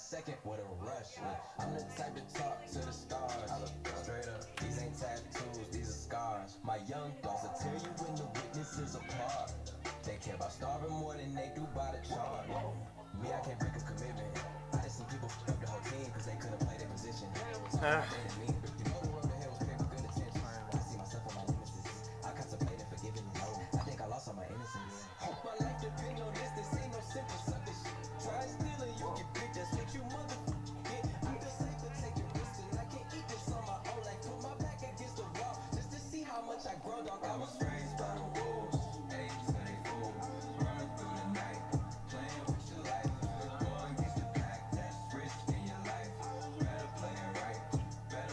Second, what a rush. I'm the type to talk to the stars. Straight up, these ain't tattoos, these are scars. My young dogs will tear you when the witnesses apart. They care about starving more than they do by the charge. Me, I can't break a commitment. I just seen people f*** up the whole team because they couldn't play their position. You know the road to hell was paved with good intentions. I see myself on my nemesis. I contemplated forgiving this. I think I lost all my innocence. My life depends on this. This ain't no simple sucker shit. Try stealing, you get big. That's what you motherfucker get. I feel safe to take a risk, and I can't eat this on my own. Like put my back against the wall just to see how much I grow. Dog, I was raised by the wolves. Age to they fools. Running through the night, playing with your life. Going against the pack. That's risk in your life. Better play it right. Better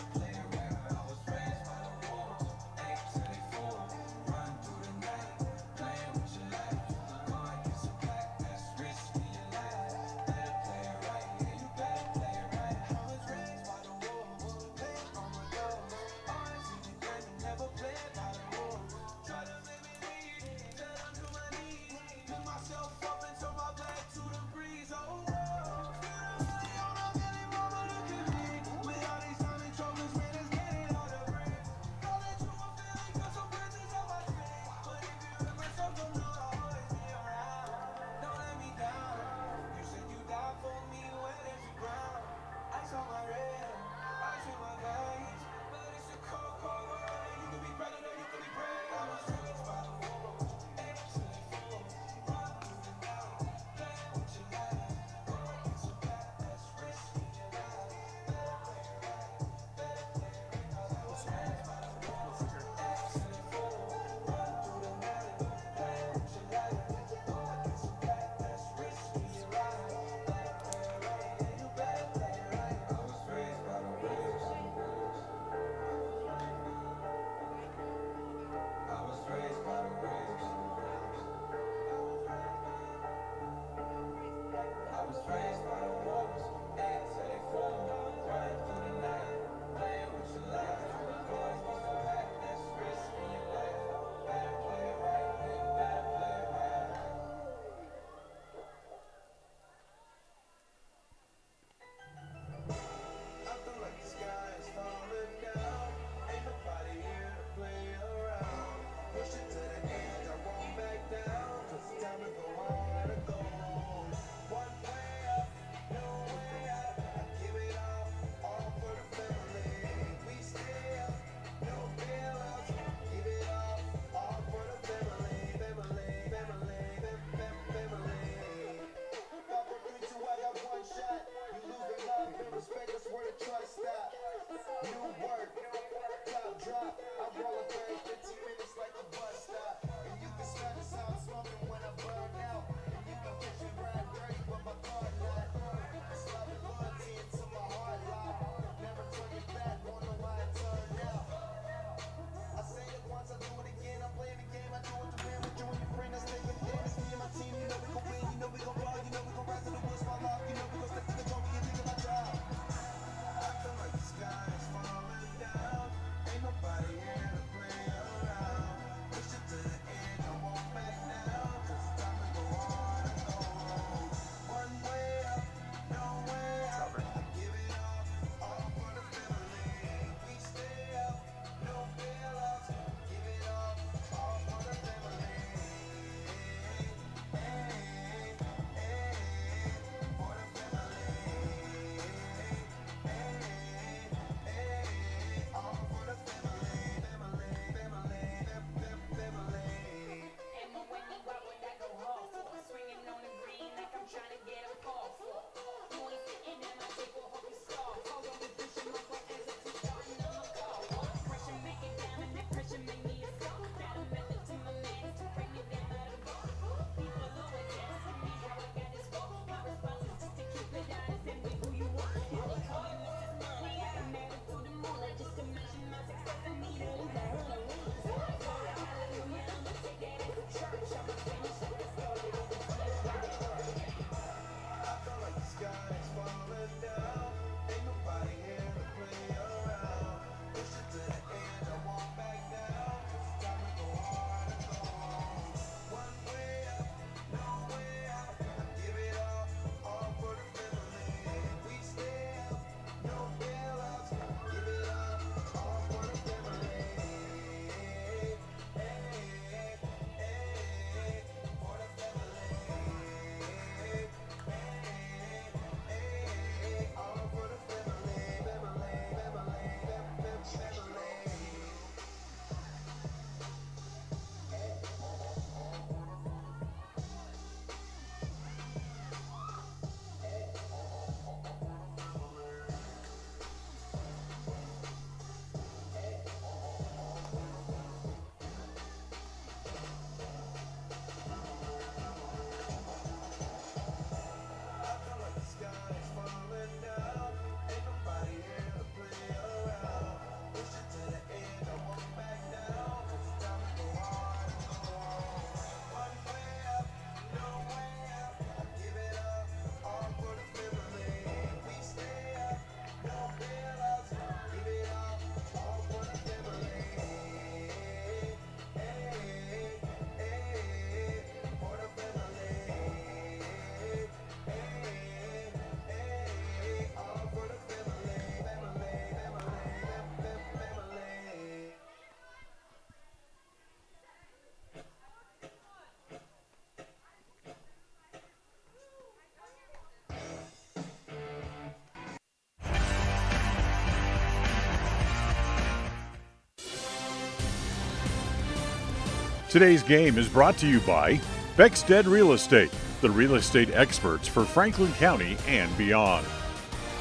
Today's game is brought to you by Beckstead Real Estate, the real estate experts for Franklin County and beyond.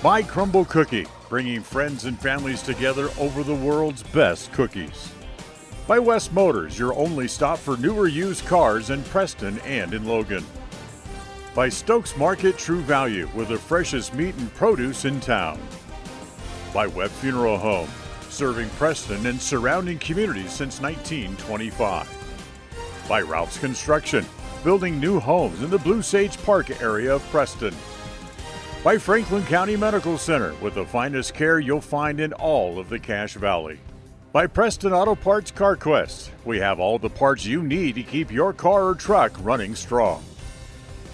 By Crumble Cookie, bringing friends and families together over the world's best cookies. By West Motors, your only stop for newer used cars in Preston and in Logan. By Stokes Market True Value, with the freshest meat and produce in town. By Webb Funeral Home, serving Preston and surrounding communities since 1925. By Ralph's Construction, building new homes in the Blue Sage Park area of Preston. By Franklin County Medical Center, with the finest care you'll find in all of the Cache Valley. By Preston Auto Parts CarQuest, we have all the parts you need to keep your car or truck running strong.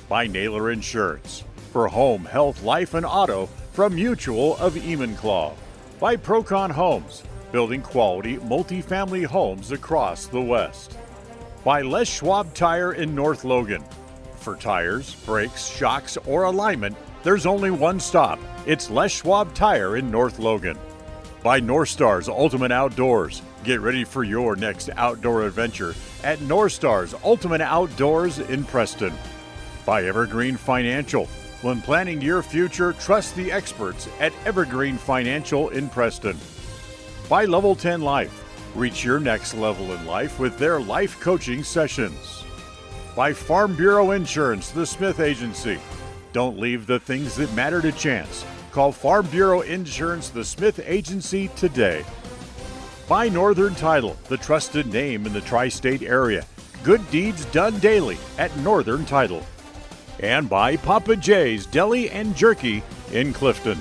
By Naylor Insurance, for home, health, life, and auto from Mutual of Enumclaw. By Procon Homes, building quality multifamily homes across the West. By Les Schwab Tire in North Logan. For tires, brakes, shocks, or alignment, there's only one stop. It's Les Schwab Tire in North Logan. By North Stars Ultimate Outdoors. Get ready for your next outdoor adventure at North Stars Ultimate Outdoors in Preston. By Evergreen Financial. When planning your future, trust the experts at Evergreen Financial in Preston. By Level 10 Life. Reach your next level in life with their life coaching sessions. By Farm Bureau Insurance, the Smith Agency. Don't leave the things that matter to chance. Call Farm Bureau Insurance, the Smith Agency today. By Northern Title, the trusted name in the tri-state area. Good deeds done daily at Northern Title. And by Papa J's Deli and Jerky in Clifton.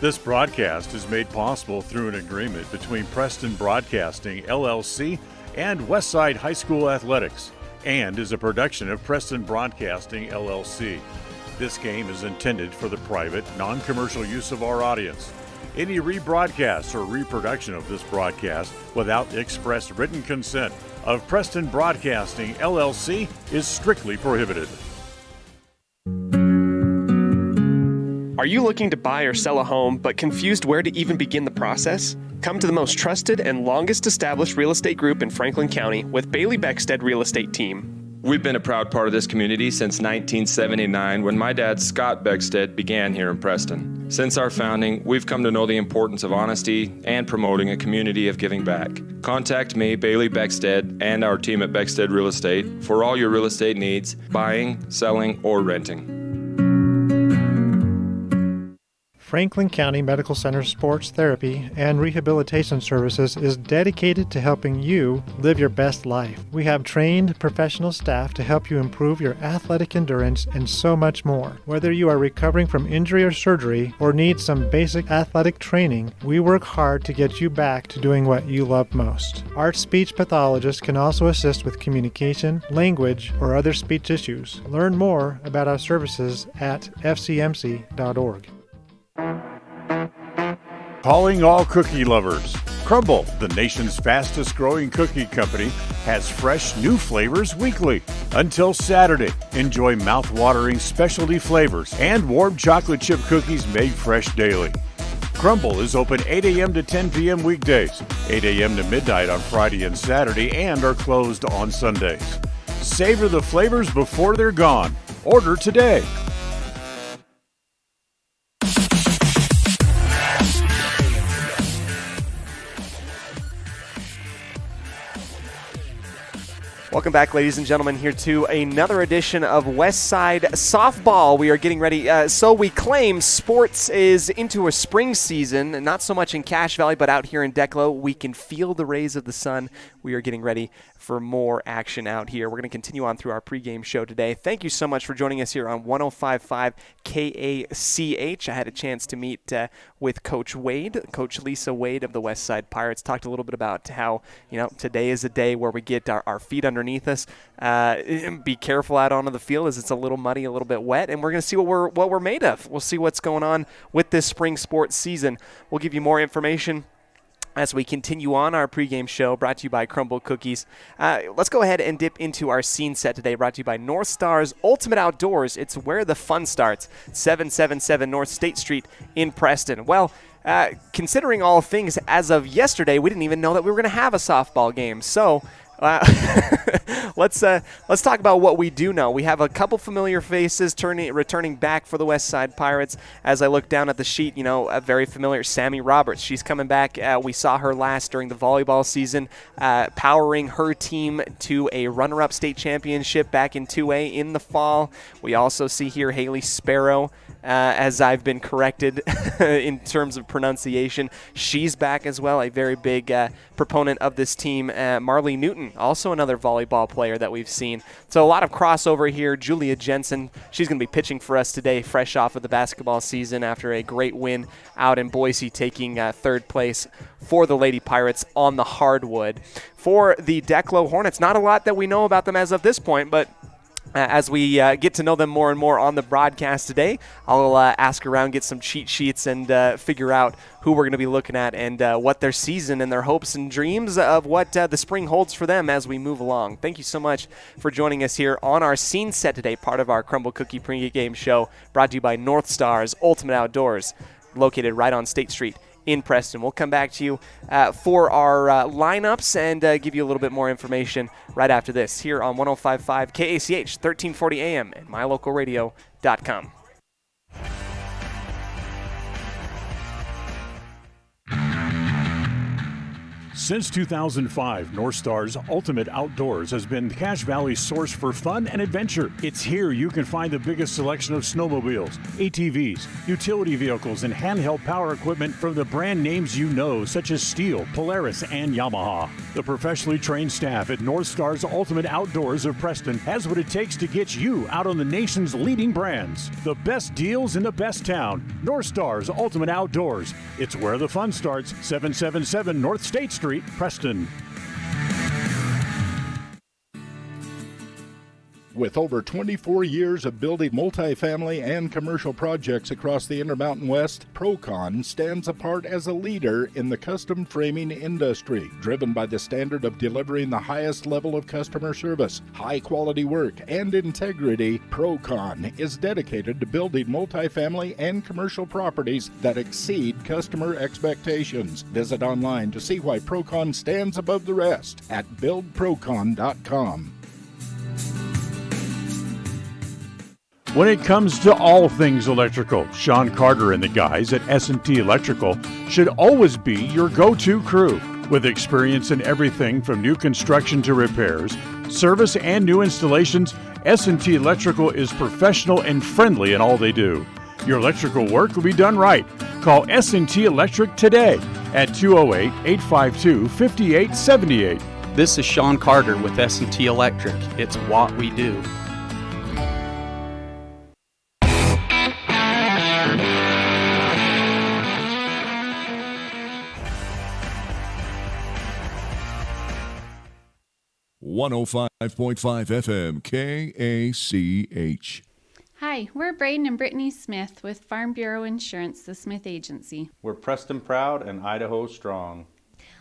This broadcast is made possible through an agreement between Preston Broadcasting, LLC, and Westside High School Athletics, and is a production of Preston Broadcasting, LLC. This game is intended for the private, non-commercial use of our audience. Any rebroadcast or reproduction of this broadcast without the express written consent of Preston Broadcasting, LLC is strictly prohibited. Are you looking to buy or sell a home but confused where to even begin the process? Come to the most trusted and longest established real estate group in Franklin County with Bailey Beckstead Real Estate Team. We've been a proud part of this community since 1979 when my dad, Scott Beckstead, began here in Preston. Since our founding, we've come to know the importance of honesty and promoting a community of giving back. Contact me, Bailey Beckstead, and our team at Beckstead Real Estate for all your real estate needs, buying, selling, or renting. Franklin County Medical Center Sports Therapy and Rehabilitation Services is dedicated to helping you live your best life. We have trained professional staff to help you improve your athletic endurance and so much more. Whether you are recovering from injury or surgery or need some basic athletic training, we work hard to get you back to doing what you love most. Our speech pathologist can also assist with communication, language, or other speech issues. Learn more about our services at fcmc.org. Calling all cookie lovers. Crumble, the nation's fastest growing cookie company, has fresh new flavors weekly. Until Saturday, enjoy mouth-watering specialty flavors and warm chocolate chip cookies made fresh daily. Crumble is open 8 a.m. to 10 p.m. weekdays, 8 a.m. to midnight on Friday and Saturday, and are closed on Sundays. Savor the flavors before they're gone. Order today. Welcome back, ladies and gentlemen, here to another edition of Westside Softball. We are getting ready. So we claim sports is into a spring season, not so much in Cache Valley, but out here in Declo. We can feel the rays of the sun. We are getting ready for more action out here. We're going to continue on through our pregame show today. Thank you so much for joining us here on 105.5 KACH. I had a chance to meet with Coach Wade, Coach Lisa Wade of the Westside Pirates. Talked a little bit about how, today is a day where we get our feet underneath us. Be careful out onto the field as it's a little muddy, a little bit wet, and we're going to see what we're made of. We'll see what's going on with this spring sports season. We'll give you more information as we continue on our pregame show, brought to you by Crumble Cookies. Let's go ahead and dip into our scene set today, brought to you by North Stars Ultimate Outdoors. It's where the fun starts, 777 North State Street in Preston. Well, considering all things as of yesterday, we didn't even know that we were going to have a softball game. So Let's talk about what we do know. We have a couple familiar faces returning back for the West Side Pirates. As I look down at the sheet, a very familiar Sammy Roberts. She's coming back. We saw her last during the volleyball season, powering her team to a runner-up state championship back in 2A in the fall. We also see here Haley Sparrow, as I've been corrected in terms of pronunciation. She's back as well, a very big proponent of this team. Marley Newton, also another volleyball player that we've seen. So a lot of crossover here. Julia Jensen, she's going to be pitching for us today, fresh off of the basketball season after a great win out in Boise, taking third place for the Lady Pirates on the hardwood. For the Declo Hornets, not a lot that we know about them as of this point, but as we get to know them more and more on the broadcast today, I'll ask around, get some cheat sheets, and figure out who we're going to be looking at and what their season and their hopes and dreams of what the spring holds for them as we move along. Thank you so much for joining us here on our scene set today, part of our Crumble Cookie pregame show, brought to you by North Stars Ultimate Outdoors, located right on State Street in Preston. We'll come back to you for our lineups and give you a little bit more information right after this here on 105.5 KACH, 1340 AM and mylocalradio.com. Since 2005, North Star's Ultimate Outdoors has been Cache Valley's source for fun and adventure. It's here you can find the biggest selection of snowmobiles, ATVs, utility vehicles, and handheld power equipment from the brand names you know, such as Steel, Polaris, and Yamaha. The professionally trained staff at North Star's Ultimate Outdoors of Preston has what it takes to get you out on the nation's leading brands. The best deals in the best town. North Star's Ultimate Outdoors. It's where the fun starts. 777 North State Street, Preston. With over 24 years of building multifamily and commercial projects across the Intermountain West, Procon stands apart as a leader in the custom framing industry, driven by the standard of delivering the highest level of customer service, high-quality work, and integrity. Procon is dedicated to building multifamily and commercial properties that exceed customer expectations. Visit online to see why Procon stands above the rest at buildprocon.com. When it comes to all things electrical, Sean Carter and the guys at S&T Electrical should always be your go-to crew. With experience in everything from new construction to repairs, service, and new installations, S&T Electrical is professional and friendly in all they do. Your electrical work will be done right. Call S&T Electric today at 208-852-5878. This is Sean Carter with S&T Electric. It's what we do. .5 FM KACH. Hi, we're Braden and Brittany Smith with Farm Bureau Insurance, the Smith Agency. We're Preston Proud and Idaho Strong.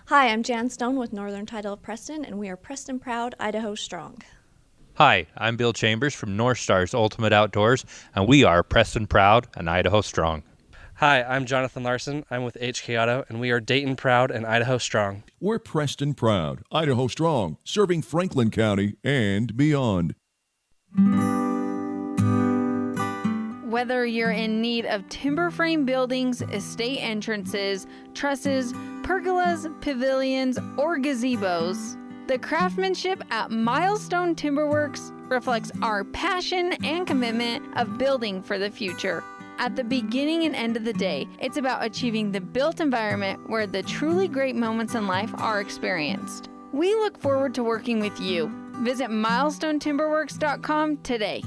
Hi, I'm Jan Stone with Northern Title of Preston, and we are Preston Proud, Idaho Strong. Hi, I'm Bill Chambers from North Stars Ultimate Outdoors, and we are Preston Proud and Idaho Strong. Hi, I'm Jonathan Larson. I'm with HK Auto, and we are Dayton Proud and Idaho Strong. We're Preston Proud, Idaho Strong, serving Franklin County and beyond. Whether you're in need of timber frame buildings, estate entrances, trusses, pergolas, pavilions, or gazebos, the craftsmanship at Milestone Timberworks reflects our passion and commitment of building for the future. At the beginning and end of the day, it's about achieving the built environment where the truly great moments in life are experienced. We look forward to working with you. Visit milestonetimberworks.com today.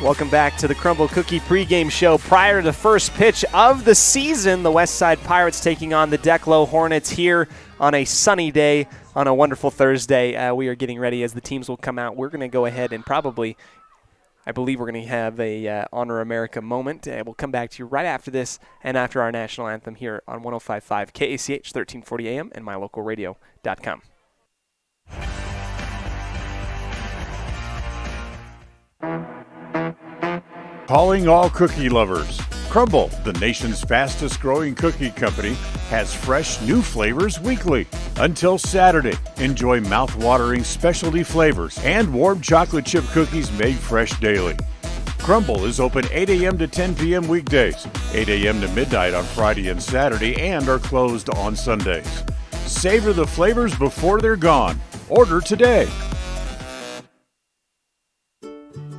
Welcome back to the Crumble Cookie pregame show. Prior to the first pitch of the season, the West Side Pirates taking on the Declo Hornets here on a sunny day on a wonderful Thursday. We are getting ready as the teams will come out. We're going to go ahead and probably, I believe we're going to have a Honor America moment. We'll come back to you right after this and after our national anthem here on 105.5 KACH, 1340 AM and mylocalradio.com. Calling all cookie lovers. Crumble, the nation's fastest growing cookie company, has fresh new flavors weekly. Until Saturday, enjoy mouth-watering specialty flavors and warm chocolate chip cookies made fresh daily. Crumble is open 8 a.m. to 10 p.m. weekdays, 8 a.m. to midnight on Friday and Saturday, and are closed on Sundays. Savor the flavors before they're gone. Order today.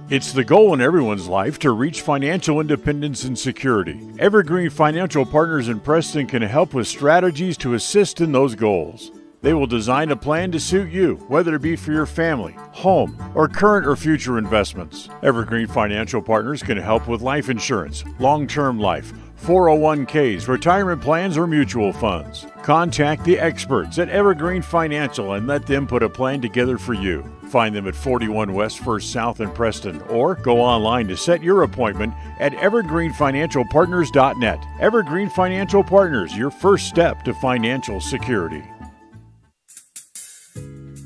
It's the goal in everyone's life to reach financial independence and security. Evergreen Financial Partners in Preston can help with strategies to assist in those goals. They will design a plan to suit you, whether it be for your family, home, or current or future investments. Evergreen Financial Partners can help with life insurance, long-term life, 401ks, retirement plans, or mutual funds. Contact the experts at Evergreen Financial and let them put a plan together for you. Find them at 41 West 1st South in Preston, or go online to set your appointment at evergreenfinancialpartners.net. Evergreen Financial Partners, your first step to financial security.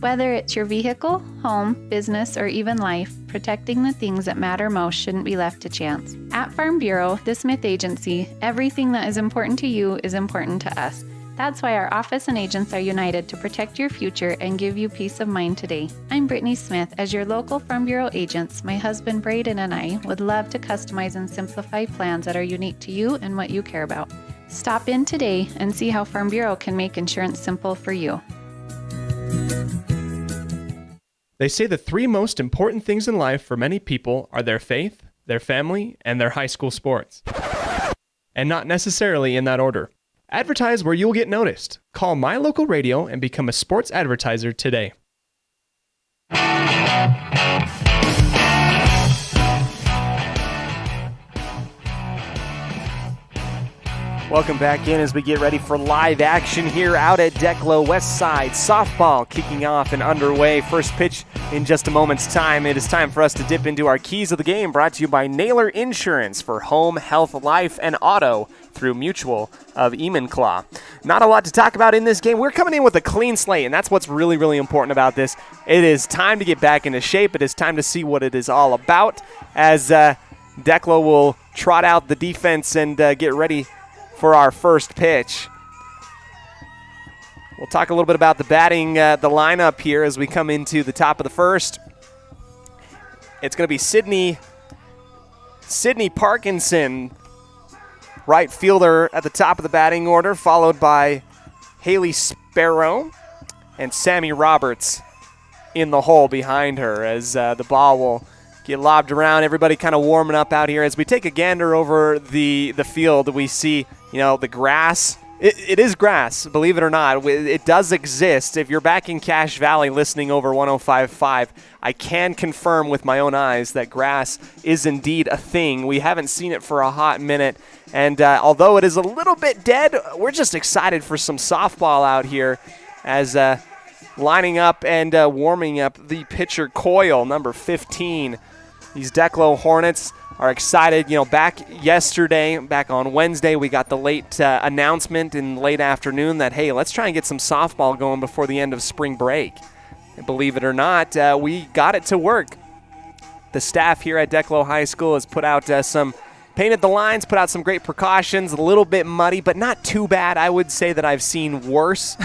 Whether it's your vehicle, home, business, or even life, protecting the things that matter most shouldn't be left to chance. At Farm Bureau, the Smith Agency, everything that is important to you is important to us. That's why our office and agents are united to protect your future and give you peace of mind today. I'm Brittany Smith. As your local Farm Bureau agents, my husband Braden and I would love to customize and simplify plans that are unique to you and what you care about. Stop in today and see how Farm Bureau can make insurance simple for you. They say the three most important things in life for many people are their faith, their family, and their high school sports. And not necessarily in that order. Advertise where you'll get noticed. Call My Local Radio and become a sports advertiser today. Welcome back in as we get ready for live action here out at Declo West Side. Softball kicking off and underway. First pitch in just a moment's time. It is time for us to dip into our keys of the game, brought to you by Naylor Insurance for home, health, life, and auto through Mutual of Enumclaw. Not a lot to talk about in this game. We're coming in with a clean slate, and that's what's really, really important about this. It is time to get back into shape. It is time to see what it is all about as Declo will trot out the defense and get ready for our first pitch. We'll talk a little bit about the batting, the lineup here as we come into the top of the first. It's going to be Sydney Parkinson, right fielder at the top of the batting order, followed by Haley Sparrow and Sammy Roberts in the hole behind her as the ball will get lobbed around. Everybody kind of warming up out here. As we take a gander over the field, we see, the grass. It is grass, believe it or not. It does exist. If you're back in Cache Valley listening over 105.5, I can confirm with my own eyes that grass is indeed a thing. We haven't seen it for a hot minute, and although it is a little bit dead, we're just excited for some softball out here as lining up and warming up the pitcher Coyle, number 15. These Declo Hornets are excited. Back on Wednesday, we got the late announcement in late afternoon that, hey, let's try and get some softball going before the end of spring break. And believe it or not, we got it to work. The staff here at Declo High School has painted the lines, put out some great precautions, a little bit muddy, but not too bad. I would say that I've seen worse.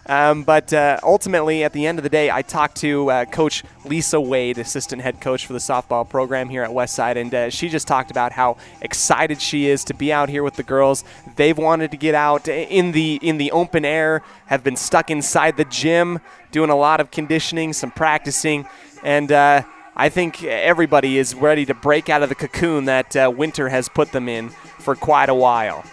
But ultimately, at the end of the day, I talked to Coach Lisa Wade, assistant head coach for the softball program here at Westside, and she just talked about how excited she is to be out here with the girls. They've wanted to get out in the open air, have been stuck inside the gym, doing a lot of conditioning, some practicing, and I think everybody is ready to break out of the cocoon that winter has put them in for quite a while.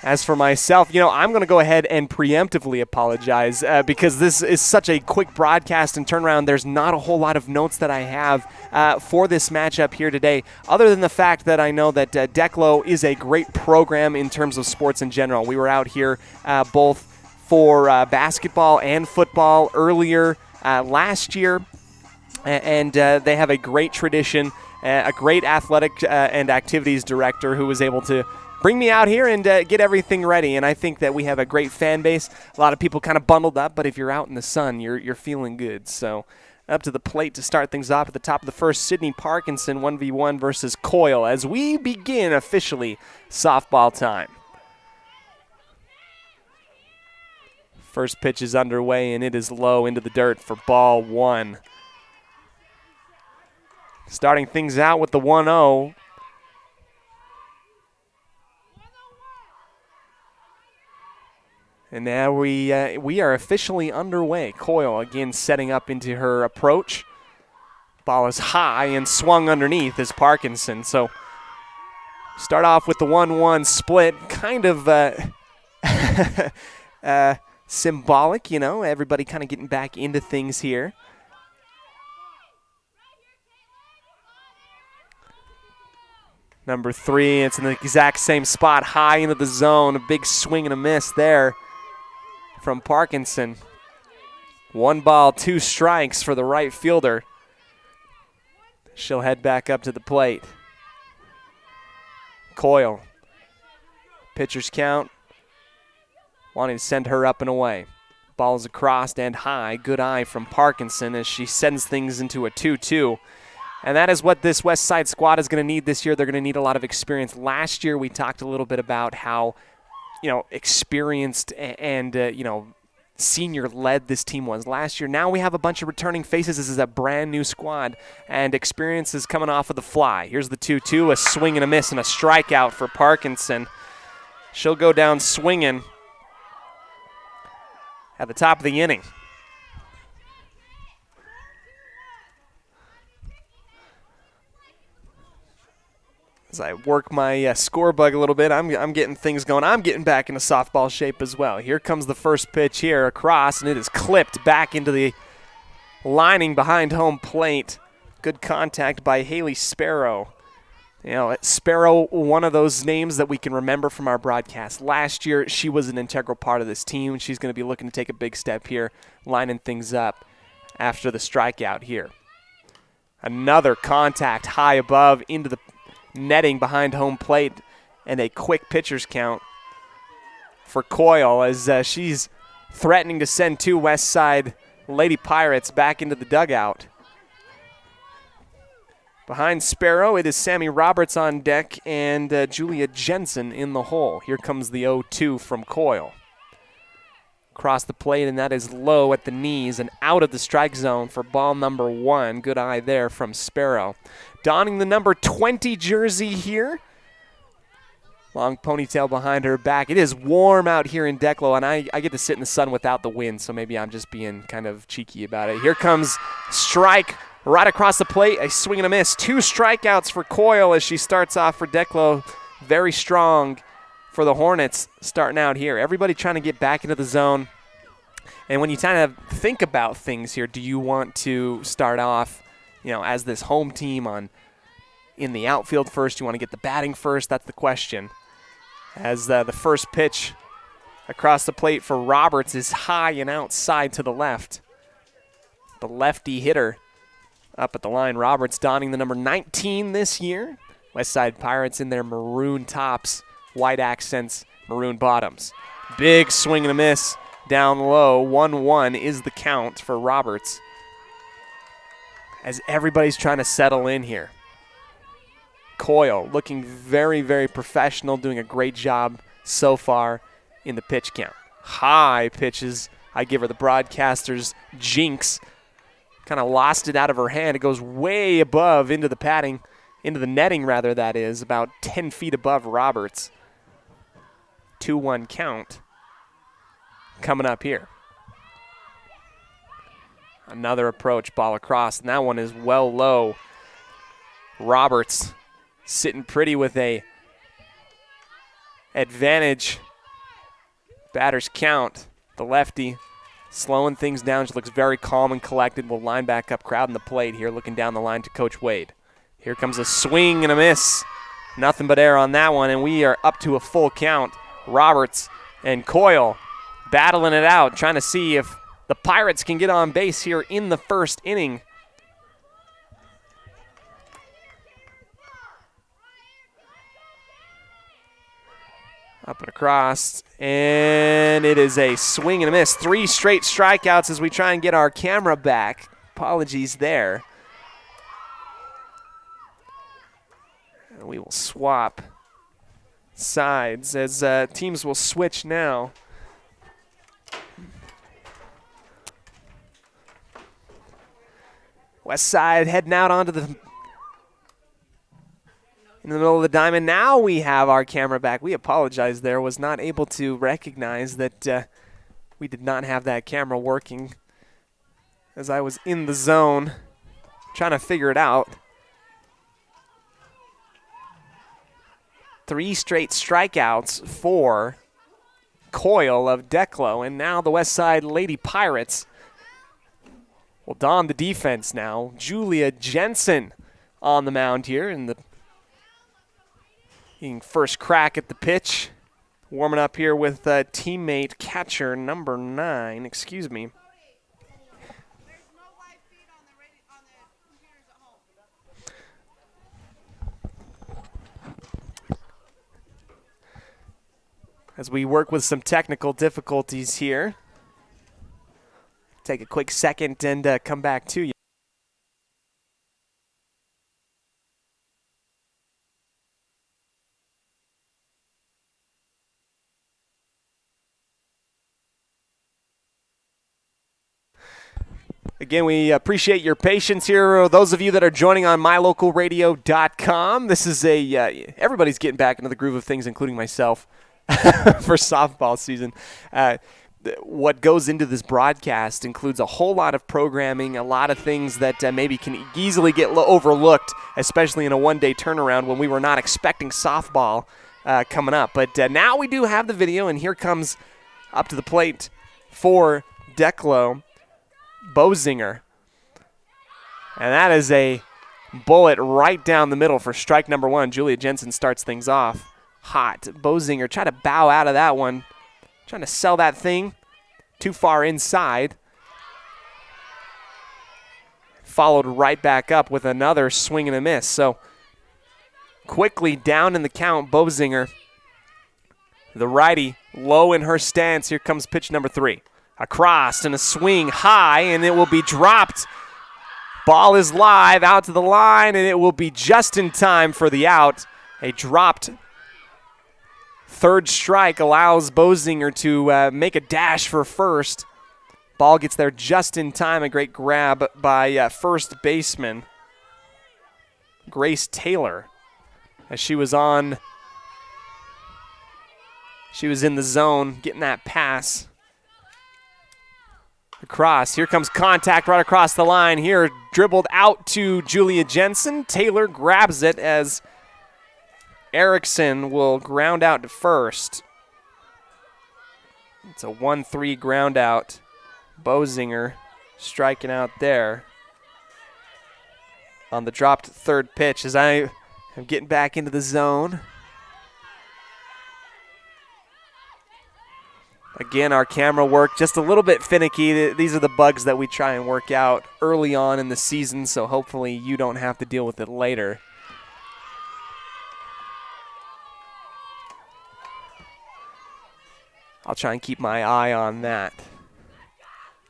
As for myself, I'm going to go ahead and preemptively apologize because this is such a quick broadcast and turnaround. There's not a whole lot of notes that I have for this matchup here today, other than the fact that I know that Declo is a great program in terms of sports in general. We were out here both for basketball and football earlier last year, and they have a great tradition, a great athletic and activities director who was able to bring me out here and get everything ready. And I think that we have a great fan base. A lot of people kind of bundled up, but if you're out in the sun, you're feeling good. So up to the plate to start things off at the top of the first. Sydney Parkinson 1v1 versus Coyle as we begin officially softball time. First pitch is underway, and it is low into the dirt for ball one. Starting things out with the 1-0. And now we are officially underway. Coyle again setting up into her approach. Ball is high and swung underneath is Parkinson. So start off with the 1-1 split. Kind of symbolic, everybody kind of getting back into things here. Number 3, it's in the exact same spot, high into the zone. A big swing and a miss there from Parkinson. 1 ball, 2 strikes for the right fielder. She'll head back up to the plate. Coyle. Pitcher's count. Wanting to send her up and away. Ball's across and high. Good eye from Parkinson as she sends things into a 2-2. And that is what this West Side squad is going to need this year. They're going to need a lot of experience. Last year we talked a little bit about how experienced and senior-led this team was last year. Now we have a bunch of returning faces. This is a brand-new squad, and experience is coming off of the fly. Here's the 2-2, a swing and a miss and a strikeout for Parkinson. She'll go down swinging at the top of the inning. As I work my score bug a little bit, I'm getting things going. I'm getting back into softball shape as well. Here comes the first pitch here across, and it is clipped back into the lining behind home plate. Good contact by Haley Sparrow. Sparrow, one of those names that we can remember from our broadcast. Last year, she was an integral part of this team. She's going to be looking to take a big step here, lining things up after the strikeout here. Another contact high above into the netting behind home plate, and a quick pitcher's count for Coyle as she's threatening to send 2 West Side Lady Pirates back into the dugout. Behind Sparrow, it is Sammy Roberts on deck and Julia Jensen in the hole. Here comes the 0-2 from Coyle. Across the plate, and that is low at the knees and out of the strike zone for ball number 1. Good eye there from Sparrow. Donning the number 20 jersey here. Long ponytail behind her back. It is warm out here in Declo, and I get to sit in the sun without the wind, so maybe I'm just being kind of cheeky about it. Here comes strike right across the plate. A swing and a miss. 2 strikeouts for Coyle as she starts off for Declo. Very strong for the Hornets starting out here. Everybody trying to get back into the zone. And when you kind of think about things here, do you want to start off as this home team in the outfield first? You want to get the batting first? That's the question. As the first pitch across the plate for Roberts is high and outside to the left. The lefty hitter up at the line. Roberts donning the number 19 this year. West Side Pirates in their maroon tops, white accents, maroon bottoms. Big swing and a miss down low. 1-1 is the count for Roberts, as everybody's trying to settle in here. Coyle looking very, very professional, doing a great job so far in the pitch count. High pitches. I give her the broadcaster's jinx. Kind of lost it out of her hand. It goes way above into the padding, into the netting rather, that is, about 10 feet above Roberts. 2-1 count coming up here. Another approach, ball across, and that one is well low. Roberts sitting pretty with a advantage. Batter's count. The lefty slowing things down. She looks very calm and collected. Will line back up, crowding the plate here, looking down the line to Coach Wade. Here comes a swing and a miss. Nothing but air on that one, and we are up to a full count. Roberts and Coyle battling it out, trying to see if the Pirates can get on base here in the first inning. Up and across, and it is a swing and a miss. 3 straight strikeouts as we try and get our camera back. apologies there. And we will swap sides as teams will switch now. West side heading out onto the in the middle of the diamond. Now we have our camera back. We apologize there. Was not able to recognize that we did not have that camera working as I was in the zone trying to figure it out. 3 straight strikeouts for Coyle of Declo, and now the West Side Lady Pirates will don the defense now. Julia Jensen on the mound here, and getting first crack at the pitch. Warming up here with teammate catcher number 9, excuse me. As we work with some technical difficulties here. Take a quick second and come back to you. Again, we appreciate your patience here. Those of you that are joining on mylocalradio.com, this is everybody's getting back into the groove of things, including myself, for softball season. What goes into this broadcast includes a whole lot of programming, a lot of things that maybe can easily get overlooked, especially in a one-day turnaround when we were not expecting softball coming up. But now we do have the video, and here comes up to the plate for Declo, Bozinger. And that is a bullet right down the middle for strike number 1. Julia Jensen starts things off hot. Bozinger try to bow out of that one. Trying to sell that thing too far inside. Followed right back up with another swing and a miss. So quickly down in the count, Bozinger. The righty low in her stance. Here comes pitch number 3. Across and a swing high, and it will be dropped. Ball is live out to the line, and it will be just in time for the out. A dropped third strike allows Bozinger to make a dash for first. Ball gets there just in time. A great grab by first baseman Grace Taylor as she was in the zone getting that pass. Across. Here comes contact right across the line. Here, dribbled out to Julia Jensen. Taylor grabs it as Erickson will ground out to first. It's a 1-3 ground out. Bozinger striking out there on the dropped third pitch as I am getting back into the zone. Again, our camera work just a little bit finicky. These are the bugs that we try and work out early on in the season, so hopefully you don't have to deal with it later. I'll try and keep my eye on that.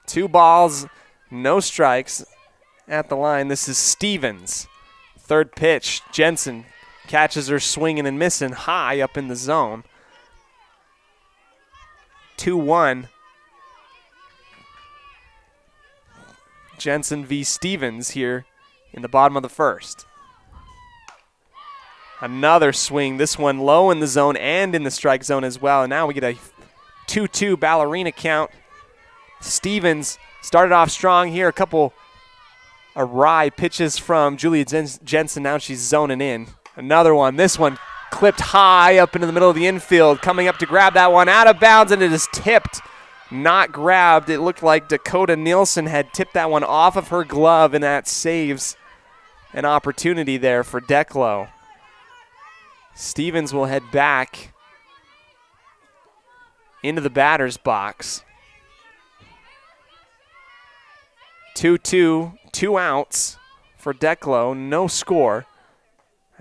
2 balls, no strikes at the line. This is Stevens. Third pitch, Jensen catches her swinging and missing high up in the zone. 2-1. Jensen v. Stevens here in the bottom of the first. Another swing, this one low in the zone and in the strike zone as well. And now we get a 2-2 ballerina count. Stevens started off strong here. A couple awry pitches from Julia Jensen. Now she's zoning in. Another one. This one clipped high up into the middle of the infield. Coming up to grab that one out of bounds, and it is tipped. Not grabbed. It looked like Dakota Nielsen had tipped that one off of her glove, and that saves an opportunity there for Declo. Stevens will head back into the batter's box. 2-2, 2 outs for Declo, no score.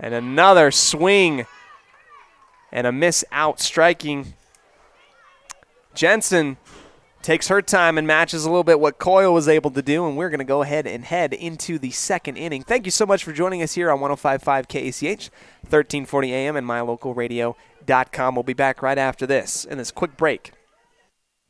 And another swing and a miss out striking Jensen takes her time and matches a little bit what Coyle was able to do, and we're going to go ahead and head into the second inning. Thank you so much for joining us here on 105.5 KACH, 1340 AM, and mylocalradio.com. We'll be back right after this in this quick break.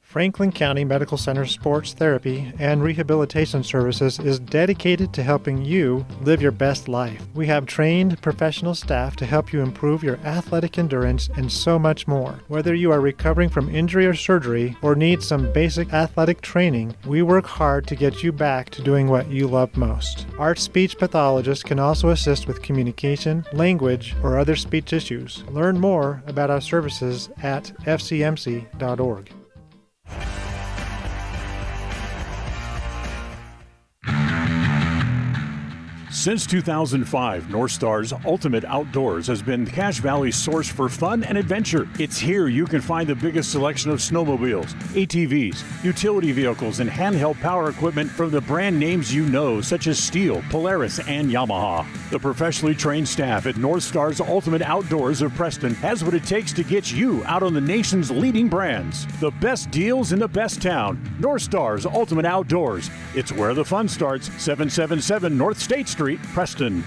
Franklin County Medical Center Sports Therapy and Rehabilitation Services is dedicated to helping you live your best life. We have trained professional staff to help you improve your athletic endurance and so much more. Whether you are recovering from injury or surgery or need some basic athletic training, we work hard to get you back to doing what you love most. Our speech pathologist can also assist with communication, language, or other speech issues. Learn more about our services at fcmc.org. Since 2005, North Star's Ultimate Outdoors has been Cache Valley's source for fun and adventure. It's here you can find the biggest selection of snowmobiles, ATVs, utility vehicles, and handheld power equipment from the brand names you know, such as Steel, Polaris, and Yamaha. The professionally trained staff at North Star's Ultimate Outdoors of Preston has what it takes to get you out on the nation's leading brands. The best deals in the best town. North Star's Ultimate Outdoors. It's where the fun starts. 777 North State Street, Preston.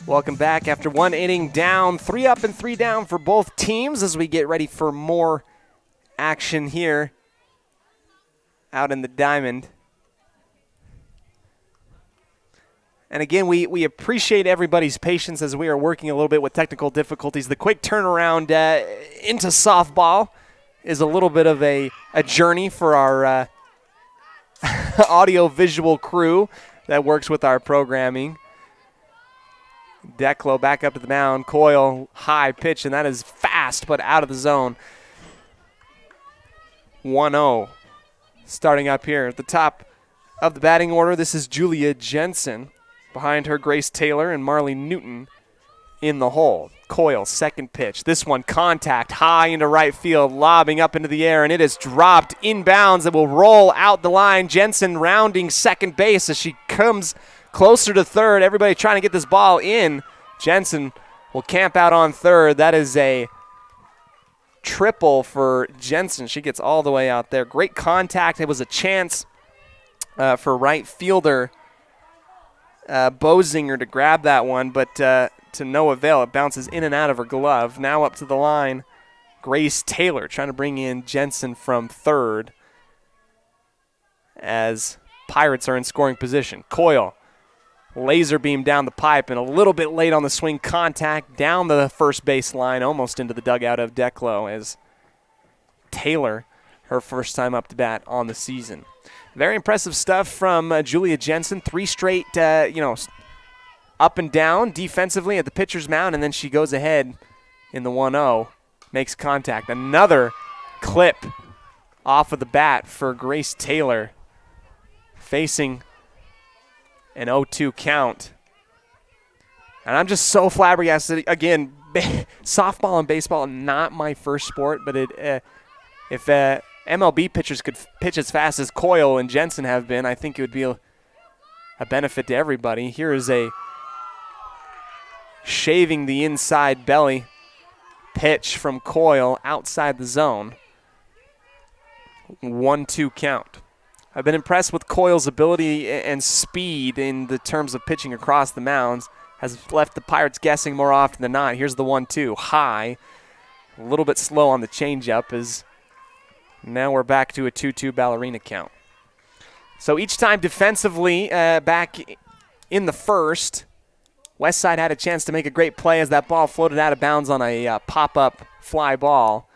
Welcome back after one inning down, 3 up and 3 down for both teams as we get ready for more action here out in the diamond. And again, we appreciate everybody's patience as we are working a little bit with technical difficulties. The quick turnaround into softball is a little bit of a journey for our audio-visual crew that works with our programming. Declo back up to the mound. Coyle, high pitch, and that is fast but out of the zone. 1-0. Starting up here at the top of the batting order, this is Julia Jensen. Behind her, Grace Taylor and Marley Newton in the hole. Coyle, second pitch. This one, contact high into right field, lobbing up into the air, and it is dropped inbounds. It will roll out the line. Jensen rounding second base as she comes closer to third. Everybody trying to get this ball in. Jensen will camp out on third. That is a triple for Jensen. She gets all the way out there. Great contact. It was a chance for right fielder Bozinger to grab that one, but to no avail. It bounces in and out of her glove. Now up to the line, Grace Taylor trying to bring in Jensen from third as Pirates are in scoring position. Coyle, laser beam down the pipe and a little bit late on the swing, contact down the first base line, almost into the dugout of Declo as Taylor, her first time up to bat on the season. Very impressive stuff from Julia Jensen. 3 straight, up and down defensively at the pitcher's mound, and then she goes ahead in the 1-0, makes contact. Another clip off of the bat for Grace Taylor, facing an 0-2 count. And I'm just so flabbergasted. Again, softball and baseball, not my first sport, but if MLB pitchers could pitch as fast as Coyle and Jensen have been, I think it would be a benefit to everybody. Here is a shaving the inside belly pitch from Coyle outside the zone. 1-2 count. I've been impressed with Coyle's ability and speed in the terms of pitching across the mounds. Has left the Pirates guessing more often than not. Here's the 1-2. High. A little bit slow on the changeup as now we're back to a 2-2 ballerina count. So each time defensively back in the first, Westside had a chance to make a great play as that ball floated out of bounds on a pop-up fly ball.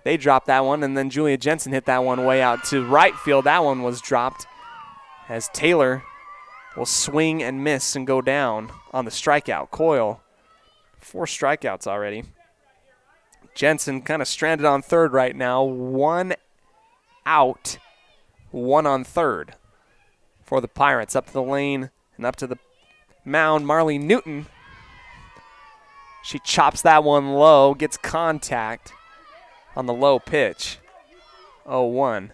They dropped that one, and then Julia Jensen hit that one way out to right field. That one was dropped as Taylor will swing and miss and go down on the strikeout. Coyle, 4 strikeouts already. Jensen kind of stranded on third right now. 1 out, 1 on third for the Pirates. Up to the lane and up to the mound, Marley Newton. She chops that one low, gets contact on the low pitch. 0-1.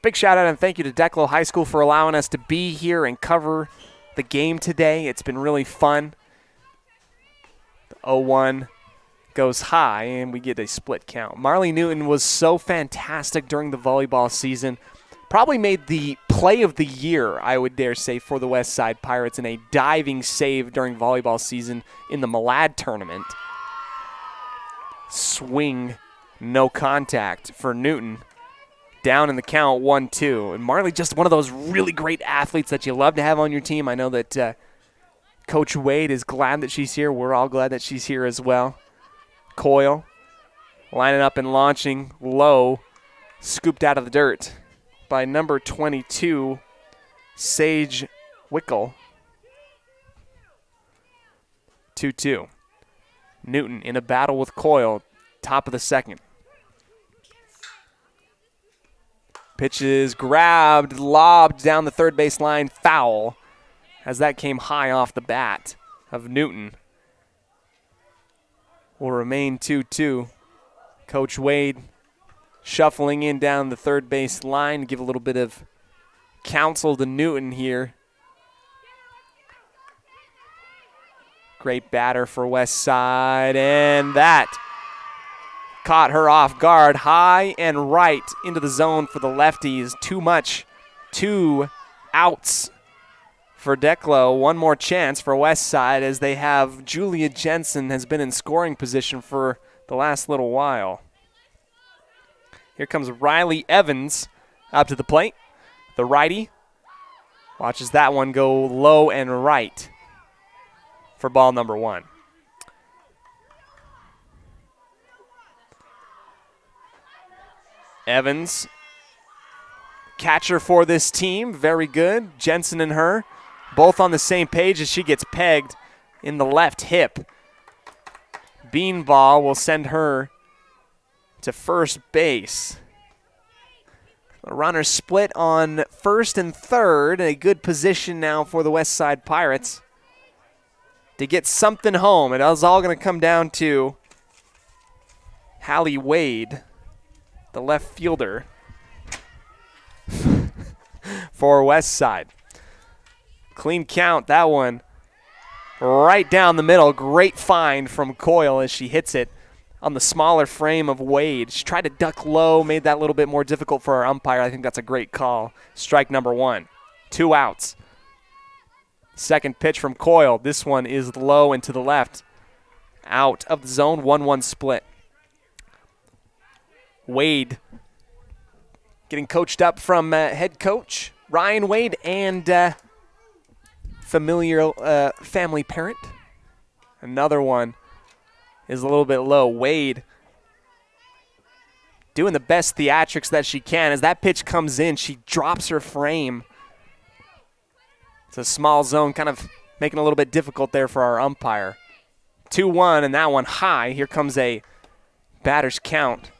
Big shout out and thank you to Declo High School for allowing us to be here and cover the game today. It's been really fun. The 0-1 goes high, and we get a split count. Marley Newton was so fantastic during the volleyball season. Probably made the play of the year, I would dare say, for the West Side Pirates in a diving save during volleyball season in the Malad tournament. Swing, no contact for Newton. Down in the count, 1-2. And Marley, just one of those really great athletes that you love to have on your team. I know that Coach Wade is glad that she's here. We're all glad that she's here as well. Coyle lining up and launching low, scooped out of the dirt by number 22, Sage Wickel. 2-2. Newton in a battle with Coyle, top of the second. Pitch is grabbed, lobbed down the third base line, foul, as that came high off the bat of Newton. Will remain 2-2. Coach Wade shuffling in down the third base line, give a little bit of counsel to Newton here. Great batter for West Side, and that caught her off guard, high and right into the zone for the lefties. Too much. 2 outs for Declo. One more chance for West Side as they have Julia Jensen has been in scoring position for the last little while. Here comes Riley Evans up to the plate. The righty watches that one go low and right for ball number 1. Evans, catcher for this team, very good. Jensen and her, both on the same page as she gets pegged in the left hip. Beanball will send her to first base. The runners split on first and third, a good position now for the West Side Pirates to get something home. It is all going to come down to Hallie Wade, the left fielder for West Side. Clean count, that one right down the middle. Great find from Coyle as she hits it on the smaller frame of Wade. She tried to duck low, made that a little bit more difficult for our umpire. I think that's a great call. Strike number 1. 2 outs. Second pitch from Coyle. This one is low and to the left. Out of the zone, 1-1 split. Wade getting coached up from head coach Ryan Wade and family parent. Another one is a little bit low. Wade doing the best theatrics that she can. As that pitch comes in, she drops her frame. It's a small zone, kind of making it a little bit difficult there for our umpire. 2-1, and that one high. Here comes a batter's count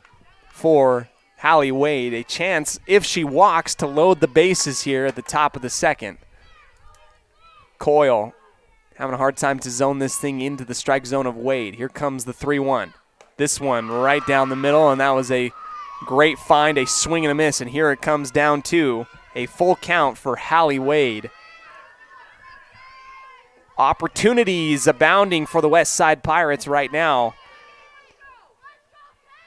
for Hallie Wade. A chance, if she walks, to load the bases here at the top of the second. Coyle having a hard time to zone this thing into the strike zone of Wade. Here comes the 3-1. This one right down the middle, and that was a great find, a swing and a miss. And here it comes down to a full count for Hallie Wade. Opportunities abounding for the West Side Pirates right now.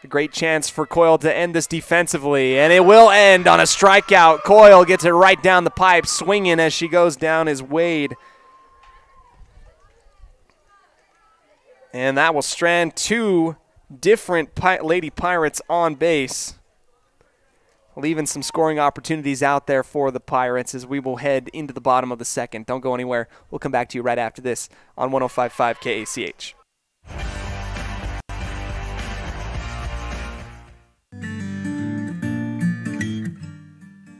A great chance for Coyle to end this defensively, and it will end on a strikeout. Coyle gets it right down the pipe, swinging as she goes down is Wade. And that will strand 2 different Lady Pirates on base, leaving some scoring opportunities out there for the Pirates as we will head into the bottom of the second. Don't go anywhere. We'll come back to you right after this on 105.5 KACH.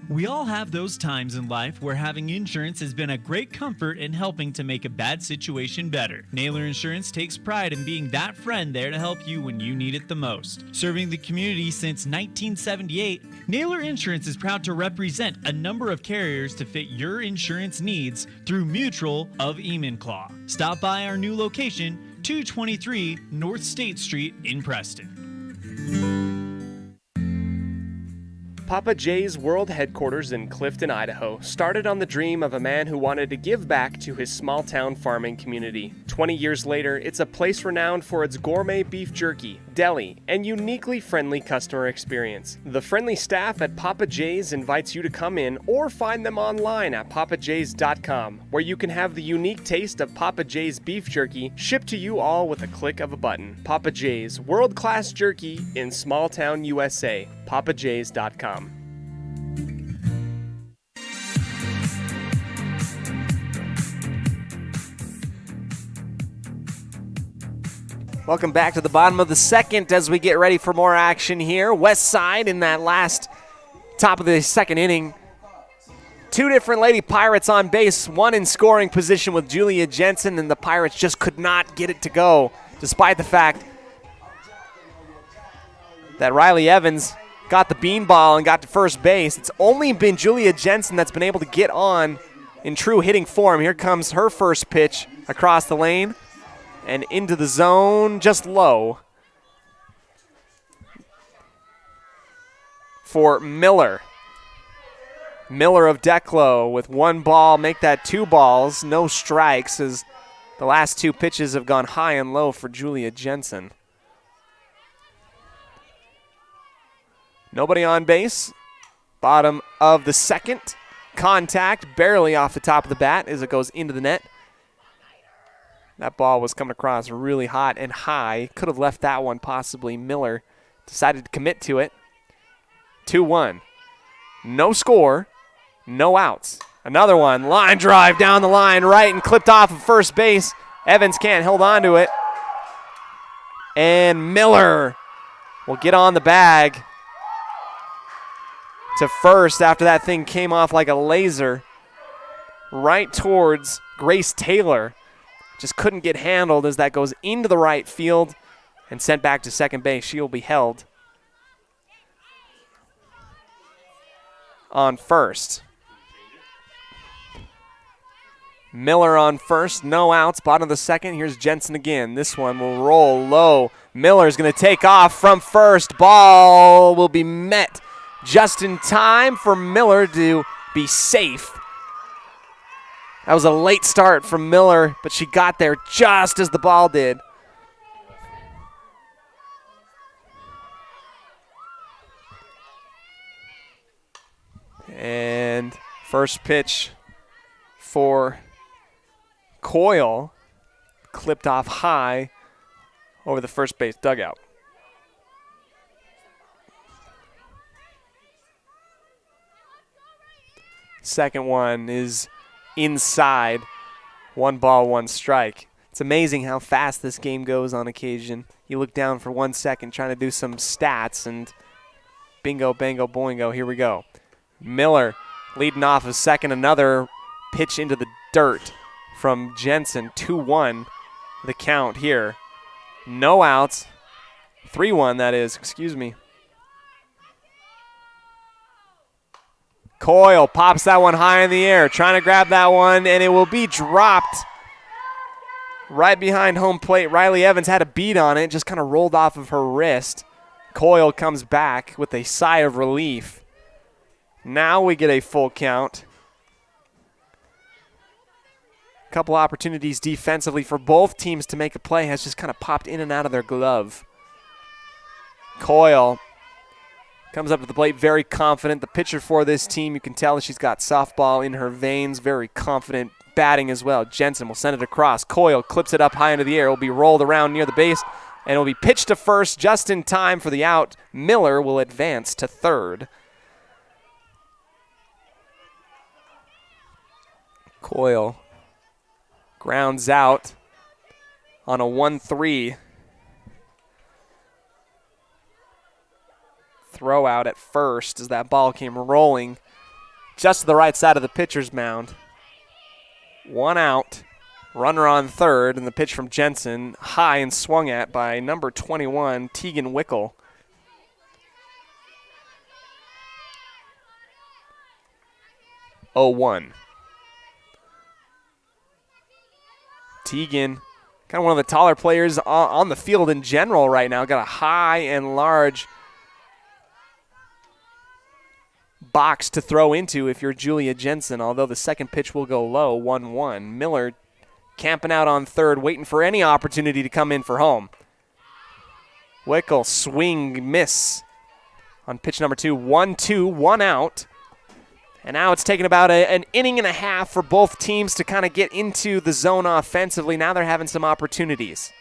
We all have those times in life where having insurance has been a great comfort in helping to make a bad situation better. Naylor Insurance takes pride in being that friend there to help you when you need it the most. Serving the community since 1978, Naylor Insurance is proud to represent a number of carriers to fit your insurance needs through Mutual of Enumclaw. Stop by our new location, 223 North State Street in Preston. Papa J's world headquarters in Clifton, Idaho, started on the dream of a man who wanted to give back to his small-town farming community. 20 years later, it's a place renowned for its gourmet beef jerky, deli, and uniquely friendly customer experience. The friendly staff at Papa J's invites you to come in or find them online at papajs.com, where you can have the unique taste of Papa J's beef jerky shipped to you all with a click of a button. Papa J's, world-class jerky in small-town USA. papajs.com. Welcome back to the bottom of the second as we get ready for more action here. West Side in that last top of the second inning. Two different Lady Pirates on base, one in scoring position with Julia Jensen, and the Pirates just could not get it to go, despite the fact that Riley Evans got the beanball and got to first base. It's only been Julia Jensen that's been able to get on in true hitting form. Here comes her first pitch across the lane and into the zone, just low for Miller. Miller of Declo with one ball, make that 2 balls, no strikes, as the last 2 pitches have gone high and low for Julia Jensen. Nobody on base. Bottom of the second. Contact barely off the top of the bat as it goes into the net. That ball was coming across really hot and high. Could have left that one possibly. Miller decided to commit to it. 2-1. No score. No outs. Another one. Line drive down the line right and clipped off of first base. Evans can't hold on to it. And Miller will get on the bag to first after that thing came off like a laser right towards Grace Taylor. Just couldn't get handled as that goes into the right field and sent back to second base. She will be held on first. Miller on first, no outs, bottom of the second. Here's Jensen again. This one will roll low. Miller's going to take off from first. Ball will be met just in time for Miller to be safe. That was a late start from Miller, but she got there just as the ball did. And first pitch for Coyle, clipped off high over the first base dugout. Second one is inside. 1 ball, 1 strike. It's amazing how fast this game goes on occasion. You look down for 1 second trying to do some stats, and bingo, bango, boingo, here we go. Miller leading off a second, another pitch into the dirt from Jensen. 2-1 the count here. No outs. 3-1 that is, excuse me. Coyle pops that one high in the air, trying to grab that one, and it will be dropped right behind home plate. Riley Evans had a beat on it, just kind of rolled off of her wrist. Coyle comes back with a sigh of relief. Now we get a full count. A couple opportunities defensively for both teams to make a play has just kind of popped in and out of their glove. Coyle comes up to the plate very confident. The pitcher for this team, you can tell that she's got softball in her veins, very confident batting as well. Jensen will send it across. Coyle clips it up high into the air. It will be rolled around near the base, and it will be pitched to first just in time for the out. Miller will advance to third. Coyle grounds out on a 1-3. Throw out at first as that ball came rolling just to the right side of the pitcher's mound. 1 out, runner on third, and the pitch from Jensen high and swung at by number 21, Tegan Wickel. (0-1). Tegan, kind of one of the taller players on the field in general right now, got a high and large box to throw into if you're Julia Jensen, although the second pitch will go low, 1-1. Miller camping out on third, waiting for any opportunity to come in for home. Wickel, swing, miss on pitch number 2. 1-2, 1 out. And now it's taken about an inning and a half for both teams to kind of get into the zone offensively. Now they're having some opportunities.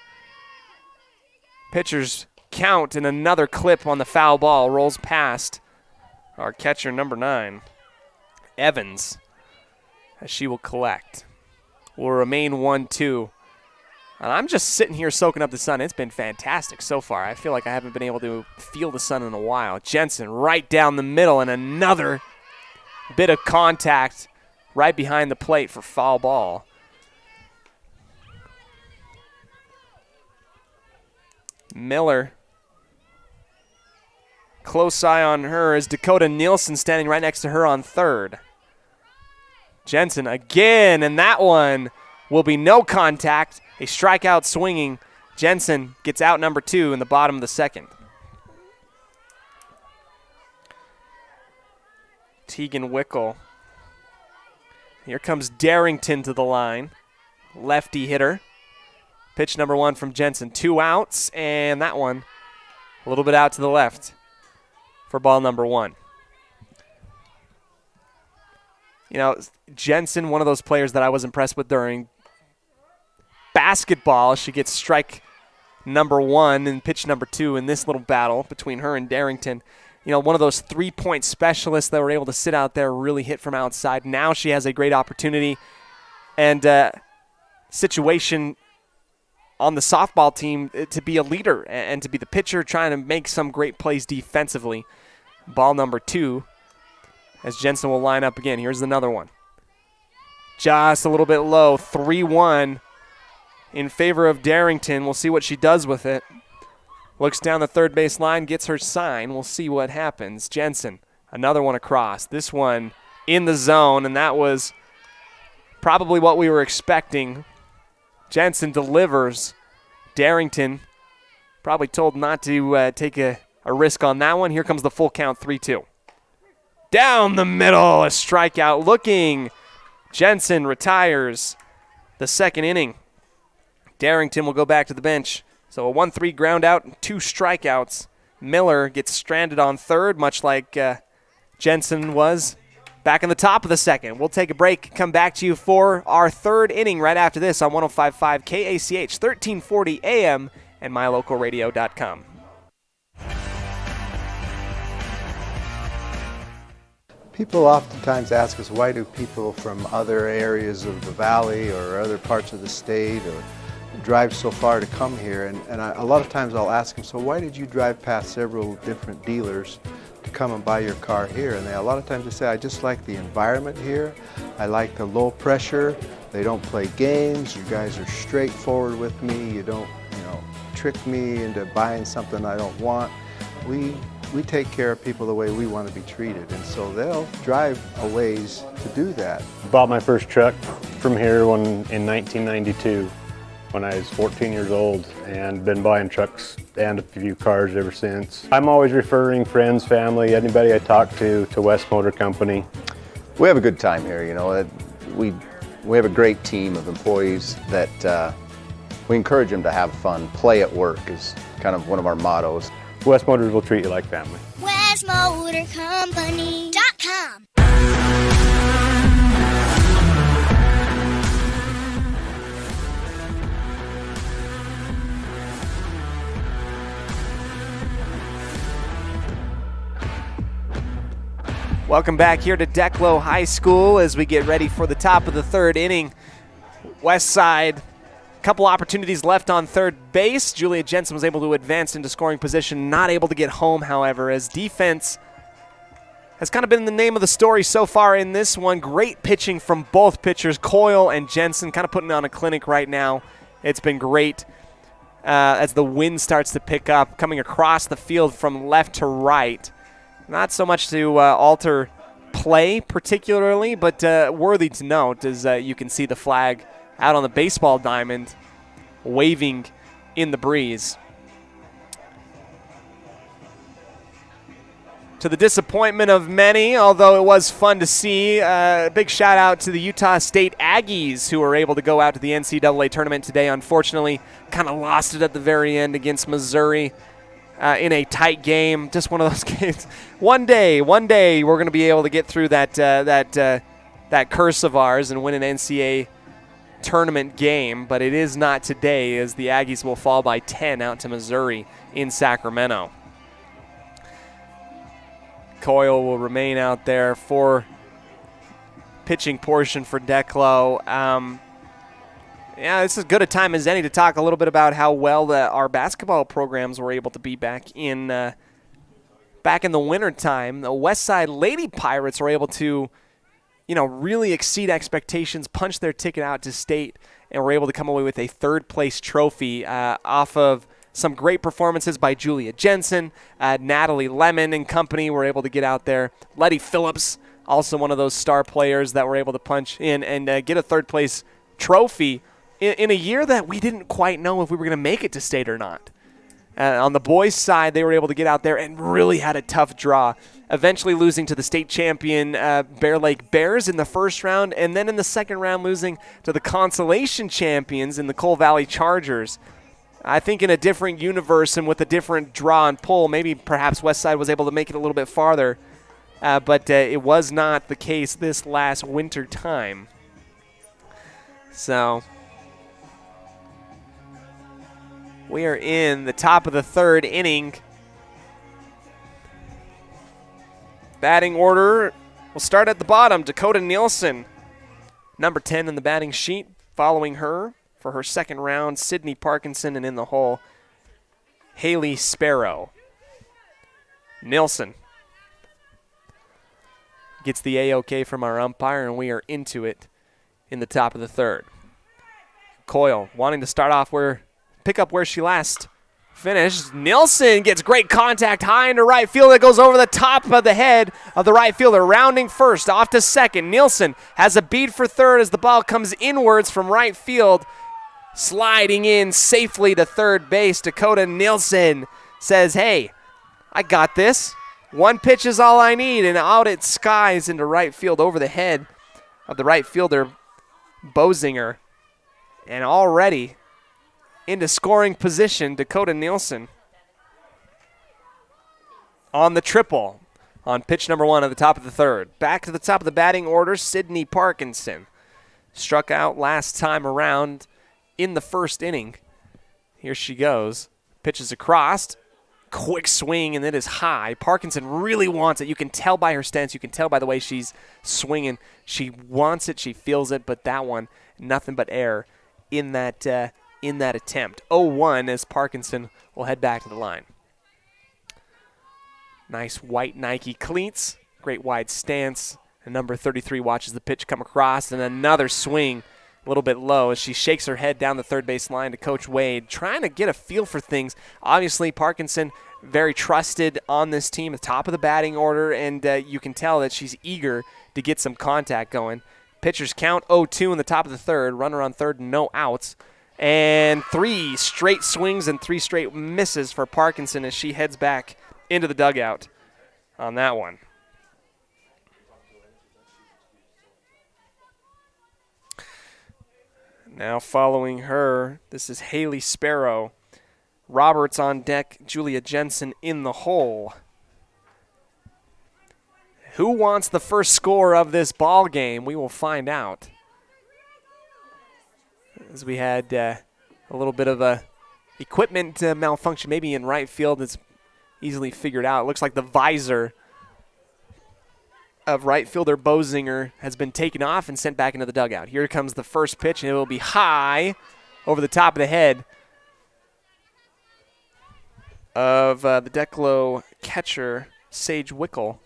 Pitchers count, and another clip on the foul ball rolls past our catcher, number 9, Evans, as she will collect. Will remain 1-2. And I'm just sitting here soaking up the sun. It's been fantastic so far. I feel like I haven't been able to feel the sun in a while. Jensen right down the middle, and another bit of contact right behind the plate for foul ball. Miller, close eye on her as Dakota Nielsen standing right next to her on third. Jensen again, and that one will be no contact. A strikeout swinging. Jensen gets out number 2 in the bottom of the second. Tegan Wickel. Here comes Darrington to the line. Lefty hitter. Pitch number 1 from Jensen. 2 outs, and that one a little bit out to the left for ball number 1. You know, Jensen, one of those players that I was impressed with during basketball. She gets strike number 1 and pitch number 2 in this little battle between her and Darrington. You know, one of those 3-point specialists that were able to sit out there, really hit from outside. Now she has a great opportunity and situation on the softball team to be a leader and to be the pitcher, trying to make some great plays defensively. Ball number 2 as Jensen will line up again. Here's another one. Just a little bit low, 3-1 in favor of Darrington. We'll see what she does with it. Looks down the third base line, gets her sign. We'll see what happens. Jensen, another one across. This one in the zone, and that was probably what we were expecting. Jensen delivers. Darrington probably told not to take a risk on that one. Here comes the full count, 3-2. Down the middle, a strikeout looking. Jensen retires the second inning. Darrington will go back to the bench. So a 1-3 ground out and 2 strikeouts. Miller gets stranded on third, much like Jensen was back in the top of the second. We'll take a break, come back to you for our third inning right after this on 105.5 KACH, 1340 AM, and mylocalradio.com. People oftentimes ask us, why do people from other areas of the valley or other parts of the state or drive so far to come here? And a lot of times I'll ask them, so why did you drive past several different dealers to come and buy your car here? And a lot of times they say, I just like the environment here. I like the low pressure. They don't play games. You guys are straightforward with me. You don't, trick me into buying something I don't want. We take care of people the way we want to be treated, and so they'll drive a ways to do that. Bought my first truck from here in 1992 when I was 14 years old, and been buying trucks and a few cars ever since. I'm always referring friends, family, anybody I talk to West Motor Company. We have a good time here, We have a great team of employees that we encourage them to have fun. Play at work is kind of one of our mottos. West Motors will treat you like family. WestMotorCompany.com. Welcome back here to Declo High School as we get ready for the top of the third inning. West Side, couple opportunities left on third base. Julia Jensen was able to advance into scoring position, not able to get home, however, as defense has kind of been the name of the story so far in this one. Great pitching from both pitchers, Coyle and Jensen, kind of putting on a clinic right now. It's been great as the wind starts to pick up, coming across the field from left to right. Not so much to alter play particularly, but worthy to note as you can see the flag out on the baseball diamond waving in the breeze. To the disappointment of many, although it was fun to see, a big shout out to the Utah State Aggies who were able to go out to the NCAA tournament today. Unfortunately, kind of lost it at the very end against Missouri in a tight game. Just one of those games. One day, we're going to be able to get through that curse of ours and win an NCAA tournament game, but it is not today, as the Aggies will fall by 10 out to Missouri in Sacramento. Coyle will remain out there for pitching portion for Declo. This is as good a time as any to talk a little bit about how well our basketball programs were able to be back in the wintertime. The Westside Lady Pirates were able to, really exceed expectations, punch their ticket out to state, and were able to come away with a third-place trophy off of some great performances by Julia Jensen. Natalie Lemon and company were able to get out there. Letty Phillips, also one of those star players that were able to punch in and get a third-place trophy in a year that we didn't quite know if we were going to make it to state or not. On the boys' side, they were able to get out there and really had a tough draw, eventually losing to the state champion Bear Lake Bears in the first round, and then in the second round losing to the consolation champions in the Coal Valley Chargers. I think in a different universe and with a different draw and pull, maybe perhaps Westside was able to make it a little bit farther, but it was not the case this last winter time. So we are in the top of the third inning. Batting order will start at the bottom. Dakota Nielsen, number 10 in the batting sheet. Following her for her second round, Sydney Parkinson, and in the hole, Haley Sparrow. Nielsen gets the A-OK from our umpire, and we are into it in the top of the third. Coyle wanting to start off pick up where she last finished. Nielsen gets great contact high into right field. It goes over the top of the head of the right fielder. Rounding first, off to second. Nielsen has a beat for third as the ball comes inwards from right field. Sliding in safely to third base, Dakota Nielsen says, hey, I got this. One pitch is all I need, and out it skies into right field over the head of the right fielder, Bozinger. And already into scoring position, Dakota Nielsen on the triple on pitch number 1 at the top of the third. Back to the top of the batting order, Sydney Parkinson. Struck out last time around in the first inning. Here she goes. Pitches across. Quick swing, and it is high. Parkinson really wants it. You can tell by her stance. You can tell by the way she's swinging. She wants it. She feels it, but that one, nothing but air in that attempt. 0-1 as Parkinson will head back to the line. Nice white Nike cleats. Great wide stance. And number 33 watches the pitch come across, and another swing a little bit low as she shakes her head down the third base line to Coach Wade, trying to get a feel for things. Obviously, Parkinson very trusted on this team, at the top of the batting order, and you can tell that she's eager to get some contact going. Pitchers count 0-2 in the top of the third, runner on third, no outs. And 3 straight swings and 3 straight misses for Parkinson as she heads back into the dugout on that one. Now following her, this is Haley Sparrow. Roberts on deck, Julia Jensen in the hole. Who wants the first score of this ball game? We will find out. As we had a little bit of a equipment malfunction, maybe in right field. It's easily figured out. It looks like the visor of right fielder Bozinger has been taken off and sent back into the dugout. Here comes the first pitch, and it will be high over the top of the head of the Declo catcher, Sage Wickle.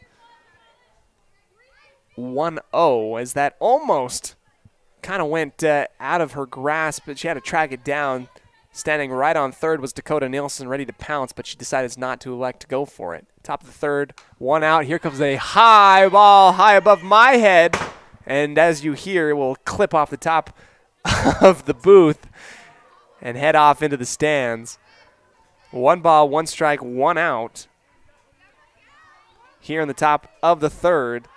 1-0 as that almost kind of went out of her grasp, but she had to track it down. Standing right on third was Dakota Nielsen, ready to pounce, but she decided not to elect to go for it. Top of the third, 1 out. Here comes a high ball, high above my head. And as you hear, it will clip off the top of the booth and head off into the stands. 1 ball, 1 strike, 1 out. here in the top of the third.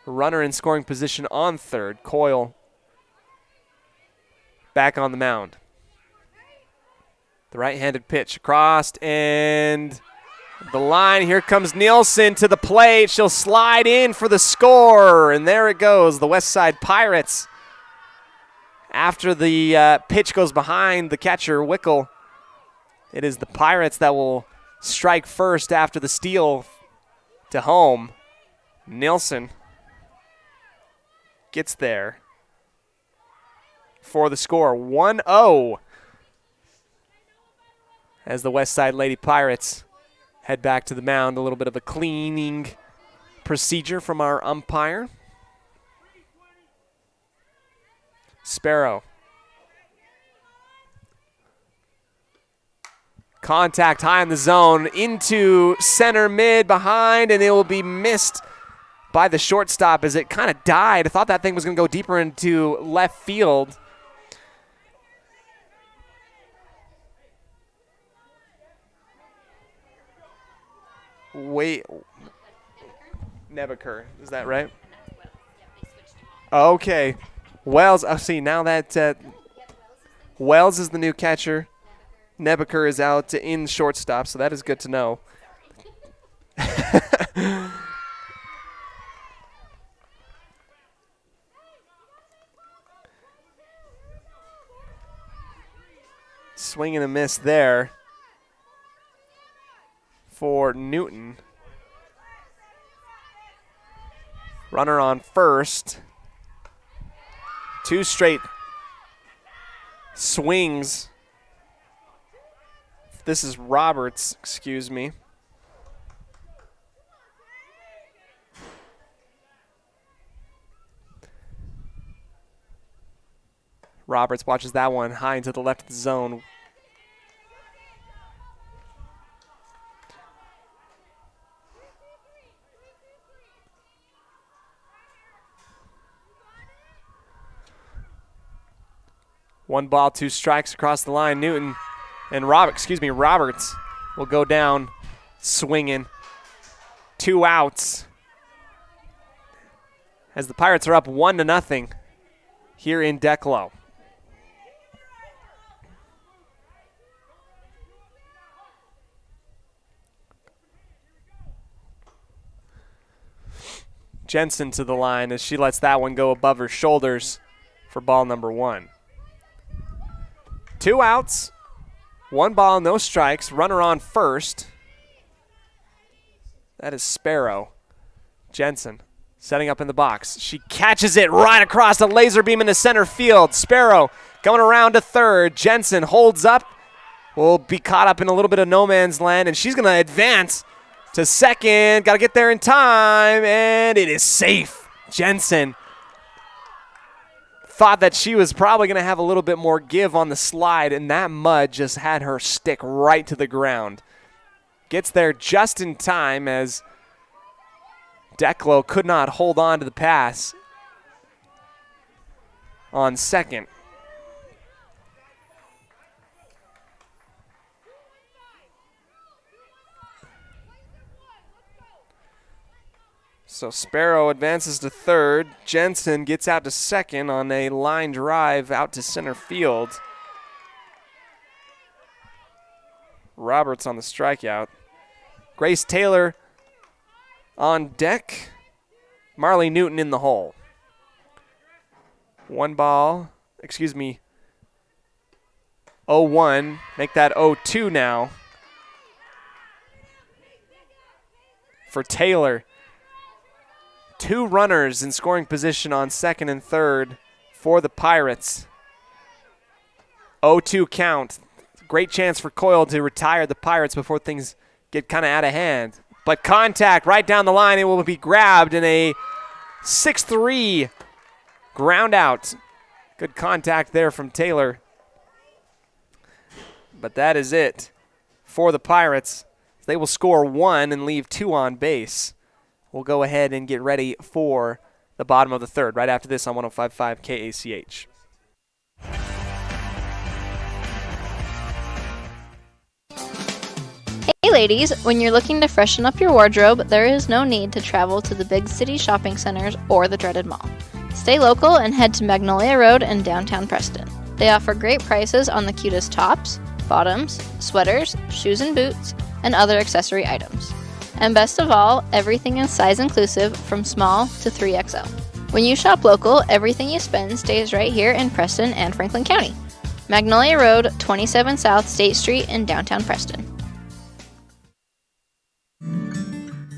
Runner in scoring position on third. Coyle back on the mound. The right-handed pitch across and the line. Here comes Nielsen to the plate. She'll slide in for the score, and there it goes. The West Side Pirates, after the pitch goes behind the catcher, Wickel, it is the Pirates that will strike first after the steal to home. Nielsen gets there for the score, 1-0. As the West Side Lady Pirates head back to the mound. A little bit of a cleaning procedure from our umpire. Sparrow. Contact high in the zone, into center mid behind, and it will be missed by the shortstop as it kind of died. I thought that thing was going to go deeper into left field. Wait, Nebaker, is that right? Okay, Wells. I see now that Wells is the new catcher. Nebaker is out in shortstop, so that is good to know. Swing and a miss there for Newton. Runner on first. Two straight swings. This is Roberts, excuse me. Roberts watches that one high into the left of the zone. One ball, two strikes across the line. Newton and Roberts will go down swinging. 2 outs as the Pirates are up 1-0 here in Declo. Jensen to the line as she lets that one go above her shoulders for ball number 1. 2 outs, 1 ball, no strikes, runner on first. That is Sparrow. Jensen setting up in the box. She catches it right across the laser beam into center field. Sparrow going around to third. Jensen holds up, will be caught up in a little bit of no man's land, and she's going to advance to second. Got to get there in time, and it is safe. Jensen thought that she was probably going to have a little bit more give on the slide, and that mud just had her stick right to the ground. Gets there just in time as Declo could not hold on to the pass on second. So Sparrow advances to third. Jensen gets out to second on a line drive out to center field. Roberts on the strikeout. Grace Taylor on deck. Marley Newton in the hole. 0-1. Make that 0-2 now for Taylor. 2 runners in scoring position on second and third for the Pirates. 0-2 count. Great chance for Coyle to retire the Pirates before things get kind of out of hand. But contact right down the line. It will be grabbed in a 6-3 ground out. Good contact there from Taylor. But that is it for the Pirates. They will score 1 and leave 2 on base. We'll go ahead and get ready for the bottom of the third right after this on 105.5 KACH. Hey ladies, when you're looking to freshen up your wardrobe, there is no need to travel to the big city shopping centers or the dreaded mall. Stay local and head to Magnolia Road in downtown Preston. They offer great prices on the cutest tops, bottoms, sweaters, shoes and boots, and other accessory items. And best of all, everything is size inclusive from small to 3XL. When you shop local, everything you spend stays right here in Preston and Franklin County. Magnolia Road, 27 South State Street in downtown Preston.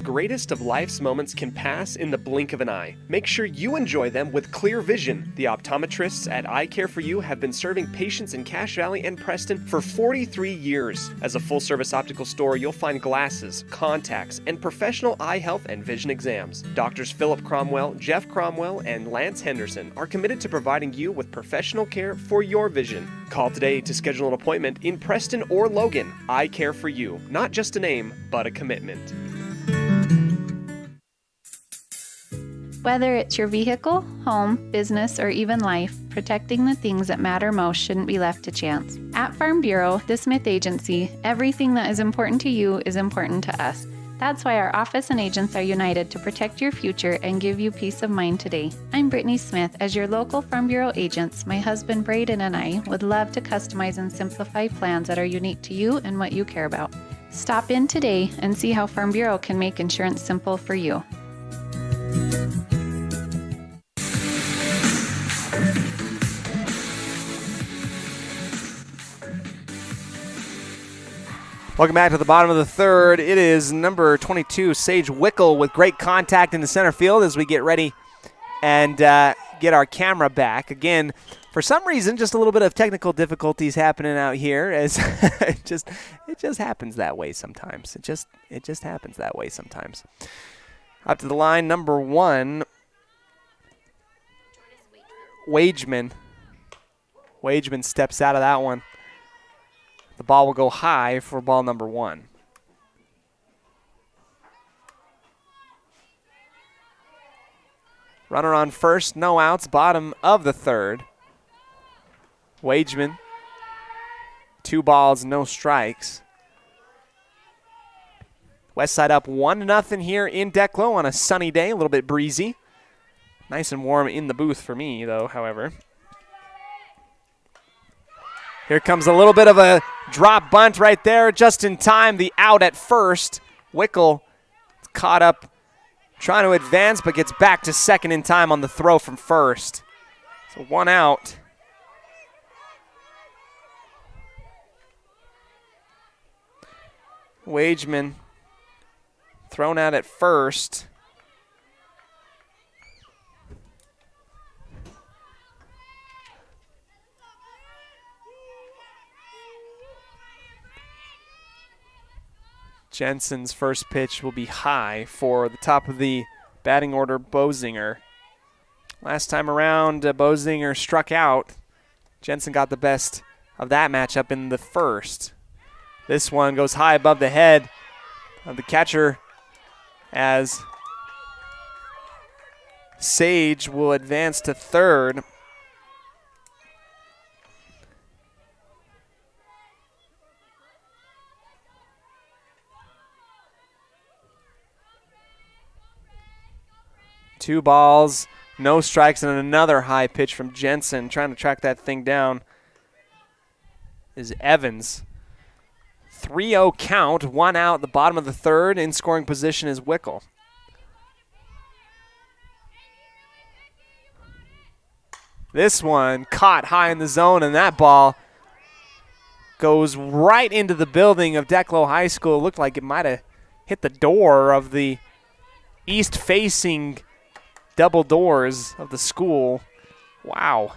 Greatest of life's moments can pass in the blink of an eye. Make sure you enjoy them with clear vision. The optometrists at Eye Care for You have been serving patients in Cache Valley and Preston for 43 years. As a full-service optical store, you'll find glasses, contacts, and professional eye health and vision exams. Doctors Philip Cromwell, Jeff Cromwell, and Lance Henderson are committed to providing you with professional care for your vision. Call today to schedule an appointment in Preston or Logan. Eye Care for You, not just a name, but a commitment. Whether it's your vehicle, home, business, or even life, protecting the things that matter most shouldn't be left to chance. At Farm Bureau, the Smith Agency, everything that is important to you is important to us. That's why our office and agents are united to protect your future and give you peace of mind today. I'm Brittany Smith. As your local Farm Bureau agents, my husband Braden and I would love to customize and simplify plans that are unique to you and what you care about. Stop in today and see how Farm Bureau can make insurance simple for you. Welcome back to the bottom of the third. It is number 22, Sage Wickel, with great contact in the center field as we get ready and get our camera back. Again, for some reason, just a little bit of technical difficulties happening out here. As it just happens that way sometimes. It just happens that way sometimes. Up to the line, number 1, Wageman. Wageman steps out of that one. The ball will go high for ball number 1. Runner on first, no outs, bottom of the third. Wageman, 2 balls, no strikes. West Side up 1-0 here in Declo on a sunny day, a little bit breezy. Nice and warm in the booth for me, though, however. Here comes a little bit of a drop bunt right there, just in time. The out at first. Wickel caught up, trying to advance, but gets back to second in time on the throw from first. So 1 out. Wageman thrown out at first. Jensen's first pitch will be high for the top of the batting order, Bozinger. Last time around, Bozinger struck out. Jensen got the best of that matchup in the first. This one goes high above the head of the catcher as Sage will advance to third. Two balls, no strikes, and another high pitch from Jensen. Trying to track that thing down is Evans. 3-0 count, 1 out at the bottom of the third. In scoring position is Wickel. This one caught high in the zone, and that ball goes right into the building of Declo High School. It looked like it might have hit the door of the east-facing double doors of the school. Wow.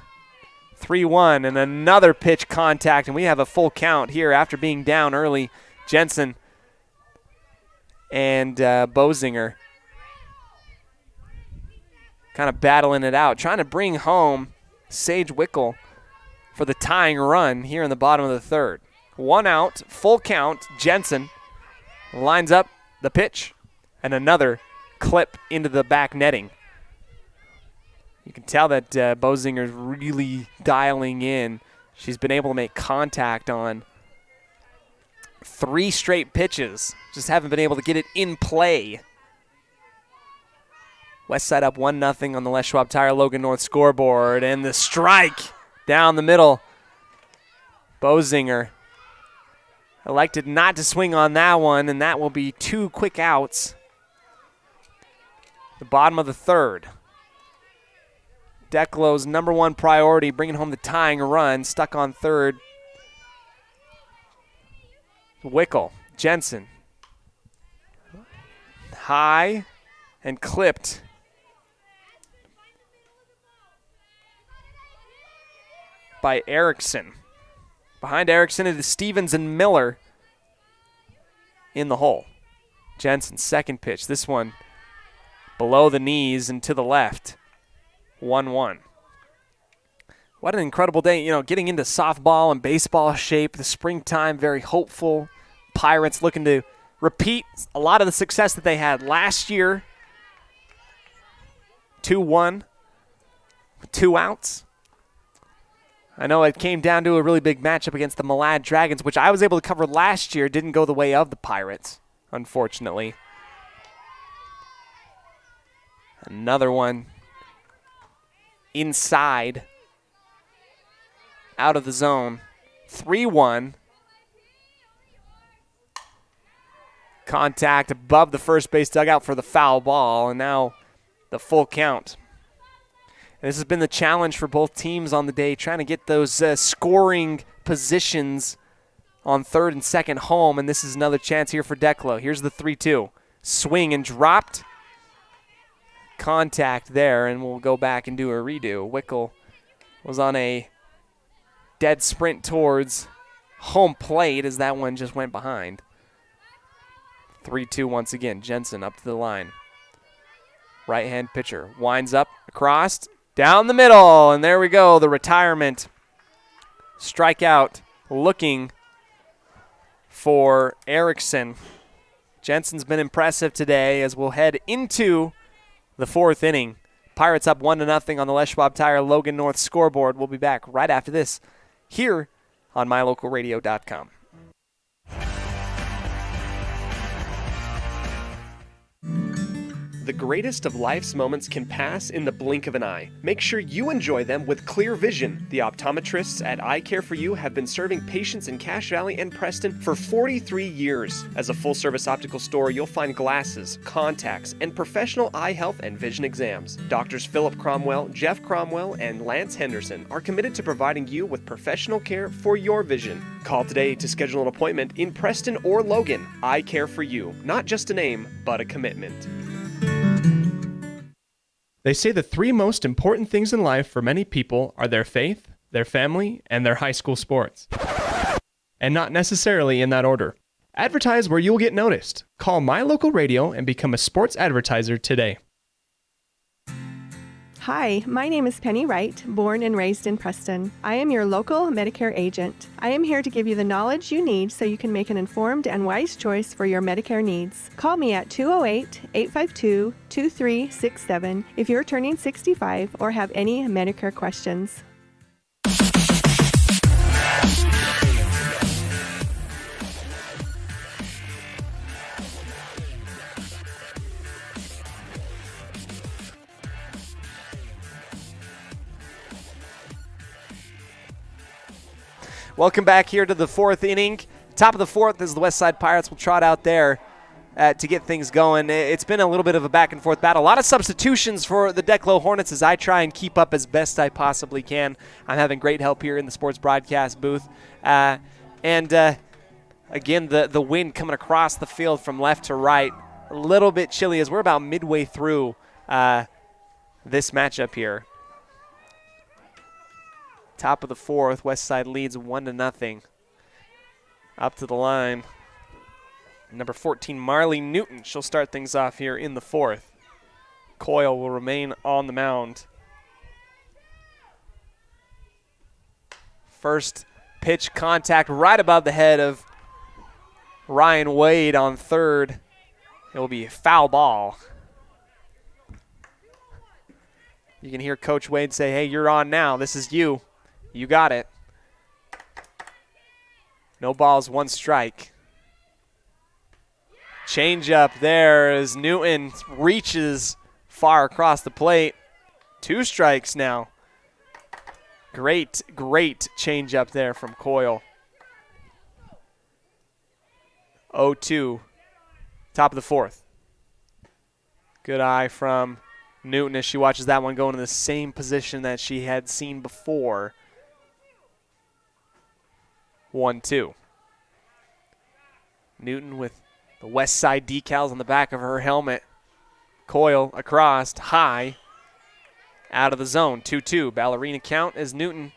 3-1 and another pitch contact, and we have a full count here after being down early. Jensen and Bozinger kind of battling it out, trying to bring home Sage Wickel for the tying run here in the bottom of the third. 1 out, full count. Jensen lines up the pitch, and another clip into the back netting. You can tell that Bozinger's really dialing in. She's been able to make contact on 3 straight pitches. Just haven't been able to get it in play. West Side up 1-0 on the Les Schwab Tire Logan North scoreboard. And the strike down the middle. Bozinger elected not to swing on that one, and that will be 2 quick outs. The bottom of the third. Declo's number 1 priority, bringing home the tying run, stuck on third. Wickel, Jensen. High and clipped. By Erickson. Behind Erickson, it is Stevens and Miller in the hole. Jensen's second pitch. This one below the knees and to the left. 1-1. What an incredible day, getting into softball and baseball shape. The springtime, very hopeful. Pirates looking to repeat a lot of the success that they had last year. 2-1 with 2 outs. I know it came down to a really big matchup against the Malad Dragons, which I was able to cover last year. Didn't go the way of the Pirates, unfortunately. Another one inside, out of the zone. 3-1. Contact above the first base dugout for the foul ball, and now the full count. And this has been the challenge for both teams on the day, trying to get those scoring positions on third and second home, and this is another chance here for Declo. Here's the 3-2. Swing and dropped. Contact there, and we'll go back and do a redo. Wickel was on a dead sprint towards home plate as that one just went behind. 3-2 once again. Jensen up to the line. Right-hand pitcher winds up across, down the middle, and there we go, the retirement. Strikeout looking for Erickson. Jensen's been impressive today as we'll head into the 4th inning. Pirates up 1-0 on the Les Schwab Tire Logan North scoreboard. We'll be back right after this here on mylocalradio.com. The greatest of life's moments can pass in the blink of an eye. Make sure you enjoy them with clear vision. The optometrists at Eye Care For You have been serving patients in Cache Valley and Preston for 43 years. As a full-service optical store, you'll find glasses, contacts, and professional eye health and vision exams. Doctors Philip Cromwell, Jeff Cromwell, and Lance Henderson are committed to providing you with professional care for your vision. Call today to schedule an appointment in Preston or Logan. Eye Care For You. Not just a name, but a commitment. They say the 3 most important things in life for many people are their faith, their family, and their high school sports. And not necessarily in that order. Advertise where you'll get noticed. Call My Local Radio and become a sports advertiser today. Hi, my name is Penny Wright, born and raised in Preston. I am your local Medicare agent. I am here to give you the knowledge you need so you can make an informed and wise choice for your Medicare needs. Call me at 208-852-2367 if you're turning 65 or have any Medicare questions. Welcome back here to the 4th inning. Top of the 4th as the West Side Pirates will trot out there to get things going. It's been a little bit of a back-and-forth battle. A lot of substitutions for the Declo Hornets as I try and keep up as best I possibly can. I'm having great help here in the sports broadcast booth. Again, the wind coming across the field from left to right. A little bit chilly as we're about midway through this matchup here. Top of the 4th, West Side leads 1-0. Up to the line, number 14, Marley Newton. She'll start things off here in the 4th. Coyle will remain on the mound. First pitch contact right above the head of Ryan Wade on third. It will be a foul ball. You can hear Coach Wade say, hey, you're on now. This is you. You got it. No balls, 1 strike. Change up there as Newton reaches far across the plate. 2 strikes now. Great change up there from Coyle. 0-2, top of the 4th. Good eye from Newton as she watches that one go into the same position that she had seen before. 1-2. Newton with the West Side decals on the back of her helmet. Coyle across, high, out of the zone. 2-2, ballerina count as Newton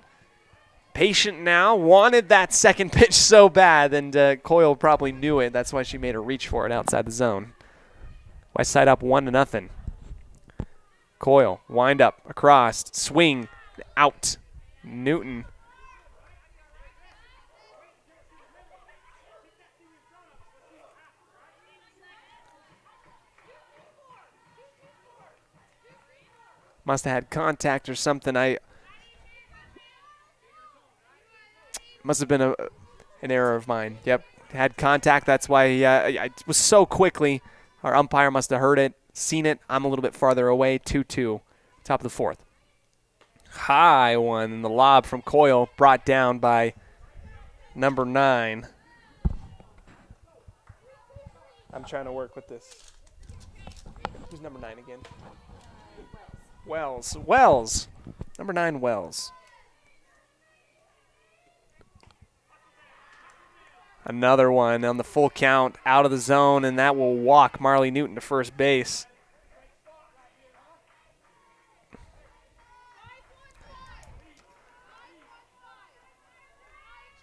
patient now, wanted that second pitch so bad, and Coyle probably knew it. That's why she made her reach for it outside the zone. West Side up 1-0. Coyle, wind up, across, swing, out. Newton. Must have had contact or something. Must have been an error of mine. Yep, had contact. That's why I was so quickly. Our umpire must have heard it, seen it. I'm a little bit farther away. 2-2, top of the 4th. High one, and the lob from Coyle brought down by number 9. I'm trying to work with this. Who's number 9 again? Wells. Number 9, Wells. Another one on the full count, out of the zone, and that will walk Marley Newton to first base.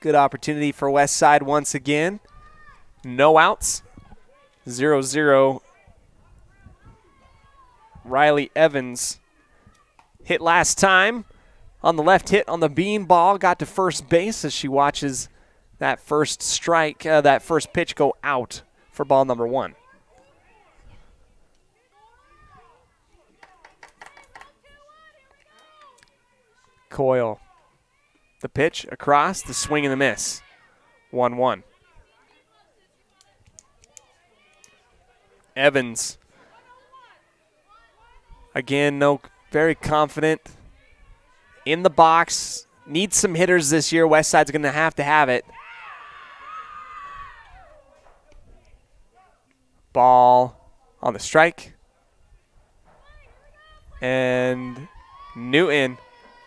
Good opportunity for West Side once again. No outs. 0-0. Riley Evans hit last time on the left hit on the bean ball, got to first base as she watches that first strike, that first pitch go out for ball number 1. Coyle. The pitch across, the swing and the miss. 1-1. Evans. Again, very confident in the box. Needs some hitters this year. West Side's going to have it. Ball on the strike. And Newton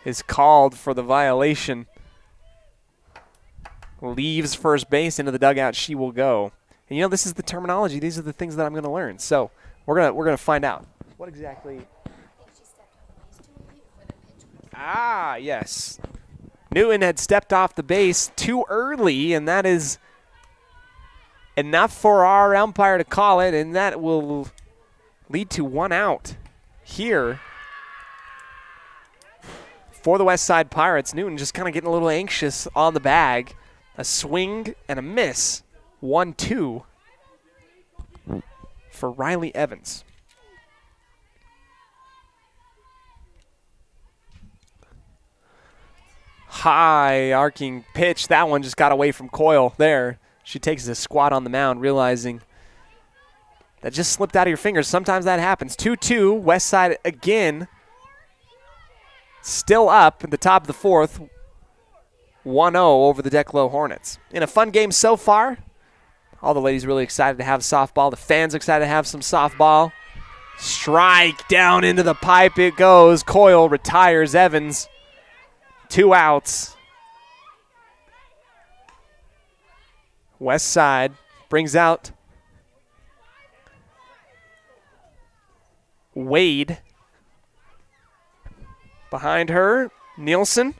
is called for the violation. Leaves first base, into the dugout she will go. And this is the terminology. These are the things that I'm going to learn. So we're gonna find out. What exactly? Yes. Newton had stepped off the base too early, and that is enough for our umpire to call it, and that will lead to 1 out here for the West Side Pirates. Newton just kind of getting a little anxious on the bag. A swing and a miss. 1-2 for Riley Evans. High arcing pitch. That one just got away from Coyle there. She takes a squat on the mound, realizing that just slipped out of your fingers. Sometimes that happens. 2-2, West Side again. Still up at the top of the 4th. 1-0 over the Declo Hornets. In a fun game so far. All the ladies really excited to have softball. The fans excited to have some softball. Strike down into the pipe it goes. Coyle retires Evans. 2 outs. West Side brings out Wade. Behind her, Nielsen.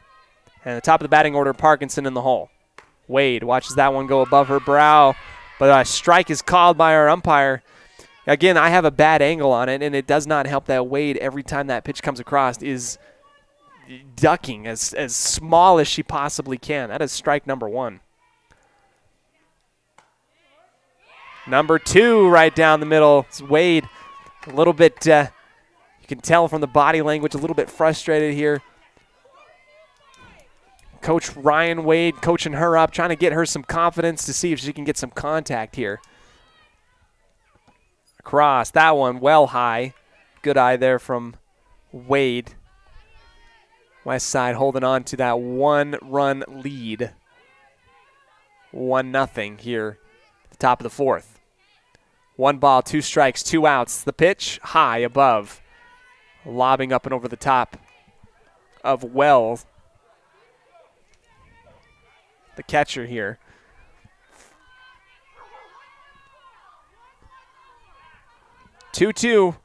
And the top of the batting order, Parkinson in the hole. Wade watches that one go above her brow, but a strike is called by our umpire. Again, I have a bad angle on it, and it does not help that Wade, every time that pitch comes across, is ducking as small as she possibly can. That is strike number 1. Number 2 right down the middle. It's Wade a little bit, you can tell from the body language, a little bit frustrated here. Coach Ryan Wade coaching her up, trying to get her some confidence to see if she can get some contact here. Across. That one well high. Good eye there from Wade. West Side holding on to that 1-run lead. 1-0 here at the top of the fourth. 1 ball, 2 strikes, 2 outs. The pitch high above. Lobbing up and over the top of Wells, the catcher here. Two-two.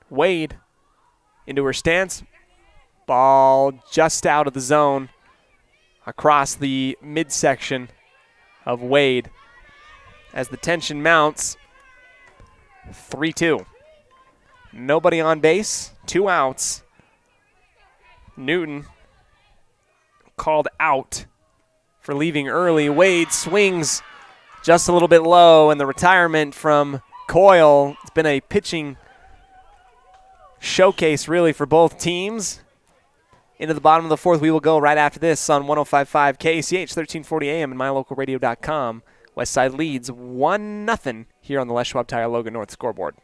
Wade into her stance. Ball just out of the zone across the midsection of Wade. As the tension mounts, 3-2. Nobody on base, 2 outs. Newton called out for leaving early. Wade swings just a little bit low, and the retirement from Coyle. It's been a pitching showcase really for both teams. Into the bottom of the fourth, we will go right after this on 105.5 KACH, 1340 AM and mylocalradio.com. Westside leads 1-0 here on the Les Schwab Tire Logan North scoreboard.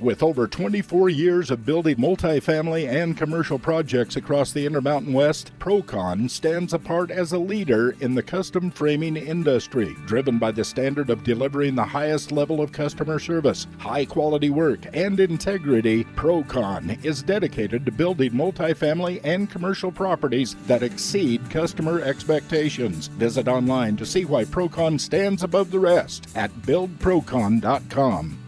With over 24 years of building multifamily and commercial projects across the Intermountain West, Procon stands apart as a leader in the custom framing industry, driven by the standard of delivering the highest level of customer service, high-quality work, and integrity. Procon is dedicated to building multifamily and commercial properties that exceed customer expectations. Visit online to see why Procon stands above the rest at buildprocon.com.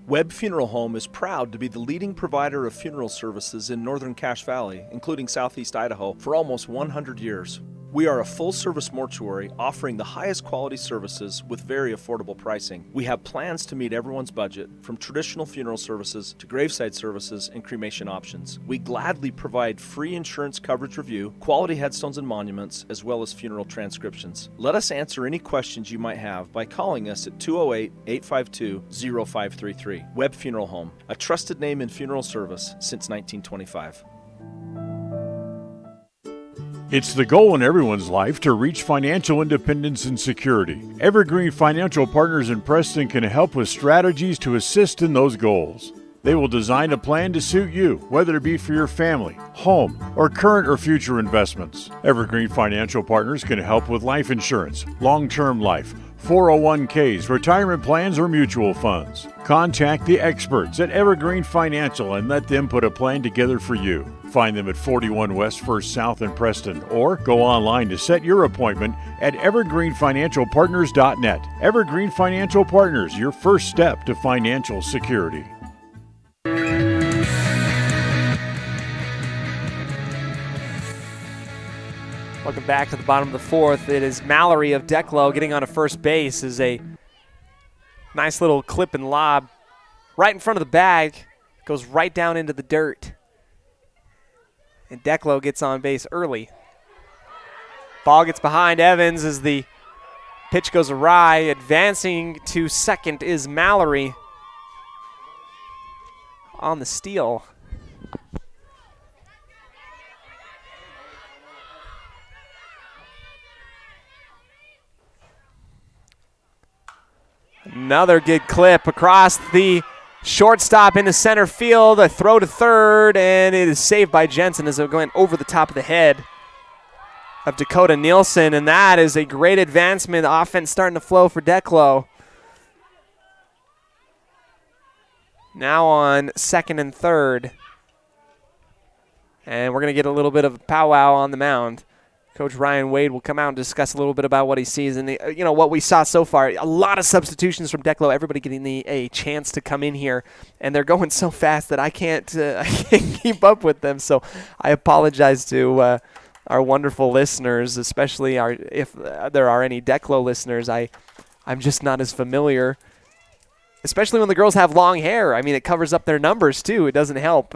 Webb Funeral Home is proud to be the leading provider of funeral services in northern Cache Valley, including southeast Idaho, for almost 100 years. We are a full-service mortuary offering the highest quality services with very affordable pricing. We have plans to meet everyone's budget, from traditional funeral services to graveside services and cremation options. We gladly provide free insurance coverage review, quality headstones and monuments, as well as funeral transcriptions. Let us answer any questions you might have by calling us at 208-852-0533. Webb Funeral Home, a trusted name in funeral service since 1925. It's the goal in everyone's life to reach financial independence and security. Evergreen Financial Partners in Preston can help with strategies to assist in those goals. They will design a plan to suit you, whether it be for your family, home, or current or future investments. Evergreen Financial Partners can help with life insurance, long-term life, 401ks, retirement plans, or mutual funds. Contact the experts at Evergreen Financial and let them put a plan together for you. Find them at 41 West 1st South in Preston, or go online to set your appointment at evergreenfinancialpartners.net. Evergreen Financial Partners, your first step to financial security. Welcome back to the bottom of the fourth. It is Mallory of Declo getting on a first base. Is a nice little clip and lob right in front of the bag. Goes right down into the dirt. And Declo gets on base early. Ball gets behind Evans as the pitch goes awry. Advancing to second is Mallory on the steal. Another good clip across the shortstop into center field. A throw to third, and it is saved by Jensen as it went over the top of the head of Dakota Nielsen, and that is a great advancement. Offense starting to flow for Declo. Now on second and third. And we're going to get a little bit of a powwow on the mound. Coach Ryan Wade will come out and discuss a little bit about what he sees and what we saw so far. A lot of substitutions from Declo. Everybody getting a chance to come in here, and they're going so fast that I can't keep up with them. So I apologize to our wonderful listeners, especially if there are any Declo listeners. I'm just not as familiar, especially when the girls have long hair. I mean, it covers up their numbers too. It doesn't help.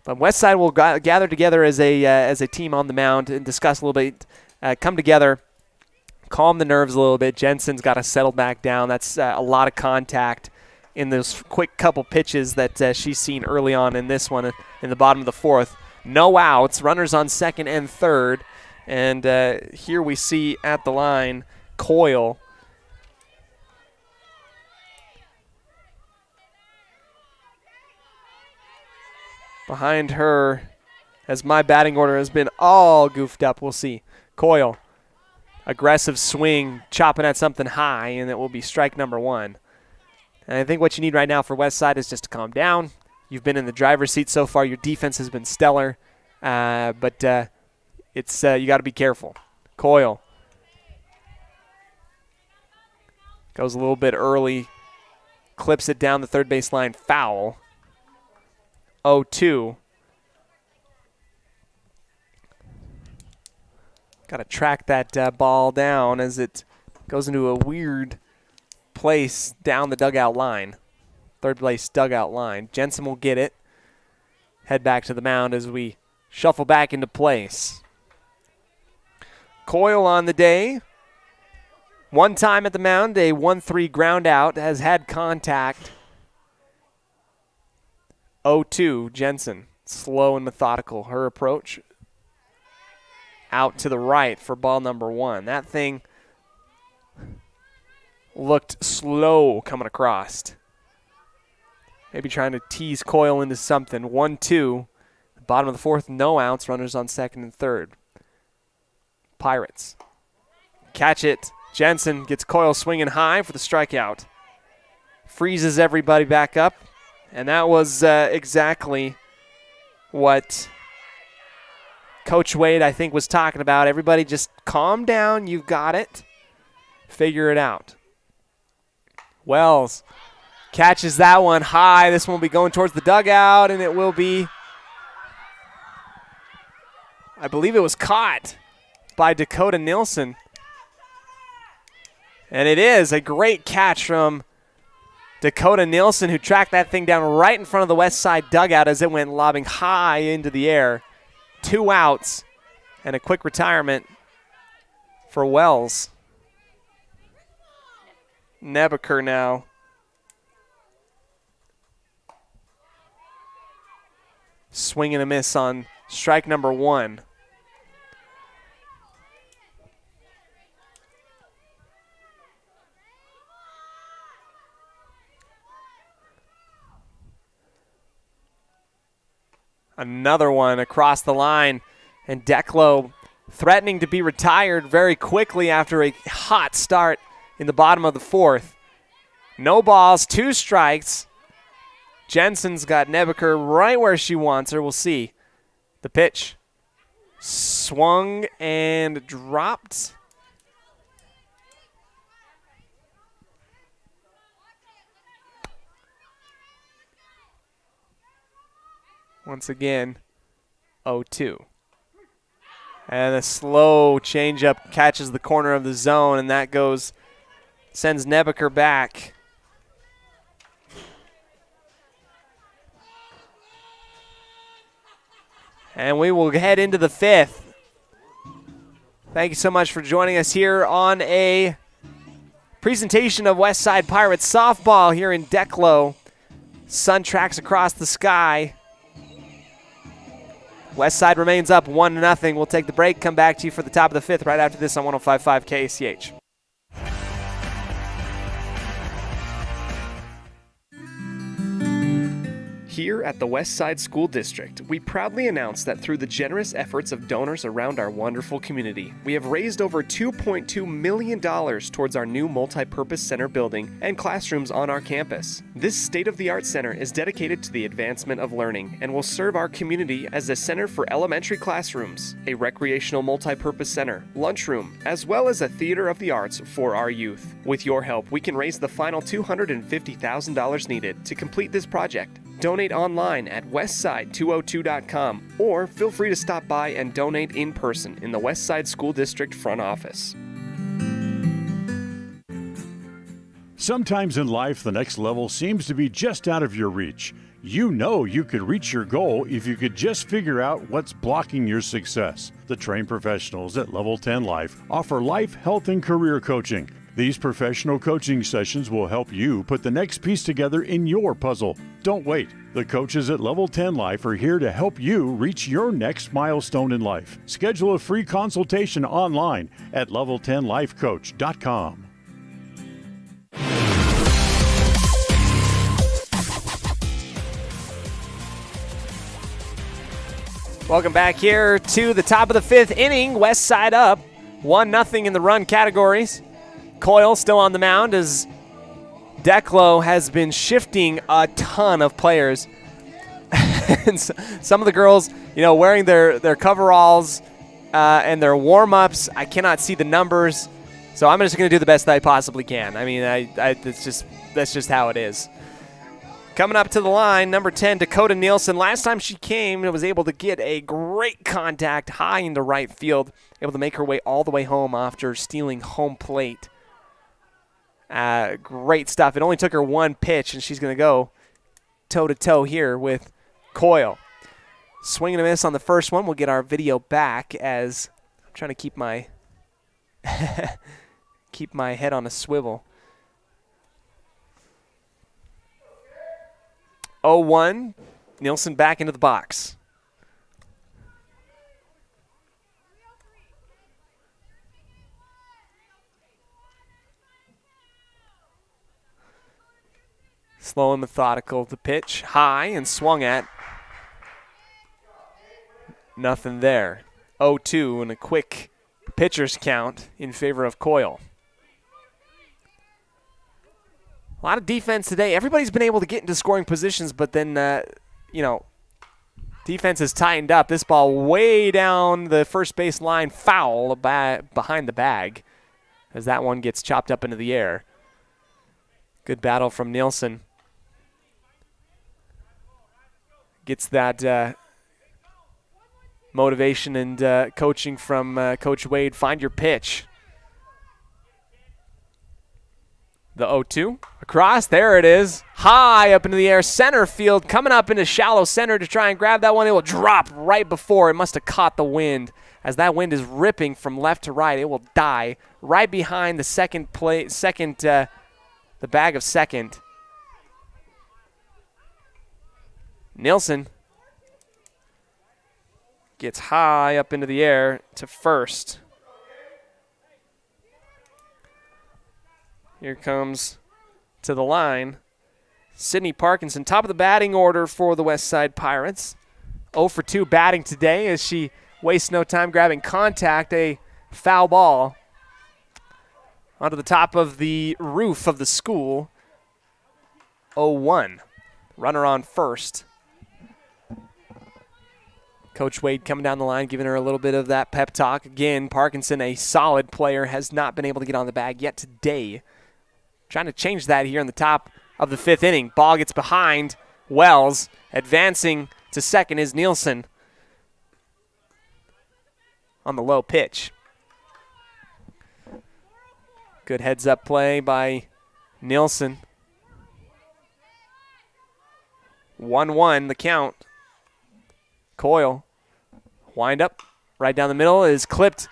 But Westside will gather together as a team on the mound and discuss a little bit, come together, calm the nerves a little bit. Jensen's got to settle back down. That's a lot of contact in those quick couple pitches that she's seen early on in this one in the bottom of the fourth. No outs, runners on second and third. And here we see at the line Coyle. Behind her, as my batting order has been all goofed up, we'll see. Coyle, aggressive swing, chopping at something high, and it will be strike number one. And I think what you need right now for Westside is just to calm down. You've been in the driver's seat so far. Your defense has been stellar, but it's you got to be careful. Coyle goes a little bit early, clips it down the third base line, foul. 0-2. Got to track that ball down as it goes into a weird place down the dugout line. Third base dugout line. Jensen will get it. Head back to the mound as we shuffle back into place. Coyle on the day. One time at the mound, a 1-3 ground out, has had contact. 0-2, Jensen. Slow and methodical. Her approach out to the right for ball number one. That thing looked slow coming across. Maybe trying to tease Coyle into something. 1-2. Bottom of the fourth, no outs. Runners on second and third. Pirates catch it. Jensen gets Coyle swinging high for the strikeout. Freezes everybody back up. And that was exactly what Coach Wade, I think, was talking about. Everybody just calm down. You've got it. Figure it out. Wells catches that one high. This one will be going towards the dugout, and it will be, I believe it was caught by Dakota Nilsson. And it is a great catch from Dakota Nilsson, who tracked that thing down right in front of the west side dugout as it went lobbing high into the air. 2 outs and a quick retirement for Wells. Nebeker now. Swing and a miss on strike number one. Another one across the line, and Declo threatening to be retired very quickly after a hot start in the bottom of the fourth. No balls, 2 strikes. Jensen's got Nebeker right where she wants her. We'll see. The pitch swung and dropped. Once again, 0-2. And a slow changeup catches the corner of the zone, and that sends Nebeker back. And we will head into the fifth. Thank you so much for joining us here on a presentation of Westside Pirates softball here in Declo. Sun tracks across the sky. Westside remains up 1-0. We'll take the break, come back to you for the top of the fifth right after this on 105.5 KACH. Here at the Westside School District, we proudly announce that through the generous efforts of donors around our wonderful community, we have raised over $2.2 million towards our new multi-purpose center building and classrooms on our campus. This state-of-the-art center is dedicated to the advancement of learning and will serve our community as a center for elementary classrooms, a recreational multi-purpose center, lunchroom, as well as a theater of the arts for our youth. With your help, we can raise the final $250,000 needed to complete this project. Donate online at westside202.com or feel free to stop by and donate in person in the Westside School District front office. Sometimes in life, the next level seems to be just out of your reach. You know you could reach your goal if you could just figure out what's blocking your success. The trained professionals at Level 10 Life offer life, health, and career coaching. These professional coaching sessions will help you put the next piece together in your puzzle. Don't wait. The coaches at Level 10 Life are here to help you reach your next milestone in life. Schedule a free consultation online at level10lifecoach.com. Welcome back here to the top of the 5th inning. West Side up 1-0 in the run categories. Coyle still on the mound as Declo has been shifting a ton of players. And some of the girls, wearing their coveralls and their warm-ups. I cannot see the numbers, so I'm just going to do the best that I possibly can. I mean, that's just how it is. Coming up to the line, number 10, Dakota Nielsen. Last time she came, was able to get a great contact high into right field, able to make her way all the way home after stealing home plate. Great stuff. It only took her one pitch, and she's going to go toe-to-toe here with Coyle. Swing and a miss on the first one. We'll get our video back as I'm trying to keep my keep my head on a swivel. 0-1. Nielsen back into the box. Slow and methodical, the pitch. High and swung at. Nothing there. 0-2 and a quick pitcher's count in favor of Coyle. A lot of defense today. Everybody's been able to get into scoring positions, but then, defense has tightened up. This ball way down the first base line, foul behind the bag as that one gets chopped up into the air. Good battle from Nielsen. Gets that motivation and coaching from Coach Wade. Find your pitch. The 0-2. Across. There it is. High up into the air. Center field. Coming up into shallow center to try and grab that one. It will drop right before. It must have caught the wind. As that wind is ripping from left to right, it will die right behind the the bag of second. Nielsen gets high up into the air to first. Here comes to the line Sydney Parkinson, top of the batting order for the West Side Pirates. 0 for 2 batting today as she wastes no time grabbing contact, a foul ball onto the top of the roof of the school. 0-1. Runner on first. Coach Wade coming down the line, giving her a little bit of that pep talk. Again, Parkinson, a solid player, has not been able to get on the bag yet today. Trying to change that here in the top of the 5th inning. Ball gets behind Wells. Advancing to second is Nielsen on the low pitch. Good heads-up play by Nielsen. 1-1 the count. Coyle. Wind up. Right down the middle is clipped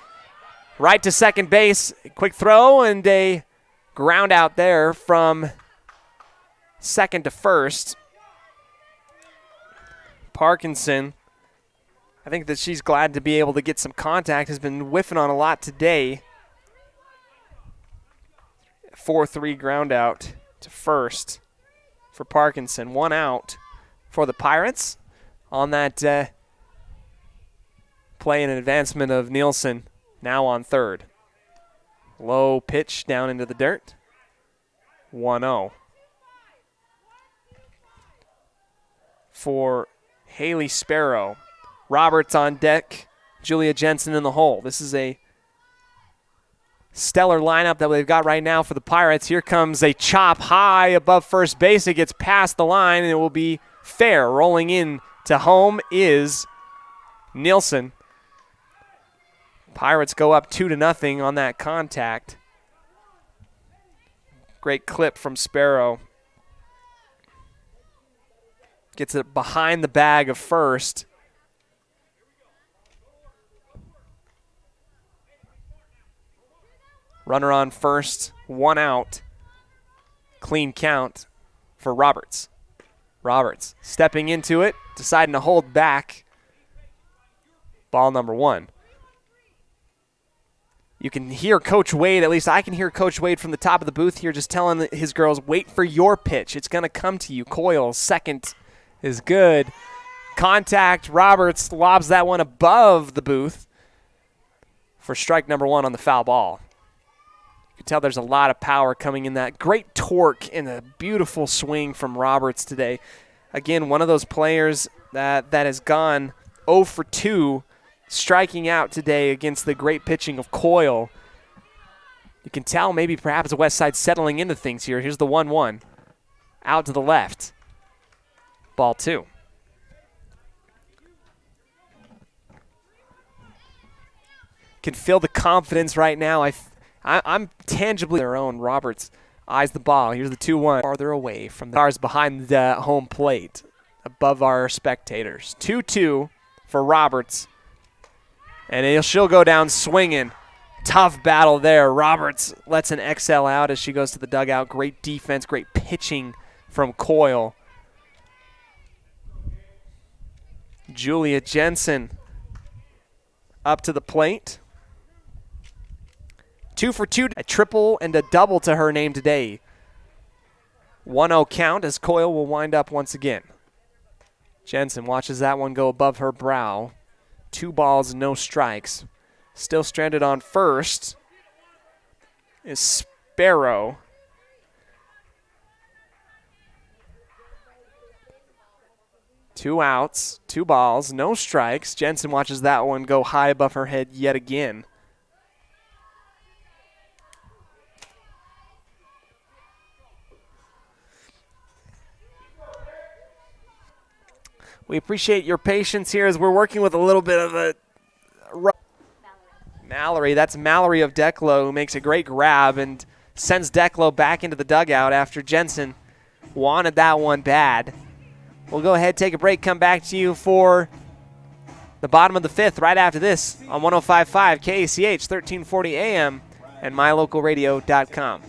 right to second base. Quick throw and a ground out there from second to first. Parkinson, I think that she's glad to be able to get some contact. Has been whiffing on a lot today. 4-3 ground out to first for Parkinson. 1 out for the Pirates on that play and advancement of Nielsen, now on third. Low pitch down into the dirt. 1-0. For Haley Sparrow. Roberts on deck. Julia Jensen in the hole. This is a stellar lineup that they've got right now for the Pirates. Here comes a chop high above first base. It gets past the line, and it will be fair. Rolling in to home is Nielsen. Pirates go up 2-0 on that contact. Great clip from Sparrow. Gets it behind the bag of first. Runner on first, 1 out. Clean count for Roberts. Roberts stepping into it, deciding to hold back. Ball number 1. You can hear Coach Wade, at least I can hear Coach Wade from the top of the booth here just telling his girls, wait for your pitch. It's going to come to you. Coyle, second is good. Contact. Roberts lobs that one above the booth for strike number 1 on the foul ball. You can tell there's a lot of power coming in that. Great torque and a beautiful swing from Roberts today. Again, one of those players that has gone 0 for 2, striking out today against the great pitching of Coyle. You can tell maybe perhaps the West Side settling into things here. Here's the 1-1. Out to the left. Ball 2. Can feel the confidence right now. I'm tangibly their own. Roberts eyes the ball. Here's the 2-1. Farther away from the cars behind the home plate, above our spectators. 2-2 for Roberts. And she'll go down swinging. Tough battle there. Roberts lets an XL out as she goes to the dugout. Great defense, great pitching from Coyle. Julia Jensen up to the plate. 2 for 2, a triple and a double to her name today. 1-0 count as Coyle will wind up once again. Jensen watches that one go above her brow. 2 balls, no strikes. Still stranded on first is Sparrow. Two outs, 2 balls, no strikes. Jensen watches that one go high above her head yet again. We appreciate your patience here as we're working with a little bit of a... Mallory, that's Mallory of Declo, who makes a great grab and sends Declo back into the dugout after Jensen wanted that one bad. We'll go ahead, take a break, come back to you for the bottom of the 5th right after this on 105.5 KACH, 1340 AM, and mylocalradio.com.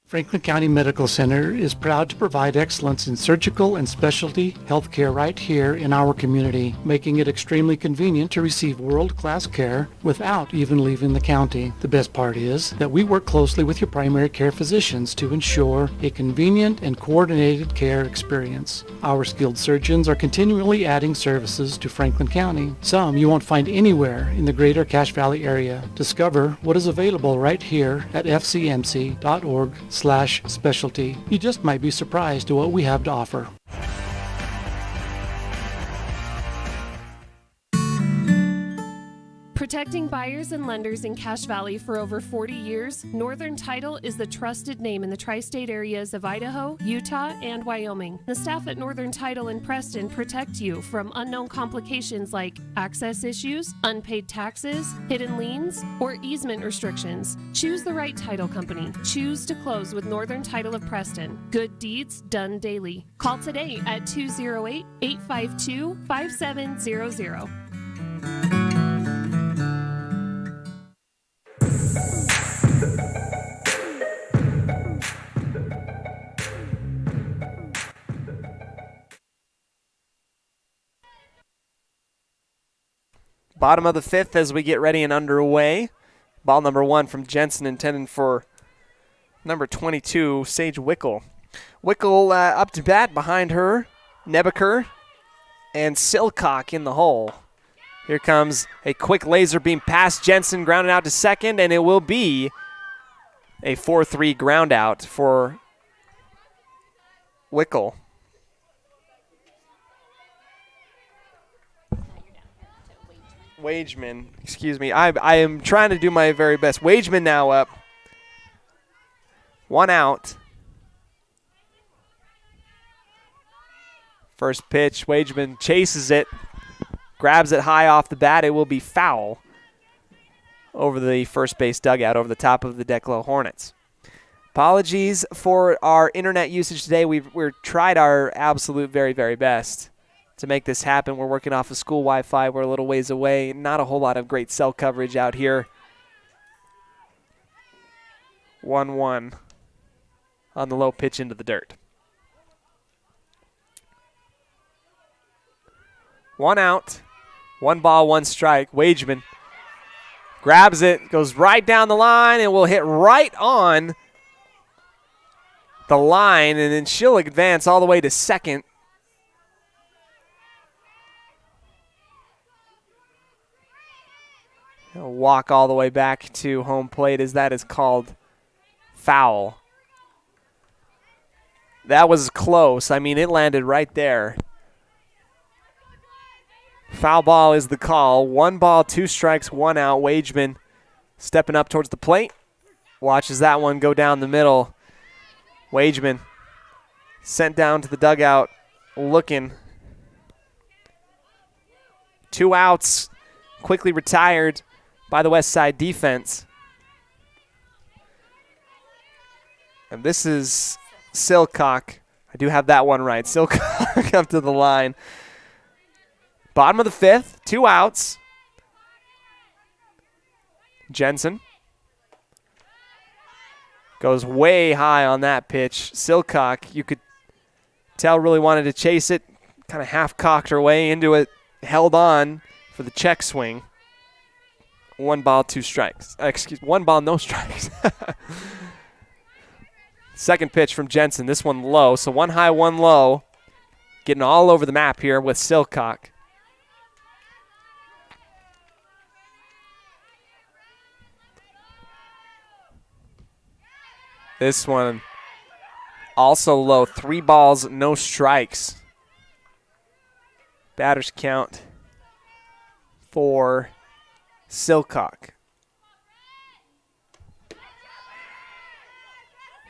Franklin County Medical Center is proud to provide excellence in surgical and specialty healthcare right here in our community, making it extremely convenient to receive world-class care without even leaving the county. The best part is that we work closely with your primary care physicians to ensure a convenient and coordinated care experience. Our skilled surgeons are continually adding services to Franklin County, some you won't find anywhere in the greater Cache Valley area. Discover what is available right here at fcmc.org/specialty. You just might be surprised at what we have to offer. Protecting buyers and lenders in Cache Valley for over 40 years, Northern Title is the trusted name in the tri-state areas of Idaho, Utah, and Wyoming. The staff at Northern Title in Preston protect you from unknown complications like access issues, unpaid taxes, hidden liens, or easement restrictions. Choose the right title company. Choose to close with Northern Title of Preston. Good deeds done daily. Call today at 208-852-5700. Bottom of the 5th as we get ready and underway. Ball number 1 from Jensen intended for number 22, Sage Wickel. Wickel up to bat behind her, Nebeker and Silcock in the hole. Here comes a quick laser beam past Jensen, grounded out to second, and it will be a 4-3 ground out for Wickel. Wageman, excuse me. I am trying to do my very best. Wageman now up. 1 out. First pitch, Wageman chases it, grabs it high off the bat. It will be foul over the first base dugout, over the top of the Declo Hornets. Apologies for our internet usage today. We've tried our absolute very, very best to make this happen. We're working off of school Wi-Fi. We're a little ways away. Not a whole lot of great cell coverage out here 1-1 on the low pitch into the dirt. 1 out, 1 ball, 1 strike. Wageman grabs it, goes right down the line, and will hit right on the line, and then she'll advance all the way to second. He'll walk all the way back to home plate as that is called foul. That was close. I mean, it landed right there. Foul ball is the call. 1 ball, 2 strikes, 1 out. Wageman stepping up towards the plate. Watches that one go down the middle. Wageman sent down to the dugout looking. 2 outs, quickly retired by the West Side defense. And this is Silcock. I do have that one right. Silcock up to the line. Bottom of the 5th, 2 outs. Jensen goes way high on that pitch. Silcock, you could tell, really wanted to chase it. Kind of half-cocked her way into it. Held on for the check swing. 1 ball, 2 strikes. 1 ball, no strikes. Second pitch from Jensen. This one low. So 1 high, 1 low. Getting all over the map here with Silcock. This one also low. 3 balls, no strikes. Batter's count for Silcock.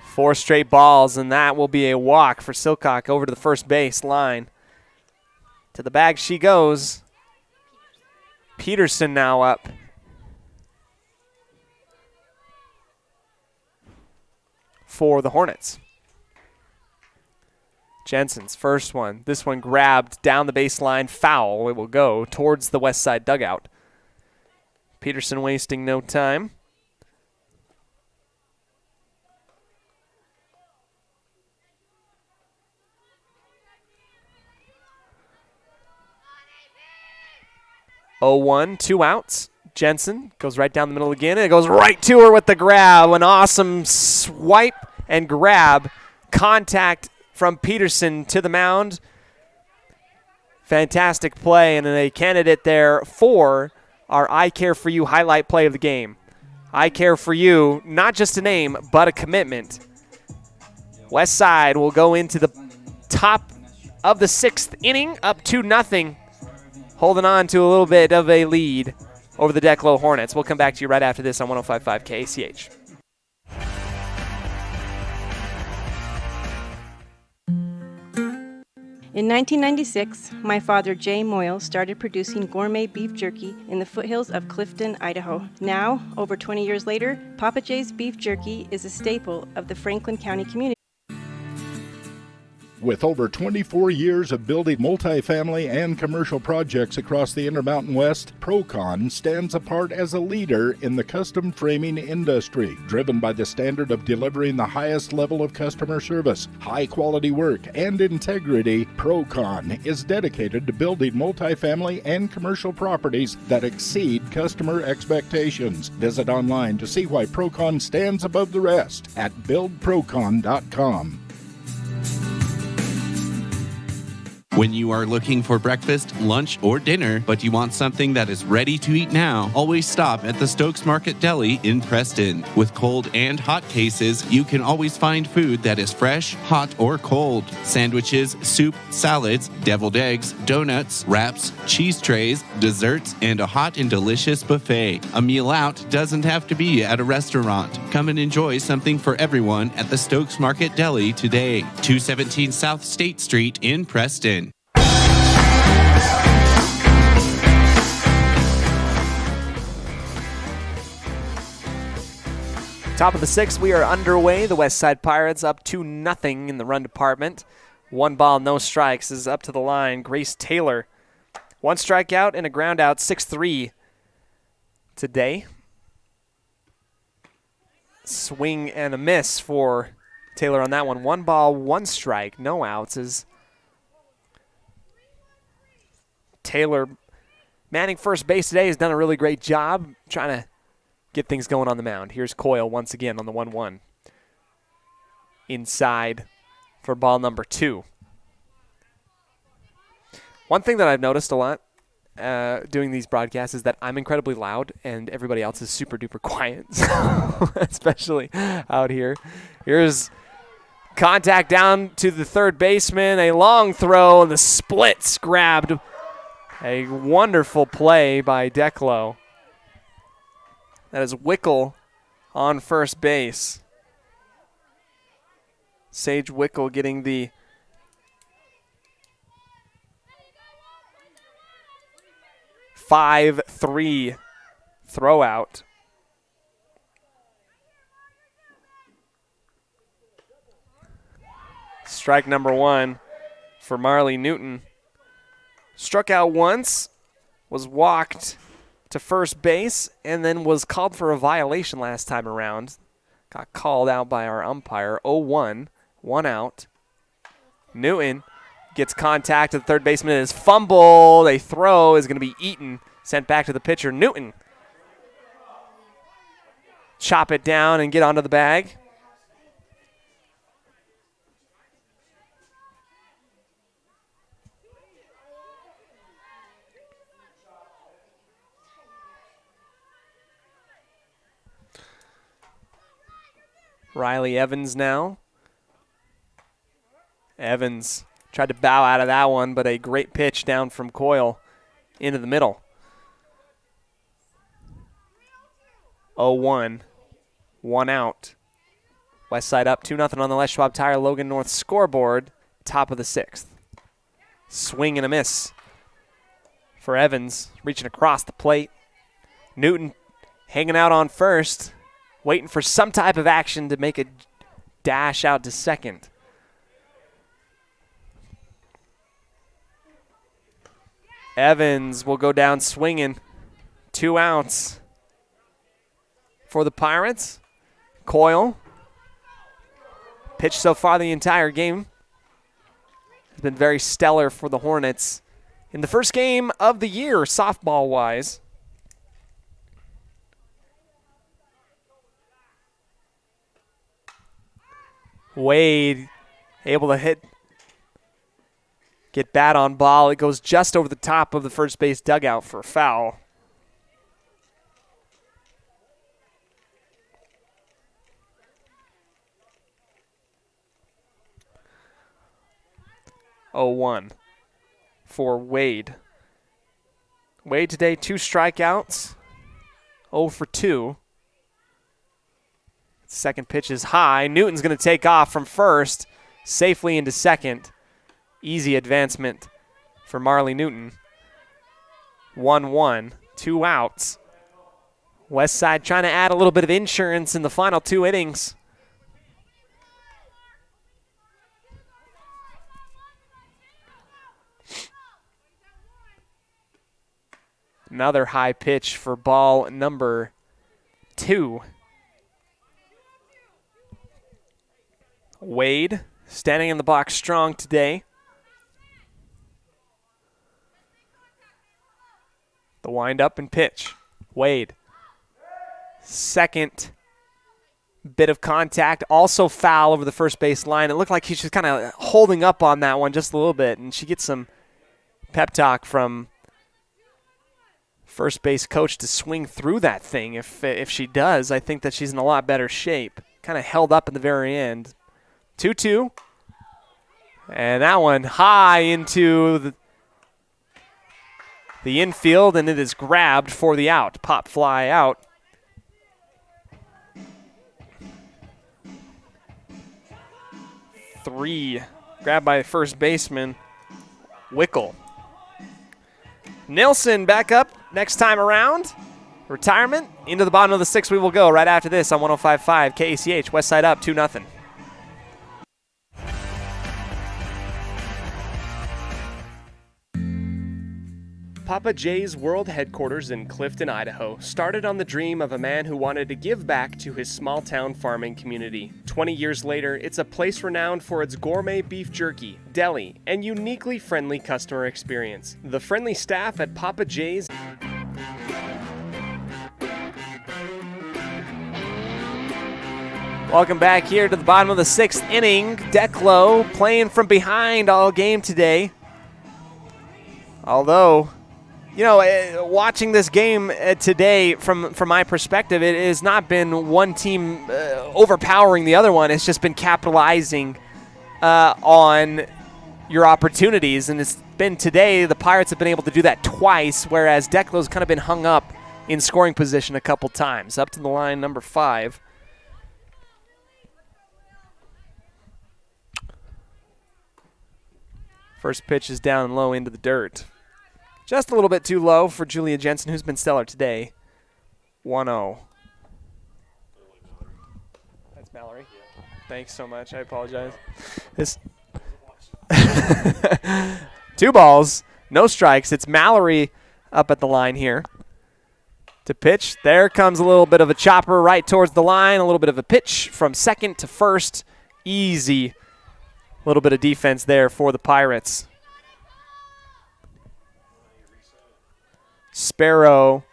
4 straight balls, and that will be a walk for Silcock over to the first base line. To the bag she goes. Peterson now up. For the Hornets. Jensen's first one. This one grabbed down the baseline, foul. It will go towards the West Side dugout. Peterson wasting no time. Oh, 1, 2 outs. Jensen goes right down the middle again, and it goes right to her with the grab. An awesome swipe and grab. Contact from Peterson to the mound. Fantastic play, and a candidate there for our I Care For You highlight play of the game. I Care For You, not just a name, but a commitment. West Side will go into the top of the 6th inning, up 2-0, holding on to a little bit of a lead over the Declo Hornets. We'll come back to you right after this on 105.5 KACH. In 1996, my father, Jay Moyle, started producing gourmet beef jerky in the foothills of Clifton, Idaho. Now, over 20 years later, Papa Jay's beef jerky is a staple of the Franklin County community. With over 24 years of building multifamily and commercial projects across the Intermountain West, Procon stands apart as a leader in the custom framing industry. Driven by the standard of delivering the highest level of customer service, high-quality work, and integrity, Procon is dedicated to building multifamily and commercial properties that exceed customer expectations. Visit online to see why Procon stands above the rest at buildprocon.com. When you are looking for breakfast, lunch, or dinner, but you want something that is ready to eat now, always stop at the Stokes Market Deli in Preston. With cold and hot cases, you can always find food that is fresh, hot, or cold. Sandwiches, soup, salads, deviled eggs, donuts, wraps, cheese trays, desserts, and a hot and delicious buffet. A meal out doesn't have to be at a restaurant. Come and enjoy something for everyone at the Stokes Market Deli today. 217 South State Street in Preston. Top of the 6th, we are underway. The West Side Pirates up 2-0 in the run department. 1 ball, no strikes is up to the line. Grace Taylor, 1 strikeout and a ground out, 6-3 today. Swing and a miss for Taylor on that one. 1 ball, 1 strike, no outs as Taylor manning first base today has done a really great job trying to get things going on the mound. Here's Coyle once again on the 1-1. Inside for ball number 2. One thing that I've noticed a lot doing these broadcasts is that I'm incredibly loud and everybody else is super duper quiet, especially out here. Here's contact down to the third baseman, a long throw, and the splits grabbed. A wonderful play by Declo. That is Wickel on first base. Sage Wickel getting the (5-3) throw out. Strike number 1 for Marley Newton. Struck out once, was walked to first base, and then was called for a violation last time around. Got called out by our umpire. 0-1, 1 out. Newton gets contact to the third baseman. It is fumbled. A throw is going to be eaten, sent back to the pitcher. Newton. Chop it down and get onto the bag. Riley Evans now. Evans tried to bow out of that one, but a great pitch down from Coyle into the middle. 0-1, 1 out. West side up 2-0 on the Les Schwab Tire Logan North scoreboard, top of the 6th. Swing and a miss for Evans, reaching across the plate. Newton hanging out on first, waiting for some type of action to make a dash out to second. Evans will go down swinging. 2 outs for the Pirates. Coyle, pitched so far the entire game, has been very stellar for the Hornets in the first game of the year, softball-wise. Wade able to get bat on ball. It goes just over the top of the first base dugout for a foul. Oh, 1 for Wade. Wade today 2 strikeouts, 0 for 2. Second pitch is high. Newton's going to take off from first, safely into second. Easy advancement for Marley Newton. 1-1, 2 outs. West side trying to add a little bit of insurance in the final 2 innings. Another high pitch for ball number 2. Wade standing in the box strong today. The wind up and pitch. Wade. Second bit of contact, also foul over the first base line. It looked like he's just kind of holding up on that one just a little bit, and she gets some pep talk from first base coach to swing through that thing. If she does, I think that she's in a lot better shape. Kind of held up in the very end. 2-2. And that one high into the infield, and it is grabbed for the out. Pop fly out. Three. Grabbed by the first baseman, Wickel. Nilsson back up next time around. Retirement. Into the bottom of the 6th we will go right after this on 105.5 KACH. West side up 2-0. Papa J's world headquarters in Clifton, Idaho, started on the dream of a man who wanted to give back to his small-town farming community. 20 years later, it's a place renowned for its gourmet beef jerky, deli, and uniquely friendly customer experience. The friendly staff at Papa J's Welcome back here to the bottom of the 6th inning. Declo playing from behind all game today. Although, you know, watching this game today from my perspective, it has not been one team overpowering the other one. It's just been capitalizing on your opportunities. And it's been today, the Pirates have been able to do that twice, whereas Declo's kind of been hung up in scoring position a couple times. Up to the line, number 5. First pitch is down low into the dirt. Just a little bit too low for Julia Jensen, who's been stellar today. 1-0. That's Mallory. Thanks so much. I apologize. This 2 balls, no strikes. It's Mallory up at the line here to pitch. There comes a little bit of a chopper right towards the line. A little bit of a pitch from second to first. Easy. A little bit of defense there for the Pirates. Sparrow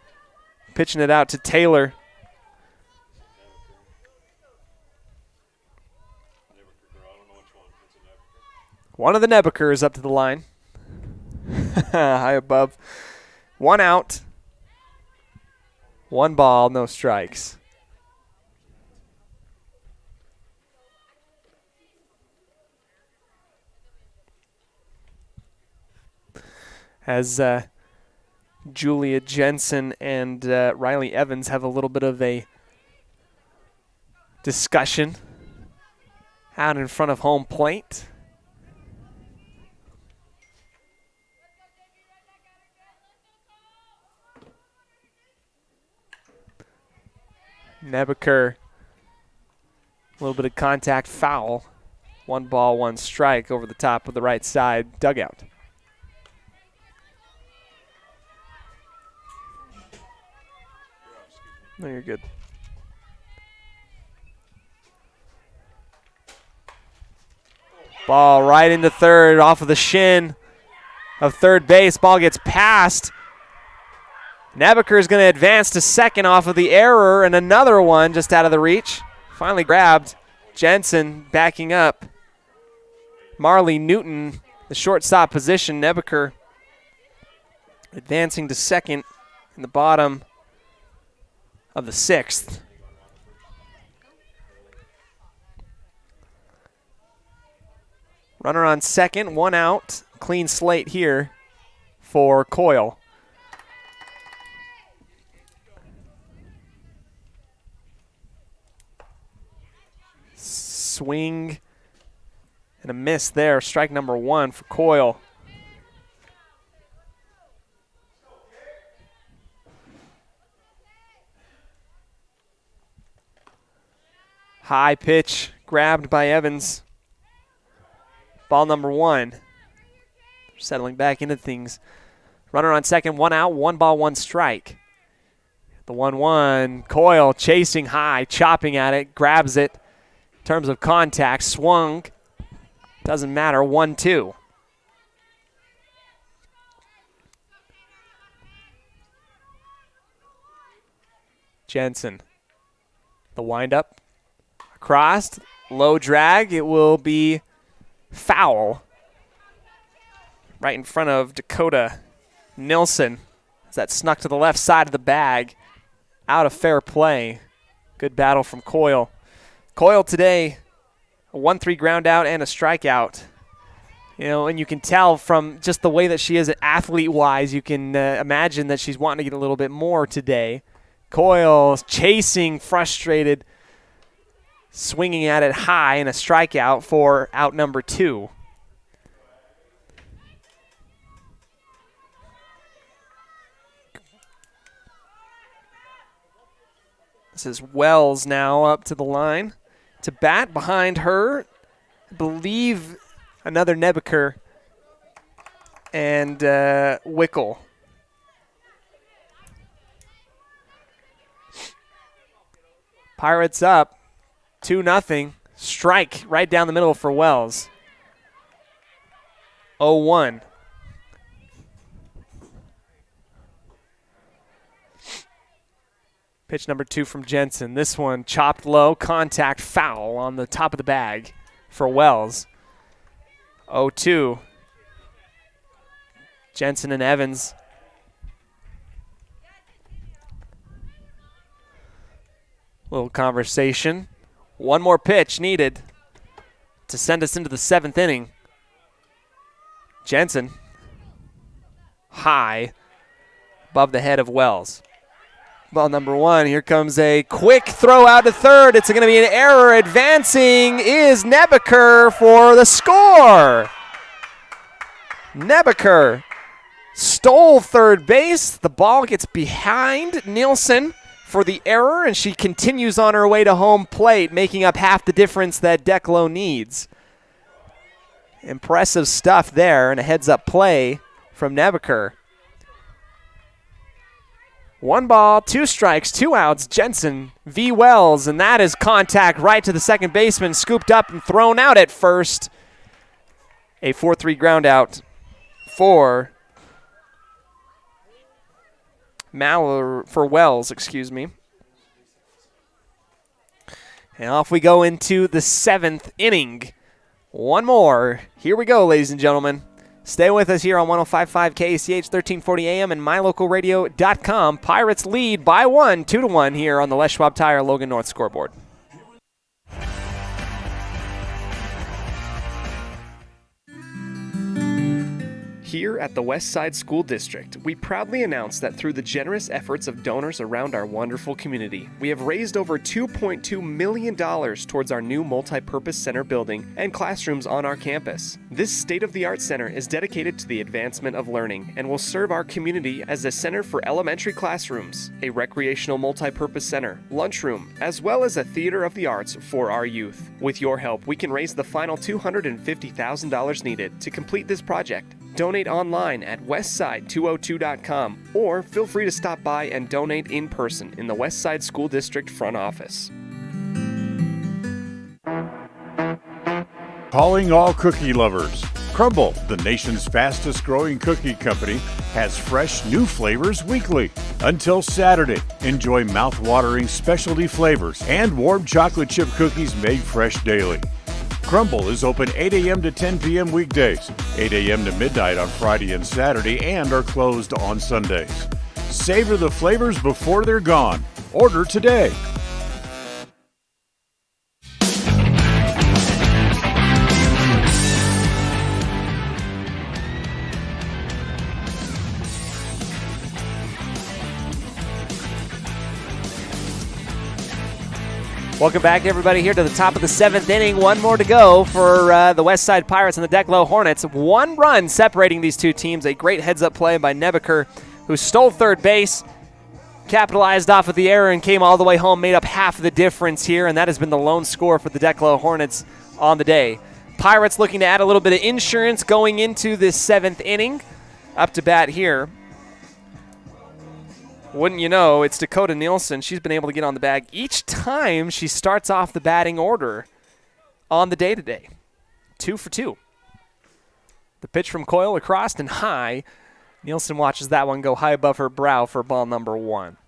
pitching it out to Taylor. One of the Nebekers up to the line. High above. 1 out. 1 ball, no strikes. As Julia Jensen and Riley Evans have a little bit of a discussion out in front of home plate. Nebeker, a little bit of contact foul. 1 ball, 1 strike over the top of the right side dugout. No, you're good. Ball right into third off of the shin of third base. Ball gets past. Nebeker is going to advance to second off of the error, and another one just out of the reach. Finally grabbed. Jensen backing up. Marley Newton, the shortstop position. Nebeker advancing to second in the bottom of the 6th. Runner on second, 1 out. Clean slate here for Coyle. Swing and a miss there. Strike number 1 for Coyle. High pitch grabbed by Evans. Ball number 1. Settling back into things. Runner on second, 1 out, 1 ball, 1 strike. The 1-1. Coyle chasing high, chopping at it, grabs it. In terms of contact, swung. Doesn't matter, 1-2. Jensen. The windup. Crossed, low drag, it will be foul. Right in front of Dakota Nilsson. As that snuck to the left side of the bag. Out of fair play. Good battle from Coyle. Coyle today, a 1-3 ground out and a strikeout. You know, and you can tell from just the way that she is athlete-wise, you can imagine that she's wanting to get a little bit more today. Coyle chasing, frustrated. Swinging at it high and a strikeout for out number 2. This is Wells now up to the line to bat. Behind her, I believe another Nebeker and Wickel. Pirates up 2-0. Strike right down the middle for Wells. 0-1. Pitch number 2 from Jensen. This one chopped low, contact foul on the top of the bag for Wells. 0-2. Jensen and Evans. Little conversation. One more pitch needed to send us into the 7th inning. Jensen. High above the head of Wells. Ball number 1. Here comes a quick throw out to third. It's going to be an error. Advancing is Nebeker for the score. Nebeker stole third base. The ball gets behind Nielsen for the error, and she continues on her way to home plate, making up half the difference that Declo needs. Impressive stuff there, and a heads-up play from Nebeker. 1 ball, 2 strikes, 2 outs. Jensen v. Wells, and that is contact right to the second baseman, scooped up and thrown out at first. A 4-3 ground out for Wells, excuse me. And off we go into the 7th inning. One more. Here we go, ladies and gentlemen. Stay with us here on 105.5 KACH, 1340 AM, and mylocalradio.com. Pirates lead by 1, 2-1 here on the Les Schwab Tire Logan North scoreboard. Here at the West Side School District, we proudly announce that through the generous efforts of donors around our wonderful community, we have raised over $2.2 million towards our new multi-purpose center building and classrooms on our campus. This state-of-the-art center is dedicated to the advancement of learning and will serve our community as a center for elementary classrooms, a recreational multi-purpose center, lunchroom, as well as a theater of the arts for our youth. With your help, we can raise the final $250,000 needed to complete this project. Donate online at westside202.com or feel free to stop by and donate in person in the West Side School District front office. Calling all cookie lovers. Crumble, the nation's fastest growing cookie company, has fresh new flavors weekly. Until Saturday, enjoy mouth-watering specialty flavors and warm chocolate chip cookies made fresh daily. Crumble is open 8 a.m. to 10 p.m. weekdays, 8 a.m. to midnight on Friday and Saturday, and are closed on Sundays. Savor the flavors before they're gone. Order today. Welcome back, everybody, here to the top of the 7th inning. One more to go for the West Side Pirates and the Declo Hornets. 1 run separating these two teams. A great heads-up play by Nebeker, who stole third base, capitalized off of the error, and came all the way home, made up half of the difference here, and that has been the lone score for the Declo Hornets on the day. Pirates looking to add a little bit of insurance going into this 7th inning. Up to bat here. Wouldn't you know, it's Dakota Nielsen. She's been able to get on the bag each time she starts off the batting order on the day today. 2 for 2. The pitch from Coyle across and high. Nielsen watches that one go high above her brow for ball number 1.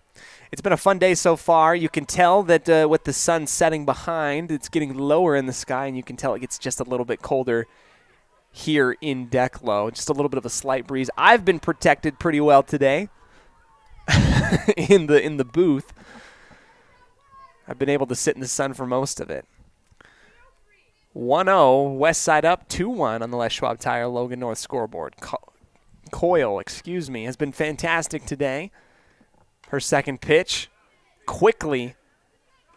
It's been a fun day so far. You can tell that with the sun setting behind, it's getting lower in the sky, and you can tell it gets just a little bit colder here in Declo. Just a little bit of a slight breeze. I've been protected pretty well today. in the booth. I've been able to sit in the sun for most of it. 1-0, West Side up 2-1 on the Les Schwab Tire Logan North scoreboard. Coyle, has been fantastic today. Her second pitch, quickly,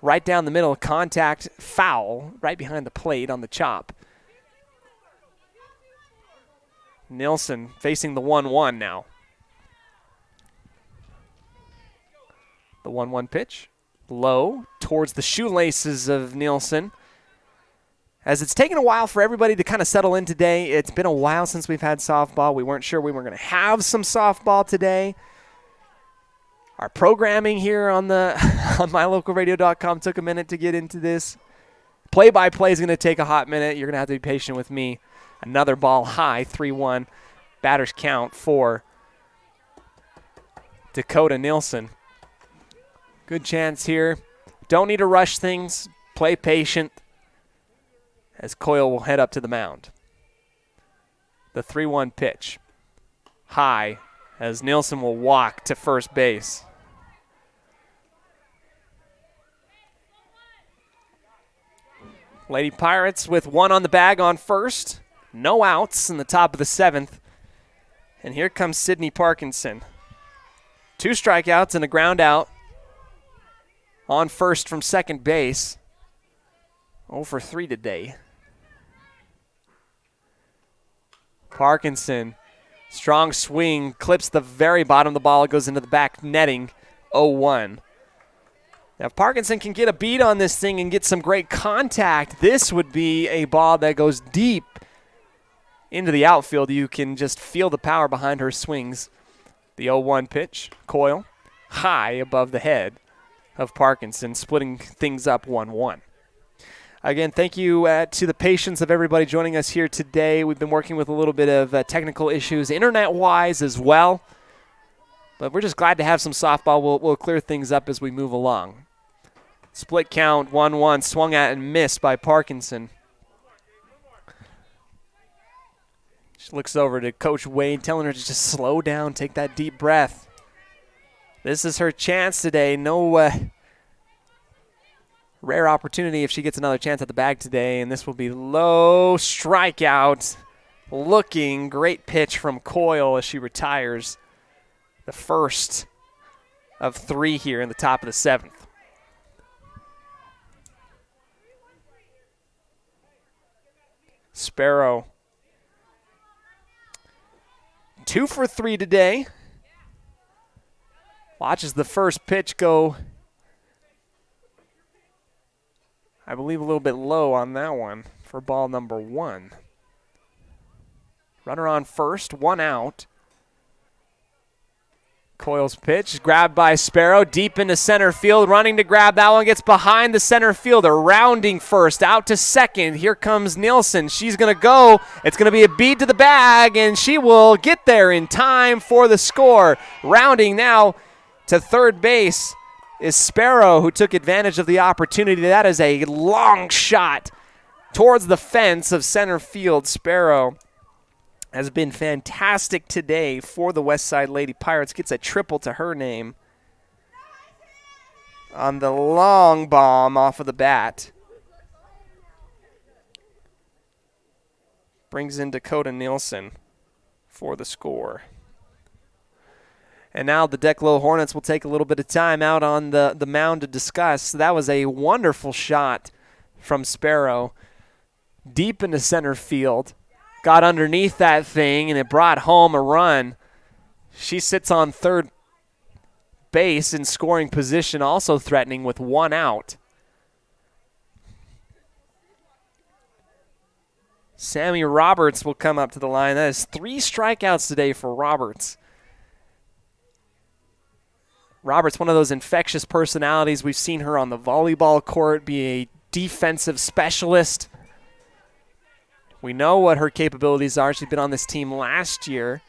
right down the middle, contact foul, right behind the plate on the chop. Nielsen facing the 1-1 now. The 1-1 pitch, low, towards the shoelaces of Nielsen. As it's taken a while for everybody to kind of settle in today. It's been a while since we've had softball. We weren't sure we were going to have some softball today. Our programming here on the on mylocalradio.com took a minute to get into this. Play-by-play is going to take a hot minute. You're going to have to be patient with me. Another ball high, 3-1. Batters count for Dakota Nilsson. Good chance here. Don't need to rush things. Play patient as Coyle will head up to the mound. The 3-1 pitch. High as Nilsson will walk to first base. Lady Pirates with one on the bag on first. No outs in the top of the 7th. And here comes Sydney Parkinson. 2 strikeouts and a ground out. On first from second base. 0 for 3 today. Parkinson, strong swing, clips the very bottom of the ball. It goes into the back netting, 0-1. Now, if Parkinson can get a beat on this thing and get some great contact, this would be a ball that goes deep into the outfield. You can just feel the power behind her swings. The 0-1 pitch, Coyle, high above the head of Parkinson, splitting things up 1-1. Again, thank you to the patience of everybody joining us here today. We've been working with a little bit of technical issues, internet-wise as well. But we're just glad to have some softball. We'll clear things up as we move along. Split count, 1-1, swung at and missed by Parkinson. She looks over to Coach Wade, telling her to just slow down, take that deep breath. This is her chance today. No rare opportunity if she gets another chance at the bag today, and this will be low strikeout. Looking great pitch from Coyle as she retires. The first of 3 here in the top of the 7th. Sparrow. 2 for 3 today. Watches the first pitch go, I believe, a little bit low on that one for ball number 1. Runner on first, 1 out. Coyle's pitch, grabbed by Sparrow, deep into center field, running to grab that one, gets behind the center fielder, rounding first, out to second. Here comes Nilsson. She's going to go. It's going to be a beat to the bag, and she will get there in time for the score. Rounding now to third base is Sparrow, who took advantage of the opportunity. That is a long shot towards the fence of center field. Sparrow has been fantastic today for the Westside Lady Pirates. Gets a triple to her name on the long bomb off of the bat. Brings in Dakota Nilsson for the score. And now the Declo Hornets will take a little bit of time out on the mound to discuss. That was a wonderful shot from Sparrow. Deep into center field. Got underneath that thing, and it brought home a run. She sits on third base in scoring position, also threatening with 1 out. Sammy Roberts will come up to the line. That is 3 strikeouts today for Roberts. Roberts, one of those infectious personalities. We've seen her on the volleyball court be a defensive specialist. We know what her capabilities are. She's been on this team last year.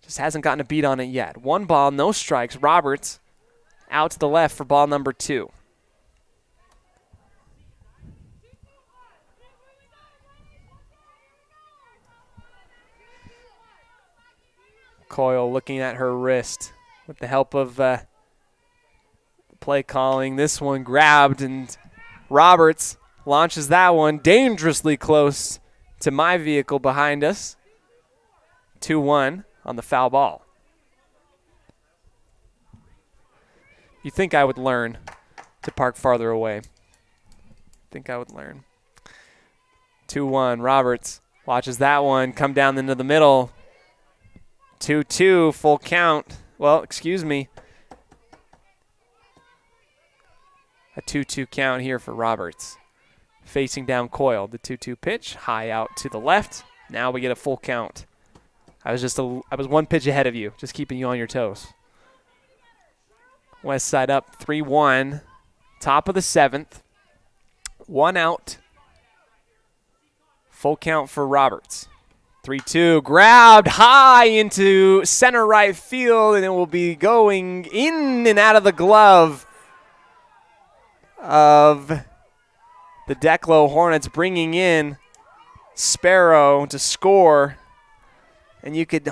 Just hasn't gotten a beat on it yet. 1 ball, no strikes. Roberts out to the left for ball number 2. Coyle looking at her wrist with the help of play calling. This one grabbed, and Roberts launches that one dangerously close to my vehicle behind us. 2-1 on the foul ball. You think I would learn to park farther away. Think I would learn. 2-1, Roberts watches that one come down into the middle. 2-2, full count. Well, excuse me. A 2-2 count here for Roberts. Facing down Coyle, the 2-2 pitch, high out to the left. Now we get a full count. I was 1 pitch ahead of you, just keeping you on your toes. West Side up 3-1. Top of the 7th. 1 out. Full count for Roberts. 3-2, grabbed high into center right field, and it will be going in and out of the glove of the Declo Hornets, bringing in Sparrow to score. And you could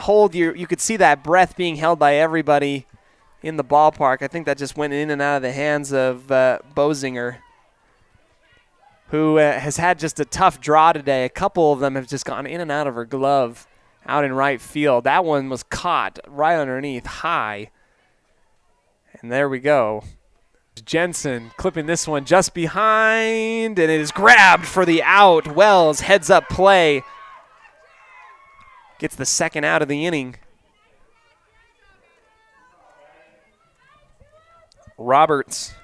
see that breath being held by everybody in the ballpark. I think that just went in and out of the hands of Bozinger, who has had just a tough draw today. A couple of them have just gone in and out of her glove out in right field. That one was caught right underneath high. And there we go. Jensen clipping this one just behind, and it is grabbed for the out. Wells heads up play. Gets the second out of the inning. Roberts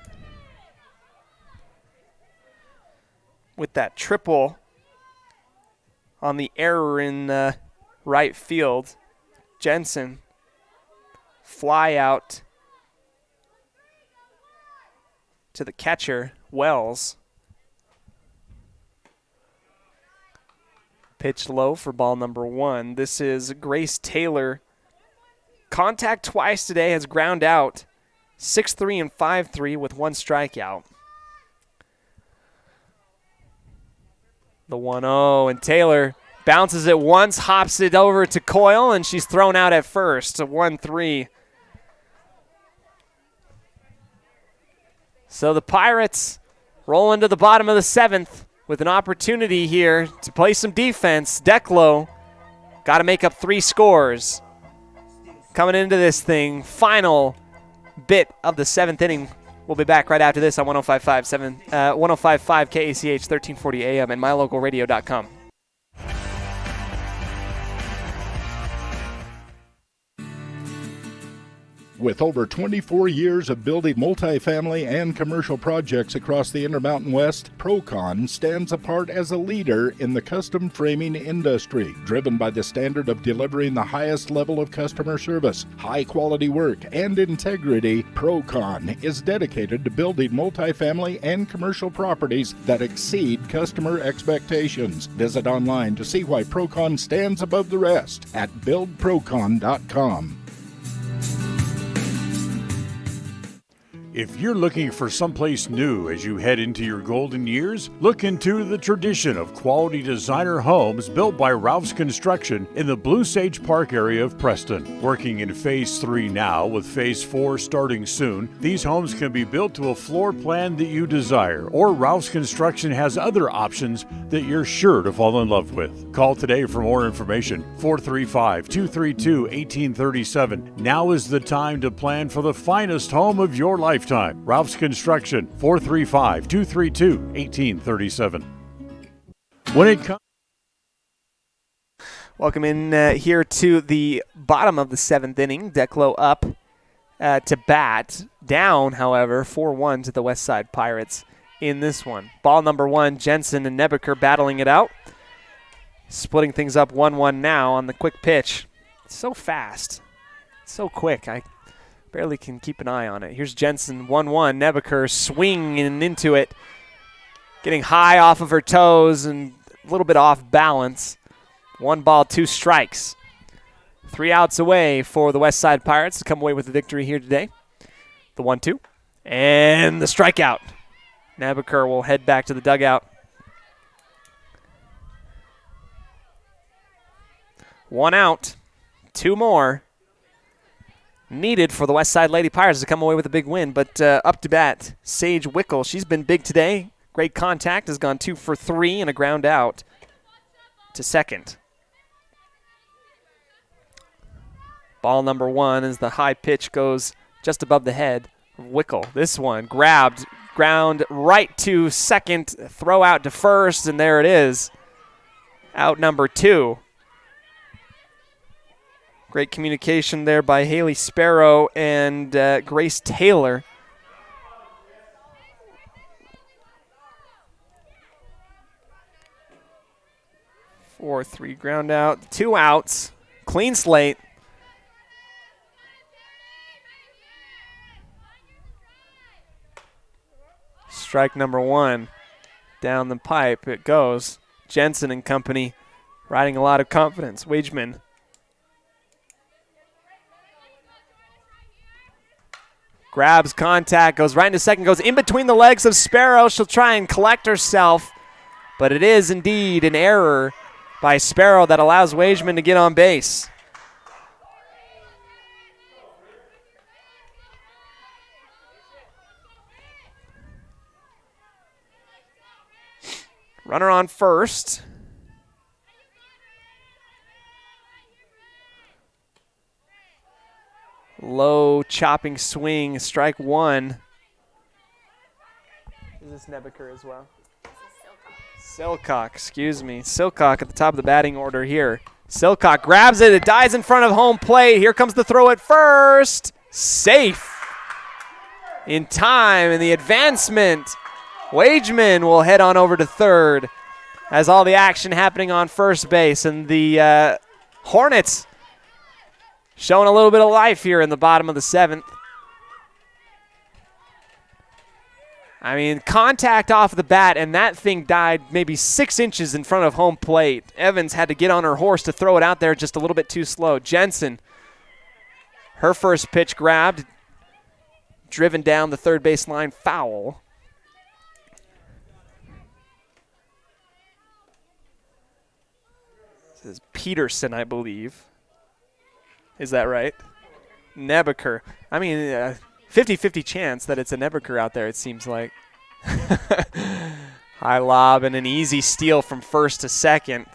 with that triple on the error in right field. Jensen, fly out to the catcher, Wells. Pitched low for ball number 1. This is Grace Taylor. Contact twice today, has ground out. 6-3 and 5-3 with 1 strikeout. The 1-0, and Taylor bounces it once, hops it over to Coyle, and she's thrown out at first. A 1-3. So the Pirates roll into the bottom of the 7th with an opportunity here to play some defense. Declo got to make up 3 scores. Coming into this thing, final bit of the 7th inning. We'll be back right after this on 105.5 KACH 1340 AM and mylocalradio.com. With over 24 years of building multifamily and commercial projects across the Intermountain West, Procon stands apart as a leader in the custom framing industry. Driven by the standard of delivering the highest level of customer service, high-quality work, and integrity, Procon is dedicated to building multifamily and commercial properties that exceed customer expectations. Visit online to see why Procon stands above the rest at buildprocon.com. If you're looking for someplace new as you head into your golden years, look into the tradition of quality designer homes built by Ralph's Construction in the Blue Sage Park area of Preston. Working in Phase 3 now, with Phase 4 starting soon, these homes can be built to a floor plan that you desire, or Ralph's Construction has other options that you're sure to fall in love with. Call today for more information, 435-232-1837. Now is the time to plan for the finest home of your lifetime. Ralph's Construction, 435-232-1837. When it comes... Welcome in here to the bottom of the 7th inning. Declo up to bat. Down, however, 4-1 to the West Side Pirates in this one. Ball number 1, Jensen and Nebeker battling it out. Splitting things up 1-1 now on the quick pitch. It's so fast. It's so quick. I barely can keep an eye on it. Here's Jensen, 1-1. Nebeker swinging into it. Getting high off of her toes and a little bit off balance. 1 ball, 2 strikes. 3 outs away for the West Side Pirates to come away with the victory here today. The 1-2. And the strikeout. Nebeker will head back to the dugout. 1 out. 2 more needed for the West Side Lady Pirates to come away with a big win. But up to bat, Sage Wickel. She's been big today. Great contact. Has gone 2 for 3 and a ground out to second. Ball number 1 as the high pitch goes just above the head of Wickel. This one grabbed, ground right to second, throw out to first, and there it is. Out number 2. Great communication there by Haley Sparrow and Grace Taylor. Four, 3 ground out, 2 outs, clean slate. Strike number 1. Down the pipe it goes. Jensen and company riding a lot of confidence. Wageman. Grabs contact, goes right into second, goes in between the legs of Sparrow. She'll try and collect herself, but it is indeed an error by Sparrow that allows Wageman to get on base. Runner on first. Low chopping swing, strike 1. Is this Nebeker as well? Silcock, excuse me. Silcock at the top of the batting order here. Silcock grabs it. It dies in front of home plate. Here comes the throw at first. Safe. In time, and the advancement. Wageman will head on over to third as all the action happening on first base. And the Hornets showing a little bit of life here in the bottom of the 7th. I mean, contact off the bat, and that thing died maybe 6 inches in front of home plate. Evans had to get on her horse to throw it out there just a little bit too slow. Jensen, her first pitch grabbed, driven down the third base line, foul. This is Peterson, I believe. Is that right? Nebeker. I mean, 50-50 chance that it's a Nebeker out there, it seems like. High lob and an easy steal from first to second.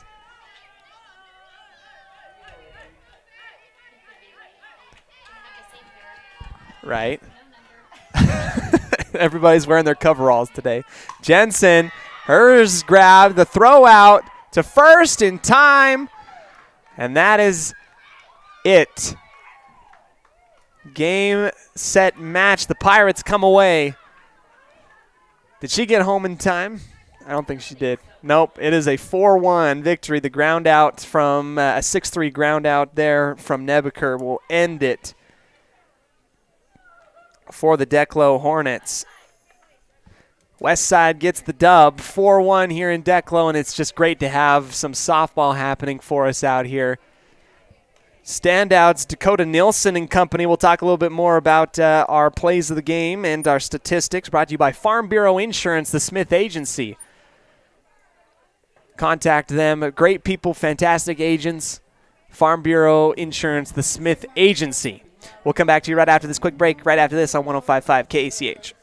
Right. Everybody's wearing their coveralls today. Jensen, hers grabbed the throw out to first in time, and that is it. Game, set, match. The Pirates come away. Did she get home in time? I don't think she did. Nope, it is a 4-1 victory. The ground out from a 6-3 ground out there from Nebeker will end it for the Declo Hornets. West Side gets the dub, 4-1 here in Declo, and it's just great to have some softball happening for us out here. Standouts, Dakota Nilsson and company. We'll talk a little bit more about our plays of the game and our statistics, brought to you by Farm Bureau Insurance, the Smith Agency. Contact them. Great people, fantastic agents. Farm Bureau Insurance, the Smith Agency. We'll come back to you right after this quick break, right after this on 105.5 KACH.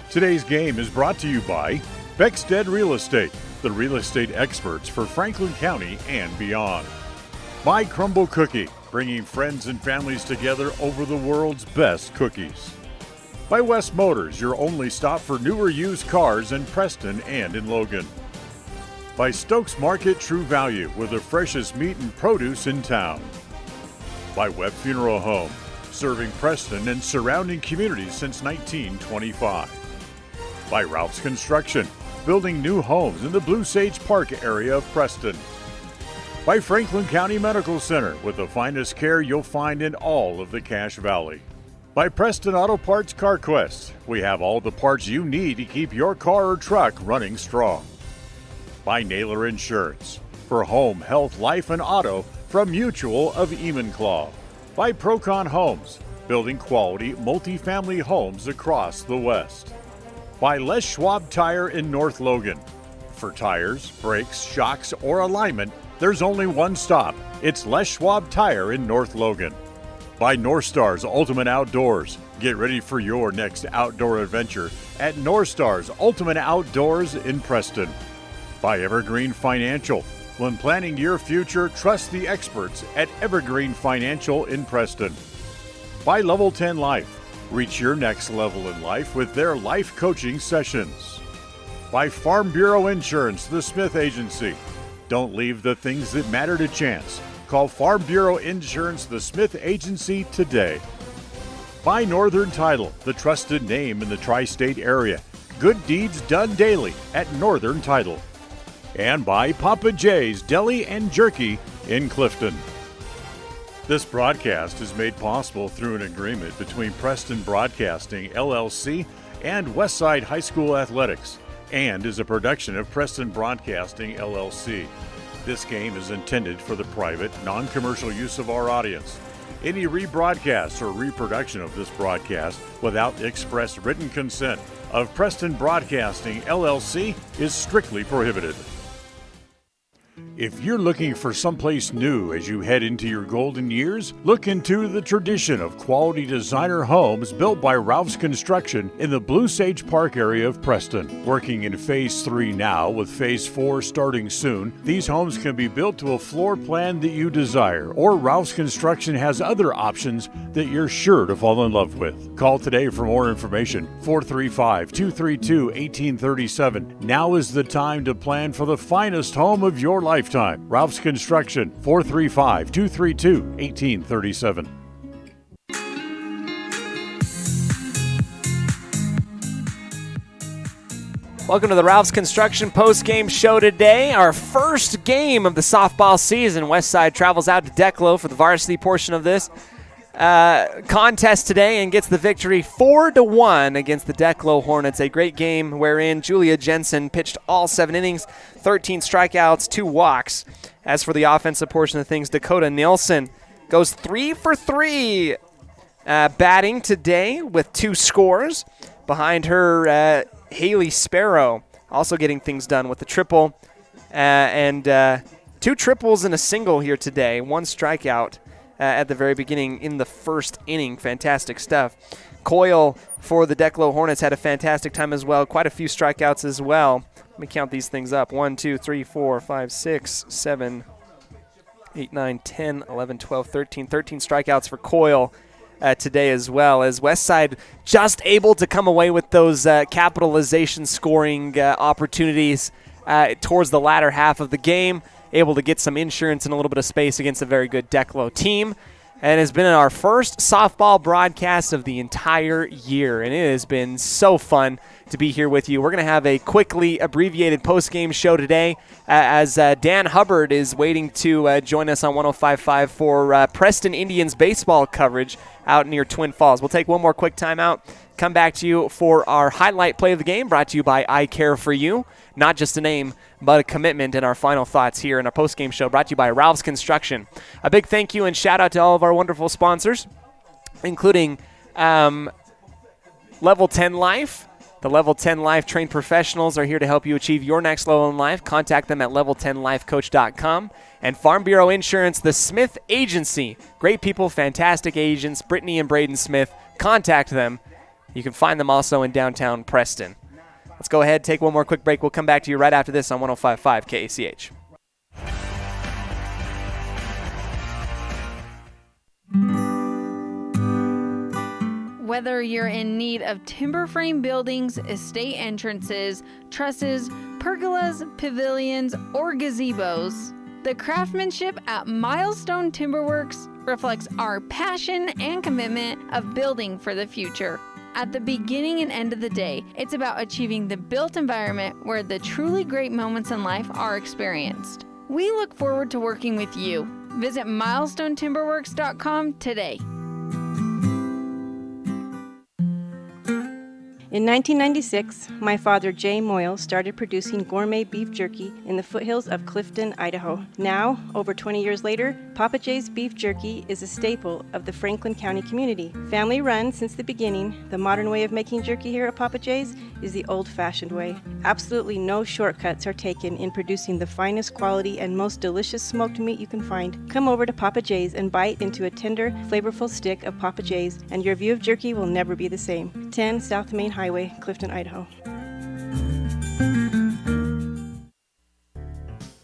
Today's game is brought to you by Beckstead Real Estate, the real estate experts for Franklin County and beyond. By Crumble Cookie, bringing friends and families together over the world's best cookies. By West Motors, your only stop for newer used cars in Preston and in Logan. By Stokes Market True Value, with the freshest meat and produce in town. By Webb Funeral Home, serving Preston and surrounding communities since 1925. By Ralph's Construction, building new homes in the Blue Sage Park area of Preston. By Franklin County Medical Center, with the finest care you'll find in all of the Cache Valley. By Preston Auto Parts CarQuest, we have all the parts you need to keep your car or truck running strong. By Naylor Insurance, for home, health, life, and auto from Mutual of Enumclaw. By Procon Homes, building quality multifamily homes across the West. By Les Schwab Tire in North Logan. For tires, brakes, shocks, or alignment, there's only one stop. It's Les Schwab Tire in North Logan. By North Stars Ultimate Outdoors. Get ready for your next outdoor adventure at North Stars Ultimate Outdoors in Preston. By Evergreen Financial. When planning your future, trust the experts at Evergreen Financial in Preston. By Level 10 Life. Reach your next level in life with their life coaching sessions. By Farm Bureau Insurance, the Smith Agency. Don't leave the things that matter to chance. Call Farm Bureau Insurance, the Smith Agency today. By Northern Title, the trusted name in the tri-state area. Good deeds done daily at Northern Title. And by Papa J's Deli and Jerky in Clifton. This broadcast is made possible through an agreement between Preston Broadcasting, LLC, and Westside High School Athletics, and is a production of Preston Broadcasting, LLC. This game is intended for the private, non-commercial use of our audience. Any rebroadcast or reproduction of this broadcast without the express written consent of Preston Broadcasting, LLC is strictly prohibited. If you're looking for someplace new as you head into your golden years, look into the tradition of quality designer homes built by Ralph's Construction in the Blue Sage Park area of Preston. Working in Phase 3 now, with Phase 4 starting soon, these homes can be built to a floor plan that you desire, or Ralph's Construction has other options that you're sure to fall in love with. Call today for more information, 435-232-1837. Now is the time to plan for the finest home of your lifetime. Ralph's Construction, 435-232-1837. Welcome to the Ralph's Construction post-game show today. Our first game of the softball season. Westside travels out to Declo for the varsity portion of this contest today and gets the victory 4-1 against the Declo Hornets. A great game wherein Julia Jensen pitched all 7 innings, 13 strikeouts, 2 walks. As for the offensive portion of things, Dakota Nielsen goes 3 for 3 batting today with 2 scores. Behind her, Haley Sparrow also getting things done with the triple and 2 triples and a single here today. 1 strikeout at the very beginning in the first inning. Fantastic stuff. Coyle for the Declo Hornets had a fantastic time as well. Quite a few strikeouts as well. Let me count these things up. 1, 2, 3, 4, 5, 6, 7, 8, 9, 10, 11, 12, 13. 13 strikeouts for Coyle today as well, as Westside just able to come away with those capitalization scoring opportunities towards the latter half of the game. Able to get some insurance and a little bit of space against a very good Declo team. And it's been our first softball broadcast of the entire year, and it has been so fun to be here with you. We're going to have a quickly abbreviated post-game show today as Dan Hubbard is waiting to join us on 105.5 for Preston Indians baseball coverage out near Twin Falls. We'll take one more quick timeout, come back to you for our highlight play of the game, brought to you by I Care For You. Not just a name, but a commitment, in our final thoughts here in our post-game show, brought to you by Ralph's Construction. A big thank you and shout out to all of our wonderful sponsors, including Level 10 Life. The Level 10 Life trained professionals are here to help you achieve your next level in life. Contact them at level10lifecoach.com. And Farm Bureau Insurance, the Smith Agency. Great people, fantastic agents, Brittany and Braden Smith. Contact them. You can find them also in downtown Preston. Let's go ahead, take one more quick break. We'll come back to you right after this on 105.5 KACH. Whether you're in need of timber frame buildings, estate entrances, trusses, pergolas, pavilions, or gazebos, the craftsmanship at Milestone Timberworks reflects our passion and commitment of building for the future. At the beginning and end of the day, it's about achieving the built environment where the truly great moments in life are experienced. We look forward to working with you. Visit milestonetimberworks.com today. In 1996, my father, Jay Moyle, started producing gourmet beef jerky in the foothills of Clifton, Idaho. Now, over 20 years later, Papa Jay's beef jerky is a staple of the Franklin County community. Family run since the beginning, the modern way of making jerky here at Papa Jay's is the old-fashioned way. Absolutely no shortcuts are taken in producing the finest quality and most delicious smoked meat you can find. Come over to Papa Jay's and bite into a tender, flavorful stick of Papa Jay's, and your view of jerky will never be the same. 10 South Main Highway, Clifton, Idaho.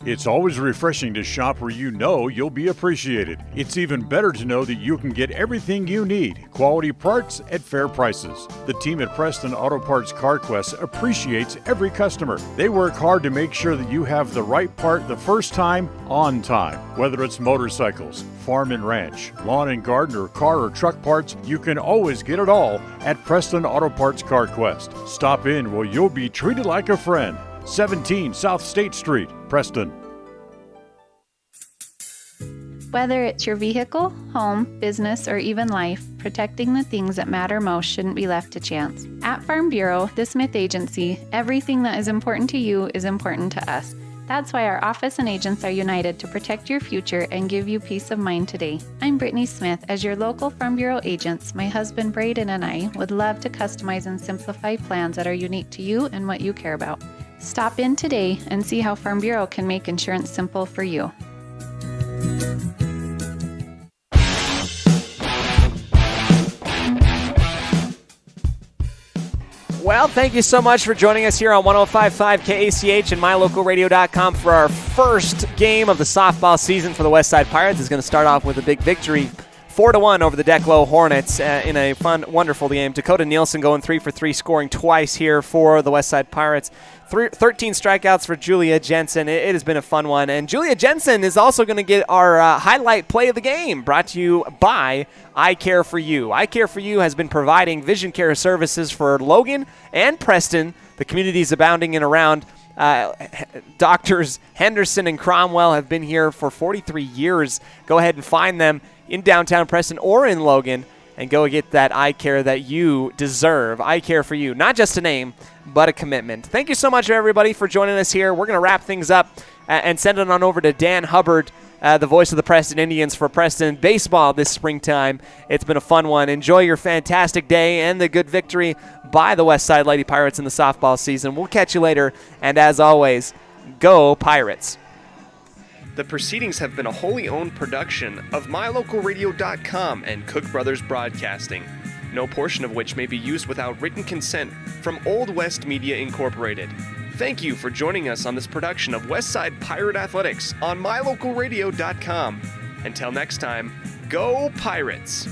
It's always refreshing to shop where you know you'll be appreciated. It's even better to know that you can get everything you need, quality parts at fair prices. The team at Preston Auto Parts CarQuest appreciates every customer. They work hard to make sure that you have the right part the first time, on time. Whether it's motorcycles, farm and ranch, lawn and garden, or car or truck parts, you can always get it all at Preston Auto Parts CarQuest. Stop in where you'll be treated like a friend. 17 South State Street, Preston. Whether it's your vehicle, home, business, or even life, protecting the things that matter most shouldn't be left to chance. At Farm Bureau, the Smith Agency, everything that is important to you is important to us. That's why our office and agents are united to protect your future and give you peace of mind today. I'm Brittany Smith. As your local Farm Bureau agents, my husband Braden and I would love to customize and simplify plans that are unique to you and what you care about. Stop in today and see how Farm Bureau can make insurance simple for you. Well, thank you so much for joining us here on 105.5 KACH and MyLocalRadio.com for our first game of the softball season for the Westside Pirates. It's going to start off with a big victory, 4-1 over the Declo Hornets in a fun, wonderful game. Dakota Nielsen going 3 for 3, scoring twice here for the Westside Pirates. 13 strikeouts for Julia Jensen. It has been a fun one. And Julia Jensen is also going to get our highlight play of the game, brought to you by I Care For You. I Care For You has been providing vision care services for Logan and Preston, the communities abounding and around. Doctors Henderson and Cromwell have been here for 43 years. Go ahead and find them in downtown Preston or in Logan and go get that eye care that you deserve. I Care For You, not just a name, but a commitment. Thank you so much, everybody, for joining us here. We're going to wrap things up and send it on over to Dan Hubbard, the voice of the Preston Indians for Preston baseball this springtime. It's been a fun one. Enjoy your fantastic day and the good victory by the Westside Lady Pirates in the softball season. We'll catch you later, and as always, go Pirates. The proceedings have been a wholly owned production of MyLocalRadio.com and Cook Brothers Broadcasting, no portion of which may be used without written consent from Old West Media Incorporated. Thank you for joining us on this production of Westside Pirate Athletics on MyLocalRadio.com. Until next time, go Pirates!